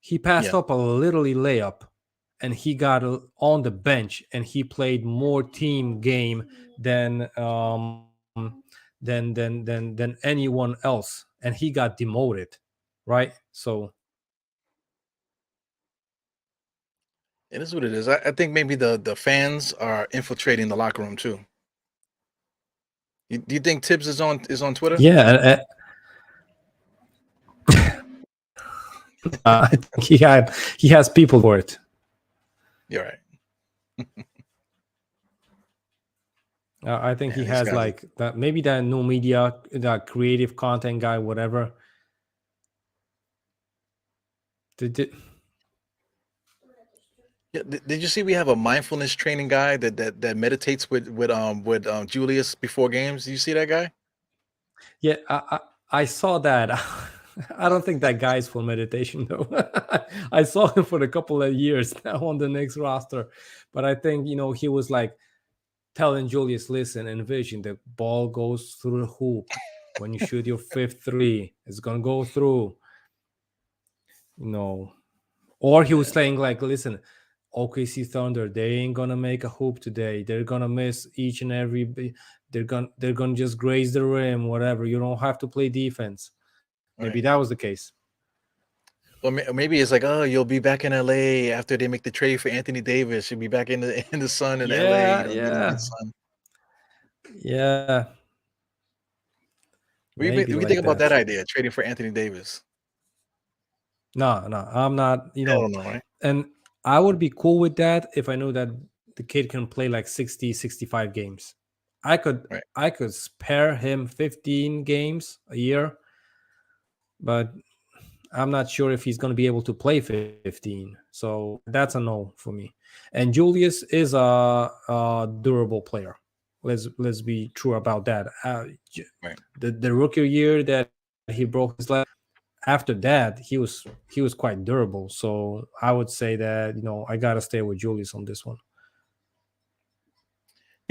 He passed Yeah, up a literally layup, and he got on the bench, and he played more team game than anyone else, and he got demoted, right? So it is what it is. I think maybe the fans are infiltrating the locker room too. Do you think Tibbs is on Twitter? yeah, I think he has people for it. You're right. I think he Man, these has guys. like that, maybe that new media, that creative content guy, whatever. Did- Yeah, did you see we have a mindfulness training guy that meditates with Julius before games? Do you see that guy? Yeah, I saw that. I don't think that guy's for meditation though. I saw him for a couple of years now on the Knicks roster, but I think he was like telling Julius, "Listen, envision the ball goes through the hoop. When you shoot your fifth three, it's gonna go through." You know, or he was Yeah. saying like, "Listen, OKC Thunder, they ain't gonna make a hoop today. They're gonna miss each and every. They're gonna just graze the rim, whatever. You don't have to play defense." Maybe Right. that was the case. Or maybe it's like, oh, you'll be back in LA after they make the trade for Anthony Davis. You'll be back in the sun in LA. Yeah, Getting yeah, the sun. yeah. What Maybe do you like think about that that. idea, trading for Anthony Davis? No, no, I'm not. I don't know, right? And I would be cool with that if I knew that the kid can play like 60, 65 games. I could, Right. I could spare him 15 games a year, but I'm not sure if he's going to be able to play 15. So that's a no for me. And Julius is a durable player. Let's be true about that. Right. The rookie year that he broke his leg, after that he was quite durable. So I would say that I gotta stay with Julius on this one.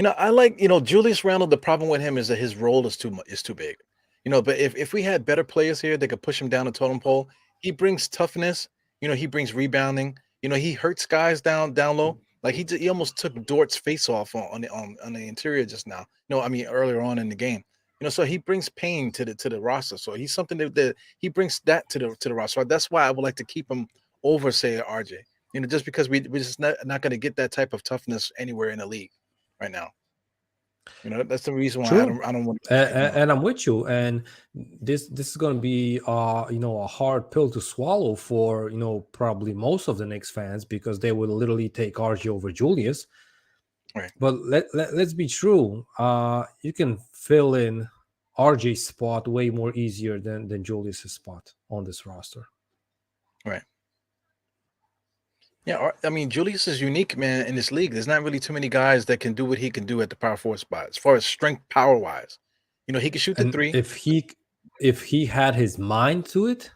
I like, Julius Randle. The problem with him is that his role is too big. But if we had better players here that could push him down the totem pole, he brings toughness. He brings rebounding. He hurts guys down low. Like he almost took Dort's face off on the interior just now. I mean earlier on in the game. So he brings pain to the roster. So he's something that he brings that to the roster. That's why I would like to keep him over, say, RJ. Just because we're just not going to get that type of toughness anywhere in the league right now. That's the reason why I True. don't want to keep him And, on. and I'm with you. And this is going to be a hard pill to swallow for probably most of the Knicks fans, because they will literally take RJ over Julius. Right. But let's be true. You can fill in RJ's spot way more easier than Julius's spot on this roster. Right. Yeah, I mean, Julius is unique, man, in this league. There's not really too many guys that can do what he can do at the power forward spot, as far as strength, power wise. He can shoot the And three. if he had his mind to it,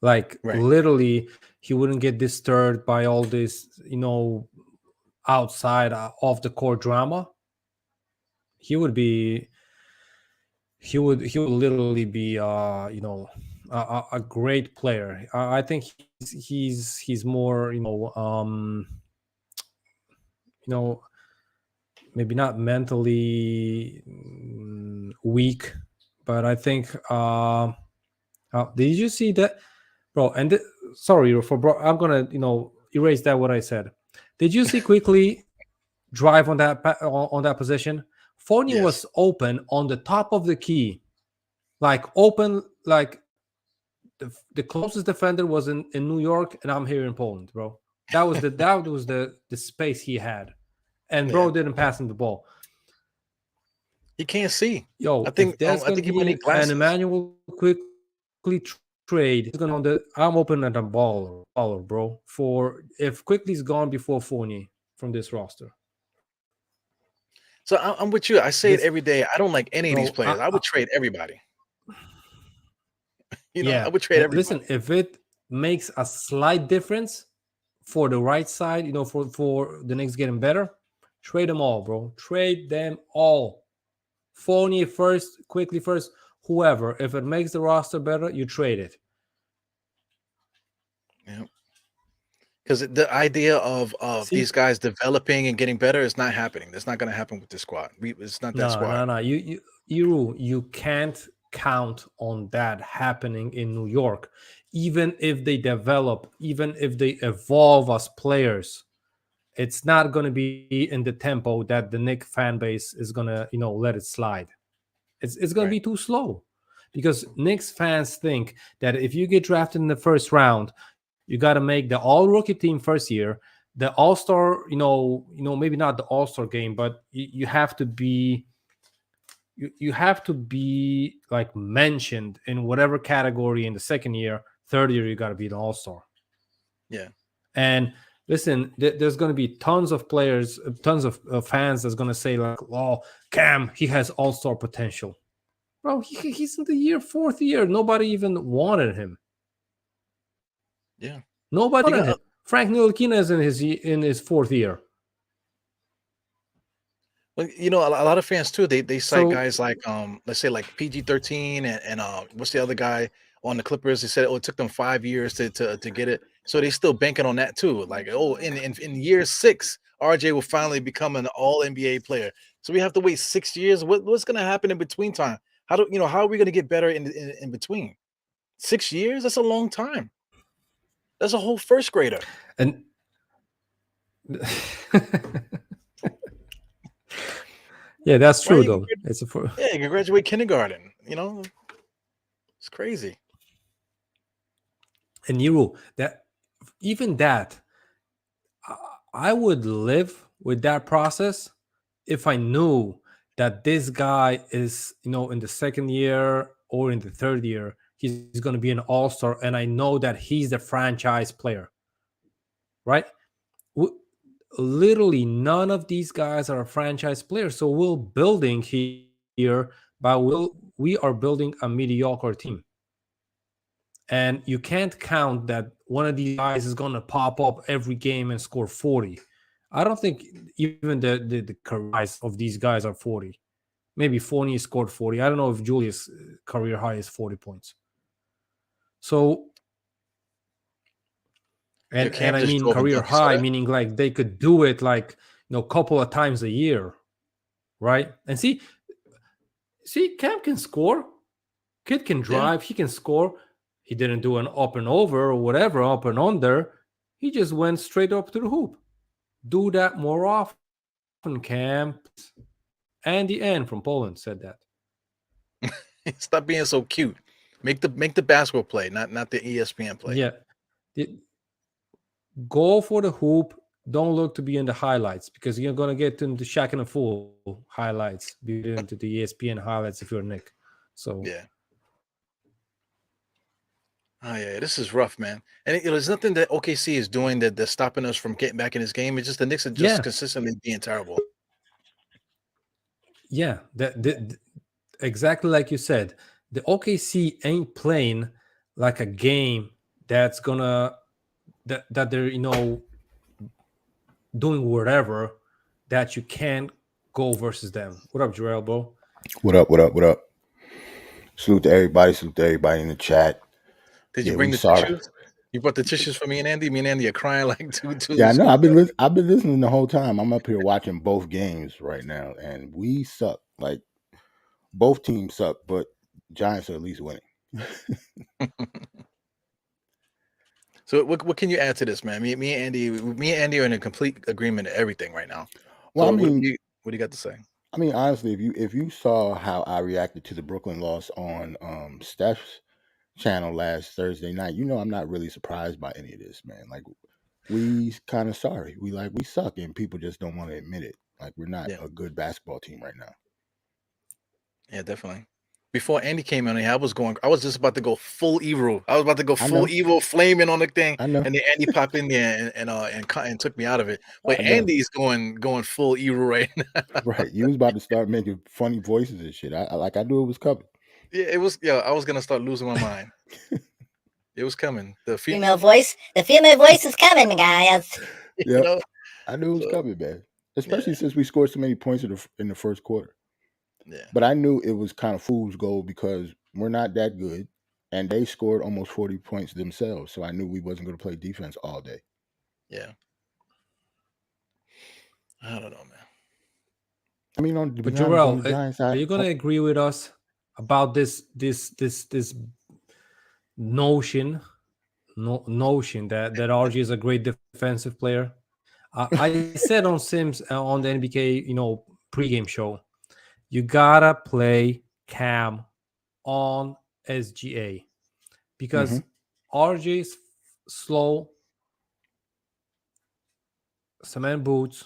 like Right. literally, he wouldn't get disturbed by all this, outside of the court drama. He would be he would literally be a great player. I think he's more you know maybe not mentally weak, but I think. Did you see that, bro? And sorry for bro. I'm gonna erase that what I said. Did you see quickly drive on that position? Fournier Yes. was open on the top of the key, like open, like the closest defender was in New York, and I'm here in Poland, bro. That was the space he had, and bro didn't pass him the ball. He can't see. Yo, I think if there's gonna he might be need glasses. an Emmanuel quickly trade, he's gonna I'm open at a baller, bro. For if Quickly's gone before Fournier from this roster. So I'm with you. I say it every day. I don't like any of these Bro, players. I would trade everybody. I would trade everybody. Listen, if it makes a slight difference for the right side, for the Knicks getting better, trade them all, bro. Trade them all. Fournier first, Quickly first, whoever. If it makes the roster better, you trade it. Yeah. Because the idea of these guys developing and getting better is not happening. That's not going to happen with this squad. It's not that squad. No. You can't count on that happening in New York. Even if they develop, even if they evolve as players, it's not going to be in the tempo that the Knicks fan base is going to, let it slide. It's going to be too slow, because Knicks fans think that if you get drafted in the first round, you got to make the all-rookie team first year, the all-star, maybe not the all-star game, but you have to be you have to be like mentioned in whatever category in the second year. Third year, you got to be the all-star. Yeah. And listen, there's going to be tons of players, tons of fans that's going to say like, "Oh, Cam, he has all-star potential." Bro, he's in the fourth year. Nobody even wanted him. Yeah. Nobody wanted him. Frank Ntilikina is in his fourth year. Well, a lot of fans too. They cite guys like let's say like PG-13 and what's the other guy on the Clippers? They said it took them 5 years to get it. So they still banking on that too. Like, in year 6, RJ will finally become an all NBA player. So we have to wait 6 years. What's gonna happen in between time? How are we gonna get better in between? 6 years? That's a long time. That's a whole first grader. And yeah, that's true though. It's you can graduate kindergarten. It's crazy. And Nero, I would live with that process if I knew that this guy is, in the second year or in the third year, he's going to be an all-star, and I know that he's the franchise player, right? Literally, none of these guys are a franchise player, so we're building here, but we are building a mediocre team. And you can't count that one of these guys is going to pop up every game and score 40. I don't think even the careers of these guys are 40. Maybe Fournier scored 40. I don't know if Julius' career high is 40 points. So, and I mean career high, meaning like they could do it like, a couple of times a year, right? And see, Cam can score. Kid can drive. Yeah. He can score. He didn't do an up and over or whatever, up and under. He just went straight up to the hoop. Do that more often, Cam. Andy N from Poland said that. Stop being so cute. Make the basketball play, not the ESPN play. Yeah. Go for the hoop. Don't look to be in the highlights, because you're going to get into Shaq and a Fool highlights, be into the ESPN highlights if you're Nick. So yeah. Oh yeah, this is rough, man. And there's nothing that OKC is doing that's stopping us from getting back in this game. It's just the Knicks are just consistently being terrible. Yeah, exactly like you said. The OKC ain't playing like a game that's gonna that they're doing whatever that you can't go versus them. What up, Jarrell, bro? What up? Salute to everybody in the chat. Did you bring the tissues? You brought the tissues for me and Andy. Me and Andy are crying like two. Yeah, I know. I've been listening the whole time. I'm up here watching both games right now, and we suck. Like both teams suck, but Giants are at least winning. So what can you add to this, man? Me and Andy are in a complete agreement of everything right now. Well, So I mean, what do you got to say? I mean, honestly, if you saw how I reacted to the Brooklyn loss on Steph's channel last Thursday night, you know I'm not really surprised by any of this, man. Like we kind of sorry. We suck, and people just don't want to admit it. Like we're not a good basketball team right now. Yeah, definitely. Before Andy came in, I was just about to go full evil. I was about to go I full know. evil, flaming on the thing, I know. and then Andy popped in there and took me out of it. But I know. Andy's going full evil right now. Right, you was about to start making funny voices and shit. I knew it was coming. Yeah, it was. Yeah, I was gonna start losing my mind. It was coming. The female voice is coming, guys. Yeah, you know? I knew it was coming, man. Especially since we scored so many points in the first quarter. Yeah. But I knew it was kind of fool's gold because we're not that good, and they scored almost 40 points themselves. So I knew we wasn't going to play defense all day. Yeah. I don't know, man. I mean, but Joel, on the Giants side, are you going to agree with us about this notion that RG is a great defensive player? I said on Sims on the NBK pregame show, you gotta play Cam on SGA because RJ's slow, cement boots.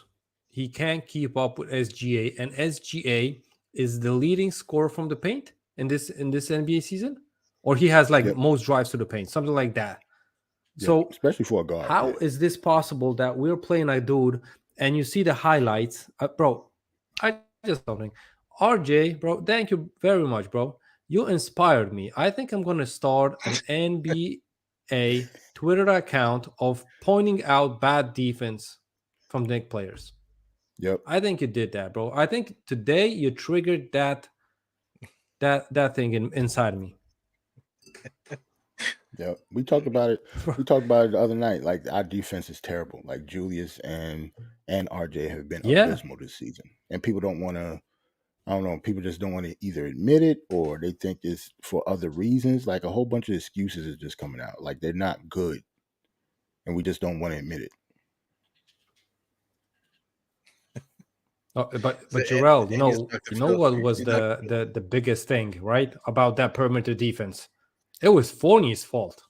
He can't keep up with SGA, and SGA is the leading scorer from the paint in this NBA season, or he has most drives to the paint, something like that. So especially for a guard, how is this possible that we're playing a dude and you see the highlights, bro? I just something, RJ, bro. Thank you very much, bro. You inspired me. I think I'm gonna start an NBA Twitter account of pointing out bad defense from Knicks players. Yep. I think you did that, bro. I think today you triggered that thing inside me. Yeah, we talked about it. We talked about it the other night. Like our defense is terrible. Like Julius and RJ have been abysmal this season, and people don't want to. I don't know. People just don't want to either admit it or they think it's for other reasons. Like a whole bunch of excuses is just coming out. Like they're not good, and we just don't want to admit it. But Jarrell, you know what was the biggest thing, right, about that perimeter defense? It was Fournier's fault.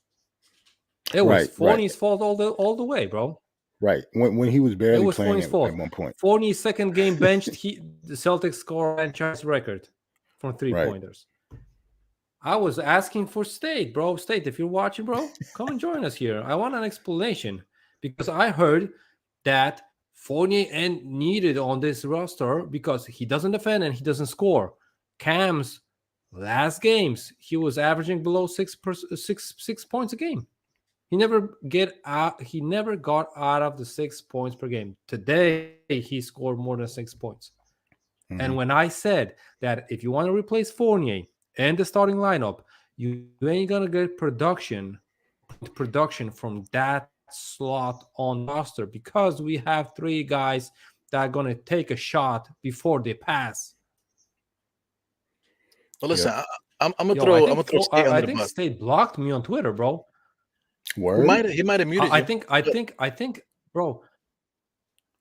It was Fournier's fault all the way, bro. Right. When he was barely playing at one point. Fournier's second game benched, the Celtics score franchise record from 3-pointers. I was asking for State, bro. State, if you're watching, bro, come and join us here. I want an explanation because I heard that Fournier needed on this roster because he doesn't defend and he doesn't score. Cam's last games, he was averaging below 6 points a game. He never got out of the 6 points per game. Today, he scored more than 6 points. Mm-hmm. And when I said that if you want to replace Fournier and the starting lineup, you ain't gonna get production from that slot on roster because we have 3 guys that are gonna take a shot before they pass. Well, listen, I'm gonna throw State under the bus. State blocked me on Twitter, bro. Word? He might have muted you. I think, bro.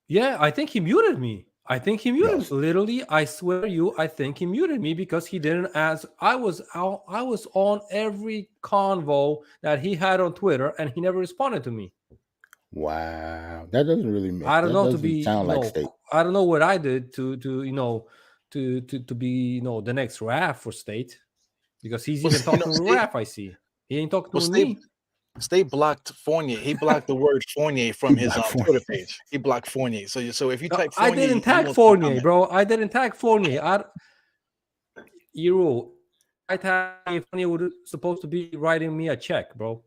Yeah, I think he muted me. I think he muted me. Literally, I swear to you, I think he muted me because he didn't ask. I was on every convo that he had on Twitter, and he never responded to me. Wow, that doesn't really make. I don't know to be sound like State. I don't know what I did to be the next ref for State because he's even talking to ref. I see he ain't talking to me. State blocked Fournier. He blocked the word Fournier from his Twitter page. He blocked Fournier. So if you type Fournier, I didn't tag Fournier, bro. I didn't tag Fournier. I tagged Fournier was supposed to be writing me a check, bro,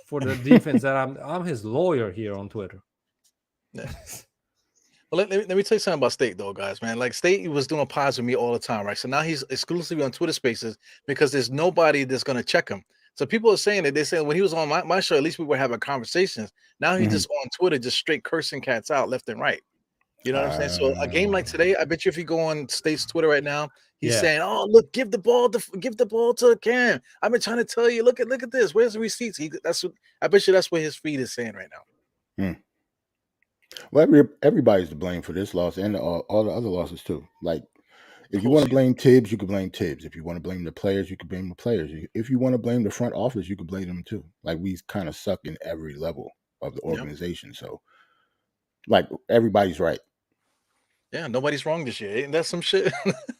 for the defense that I'm his lawyer here on Twitter. Yeah. Well, let me tell you something about State, though, guys, man. Like, State was doing pods with me all the time, right? So now he's exclusively on Twitter Spaces because there's nobody that's going to check him. So people are saying that they're saying when he was on my show, at least we were having conversations. Now he's just on Twitter, just straight cursing cats out left and right. You know what I'm saying? So a game like today, I bet you if you go on State's Twitter right now, he's saying, "Oh, look, give the ball to Cam. I've been trying to tell you. Look at this. Where's the receipts?" I bet you that's what his feed is saying right now. Well, everybody's to blame for this loss and all the other losses too. Like, if you want to blame Tibbs, you can blame Tibbs. If you want to blame the players, you can blame the players. If you want to blame the front office, you can blame them too. Like, we kind of suck in every level of the organization. So, like, everybody's right. Yeah, nobody's wrong this year. Ain't that some shit?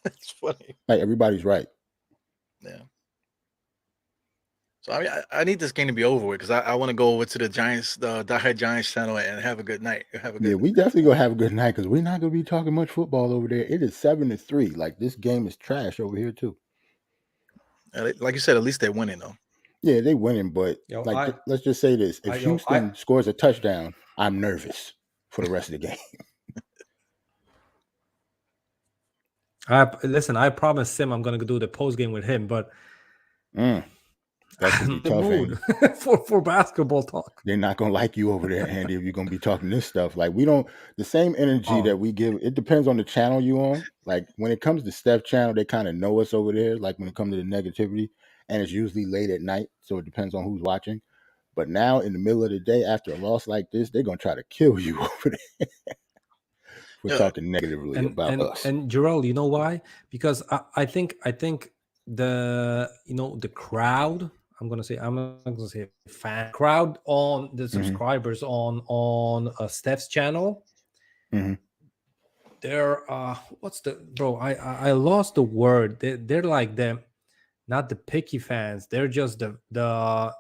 It's funny. Like, everybody's right. Yeah. So I mean, I need this game to be over with because I want to go over to the Giants, the Die Giants channel, and have a good night. We definitely gonna have a good night because we're not gonna be talking much football over there. It is 7-3. Like, this game is trash over here too. Like you said, at least they're winning though. Yeah, they winning, but let's just say this: if Houston scores a touchdown, I'm nervous for the rest of the game. Listen, I promised Sim I'm gonna do the post game with him, but that's gonna be tough, mood for basketball talk. They're not gonna like you over there, Andy, if you're gonna be talking this stuff. Like, we don't the same energy that we give. It depends on the channel you on. Like, when it comes to Steph channel, they kind of know us over there. Like, when it comes to the negativity, and it's usually late at night, so it depends on who's watching. But now, in the middle of the day, after a loss like this, they're gonna try to kill you over there. We're talking negatively about us. And Jarrell, you know why? Because I think the the crowd. I'm not gonna say fan crowd on the subscribers on Steph's channel. They're what's the bro? I lost the word. They're like not the picky fans. They're just the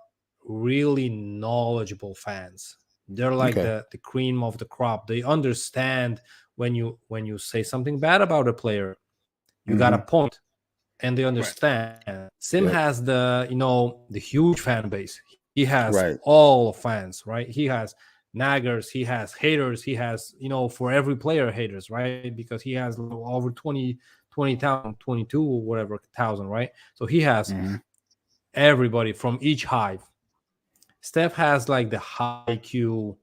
really knowledgeable fans. They're like the cream of the crop. They understand when you say something bad about a player, you got a point, and they understand. Right. Sim has the huge fan base. He has all fans, right? He has naggers, he has haters, he has for every player haters, right? Because he has over 20,000, 22 or whatever thousand, right? So he has everybody from each hive. Steph has like the high IQ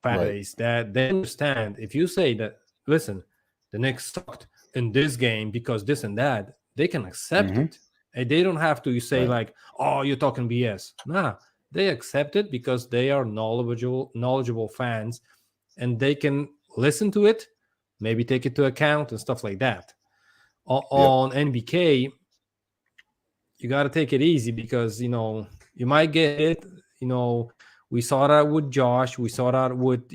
fan base that they understand. If you say that, listen, the Knicks sucked in this game because this and that, they can accept it. And they don't have to say like, oh, you're talking BS. Nah, they accept it because they are knowledgeable fans, and they can listen to it, maybe take it to account and stuff like that. On NBK, you got to take it easy because you might get it. We saw that with Josh. We saw that with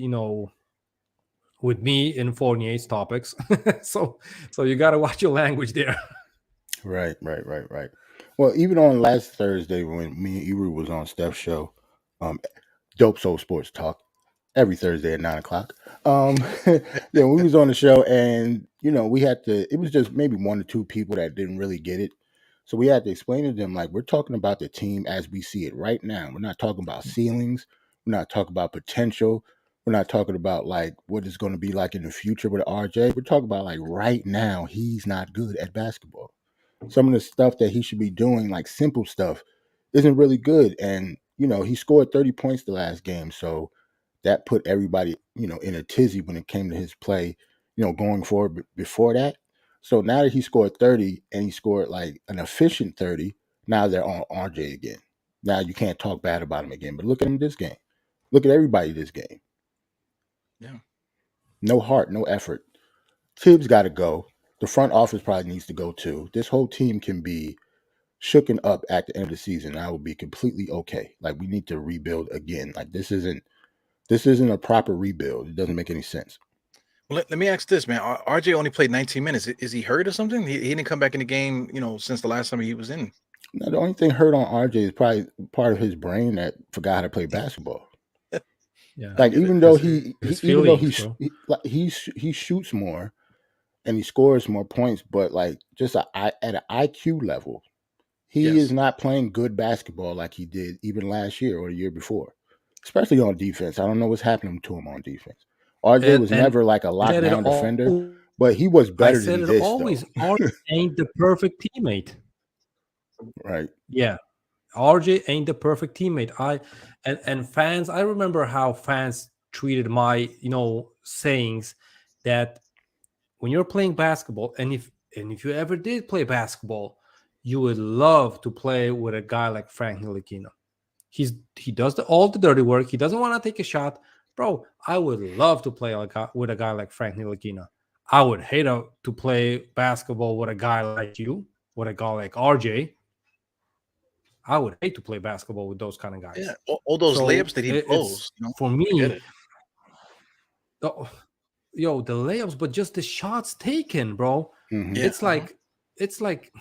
with me in Fournier's topics. so you got to watch your language there. Right. Well, even on last Thursday when me and Eru was on Steph's show, Dope Soul Sports Talk, every Thursday at 9:00. We was on the show, and we had to. It was just maybe one or two people that didn't really get it, so we had to explain to them like, we're talking about the team as we see it right now. We're not talking about ceilings. We're not talking about potential. We're not talking about like what it's going to be like in the future with RJ. We're talking about like right now, he's not good at basketball. Some of the stuff that he should be doing, like simple stuff, isn't really good. And, he scored 30 points the last game. So that put everybody, in a tizzy when it came to his play, going forward before that. So now that he scored 30 and he scored like an efficient 30, now they're on RJ again. Now you can't talk bad about him again. But look at him this game. Look at everybody this game. Yeah. No heart, no effort. Tibbs got to go. The front office probably needs to go too. This whole team can be shooken up at the end of the season. I will be completely okay. Like, we need to rebuild again. Like, this isn't a proper rebuild. It doesn't make any sense. Well, let me ask this, man. RJ only played 19 minutes. Is he hurt or something? He didn't come back in the game, since the last time he was in. No, the only thing hurt on RJ is probably part of his brain that forgot how to play basketball. Yeah. Like, even though he shoots more and he scores more points, but like just at an IQ level, he is not playing good basketball like he did even last year or the year before, especially on defense. I don't know what's happening to him on defense. RJ was never like a lockdown defender, but he was better than this. RJ ain't the perfect teammate. Right. Yeah. RJ ain't the perfect teammate. And fans, I remember how fans treated my sayings that when you're playing basketball, and if you ever did play basketball, you would love to play with a guy like Frank Ntilikina. He does all the dirty work. He doesn't want to take a shot, bro. I would love to play with a guy like Frank Ntilikina. I would hate to play basketball with a guy like you, with a guy like RJ. I would hate to play basketball with those kind of guys. Yeah, all those So layups that he it's blows. for I get me. it. The layups, but just the shots taken, bro. Mhm. Yeah. It's like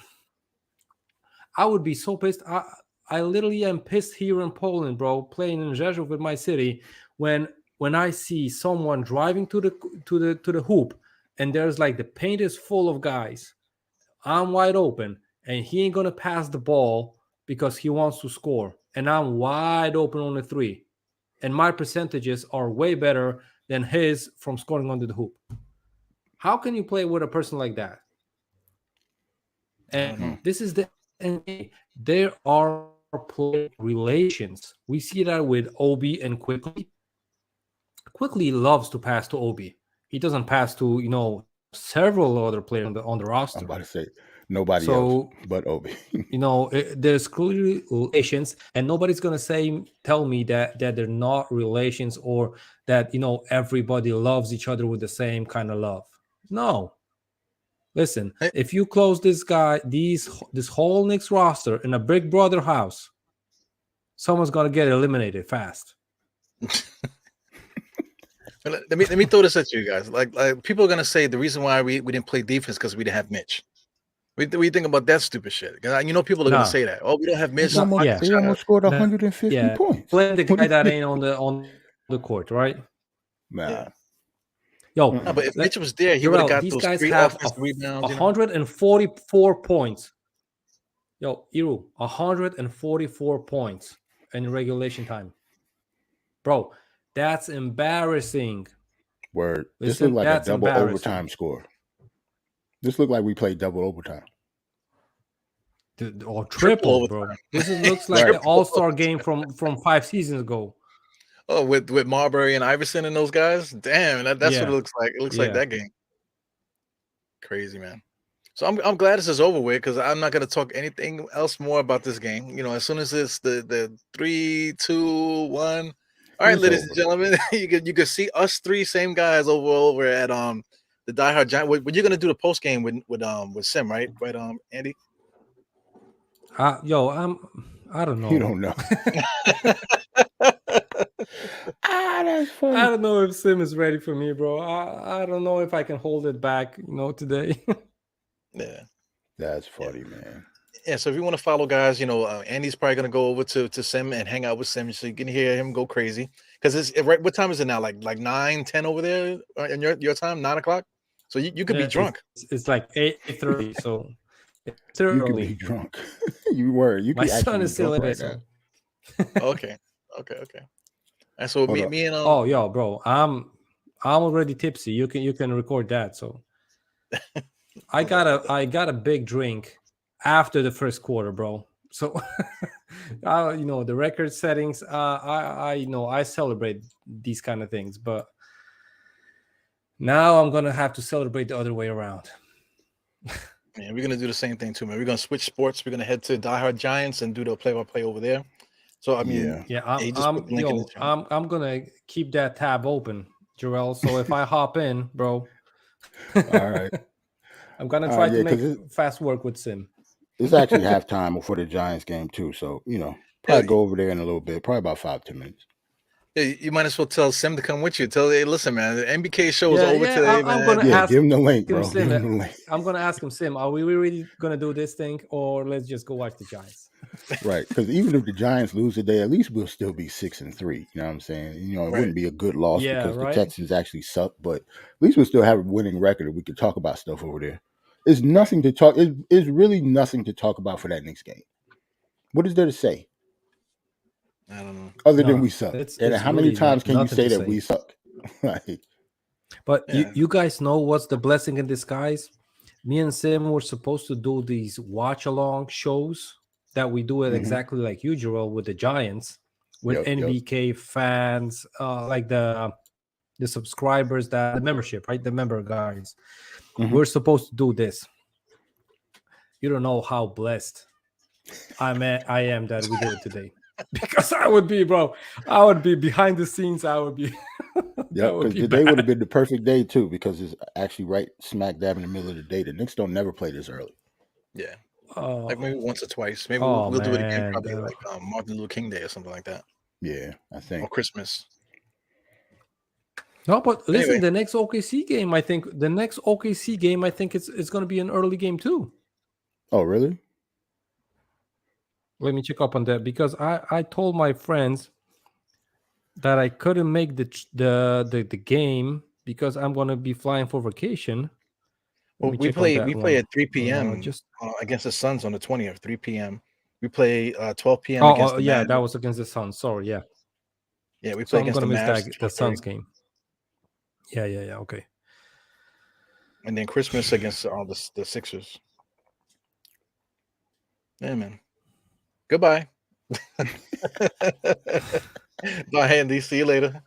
I would be so pissed. I literally am pissed here in Poland, bro, playing in Rzeszów with my city when I see someone driving to the hoop and there's like the paint is full of guys. I'm wide open and he ain't gonna pass the ball because he wants to score, and I'm wide open on the three, and my percentages are way better than his from scoring under the hoop. How can you play with a person like that? And this is the NBA. There are play relations. We see that with Obi and Quickly. Quickly loves to pass to Obi. He doesn't pass to several other players on the roster. I'm about to say nobody else but Obi. There's clearly relations, and nobody's gonna tell me that they're not relations, or that everybody loves each other with the same kind of love. No. Listen, if you close this whole Knicks roster in a Big Brother house, someone's gonna get eliminated fast. Let me throw this at you guys. Like people are gonna say the reason why we didn't play defense because we didn't have Mitch. We think about that stupid shit. People are gonna say that. Oh, we don't have Mitch. They almost scored 150 points. Blame the guy that ain't on the court, right? Nah. Yeah. Yo, no, but if Mitch was there, he would have got these those guys 3 have offensive rebounds. 144 points. Yo, Iru, 144 points in regulation time. Bro, that's embarrassing. Word. This looked like a double overtime score. This looked like we played double overtime. Or triple, bro. This looks like the All-Star game from 5 seasons ago. Oh, with Marbury and Iverson and those guys? Damn, that's what it looks like. It looks like that game. Crazy, man. So I'm glad this is over with, because I'm not going to talk anything else more about this game. As soon as it's the 3, 2, 1. All right, ladies and gentlemen, you can see us three same guys over at the Die Hard Giant. What you're gonna do the post game with Sim, right? Right, Andy. I don't know. You don't know. That's funny. I don't know if Sim is ready for me, bro. I don't know if I can hold it back, today. Yeah, that's funny, man. Yeah, so if you want to follow guys, Andy's probably gonna go over to Sim and hang out with Sim, so you can hear him go crazy. Because it's right. What time is it now? Like 9, 10 over there in your time, 9 o'clock. So you could be drunk. It's like 8:30. So it's early. You could be drunk. You my son is still in bed. So. Okay. And so me and oh, yo, bro, I'm already tipsy. You can record that. So I got a big drink after the first quarter, bro. So the record settings, I celebrate these kind of things, but now I'm gonna have to celebrate the other way around. Yeah, we're gonna do the same thing too, man. We're gonna switch sports. We're gonna head to Die Hard Giants and do the play-by-play over there. So I'm gonna keep that tab open, Jarrell. So if I hop in, bro, all right, I'm gonna try to make fast work with Sim. It's actually halftime before the Giants game too, so probably go over there in a little bit, probably about 5-10 minutes. Yeah, you might as well tell Sim to come with you. Hey, listen, man, the MBK show is over today, I'm man. Gonna ask give him the link, bro. Sim, give him the link. I'm gonna ask him, Sim, are we really gonna do this thing, or let's just go watch the Giants? Right, because even if the Giants lose today, at least we'll still be 6-3. You know what I'm saying? It wouldn't be a good loss because the Texans actually suck, but at least we'll still have a winning record, and we can talk about stuff over there. It's nothing to talk. It's really nothing to talk about for that next game. What is there to say? I don't know. Other than we suck. And how many times can you say that we suck? But you guys know what's the blessing in disguise? Me and Sim were supposed to do these watch-along shows that we do it Mhm. exactly like usual with the Giants, with Yep, yep. NBK fans, like the subscribers, that the membership, right? The member guys. Mhm. We're supposed to do this. You don't know how blessed I am that we do it today. Because I would be behind the scenes. I would be. Yep, because today would have been the perfect day too, because it's actually right smack dab in the middle of the day. The Knicks don't never play this early. Yeah, Oh, like maybe once or twice. Maybe oh, we'll do it again, man, probably the- like Martin Luther King Day or something like that, Yeah, I or think. Christmas. No, but listen, Anyway. the next OKC game, I think it's going to be an early game too. Oh, really? Let me check up on that, because I told my friends that I couldn't make the game because I'm going to be flying for vacation. Let Well, me we check on play that at 3 one. p.m. Just Against the Suns on the 20th, 3 p.m. We play 12 p.m. oh, against the yeah, Mavs. that was against the Suns. Sorry, yeah. Yeah, we So play I'm against going the to miss Mavs. the 12:30. Suns game. Yeah, okay. And then Christmas against the Sixers. Yeah, man. Goodbye. Bye, Andy. See you later.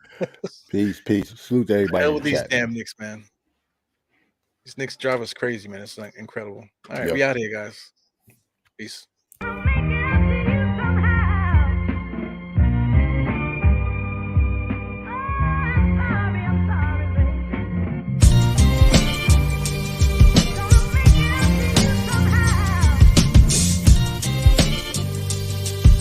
Peace. Salute to everybody Hell in with the these chat. damn Knicks, man. These Knicks drive us crazy, man. It's like incredible. All right, Yep. we out here, guys. Peace.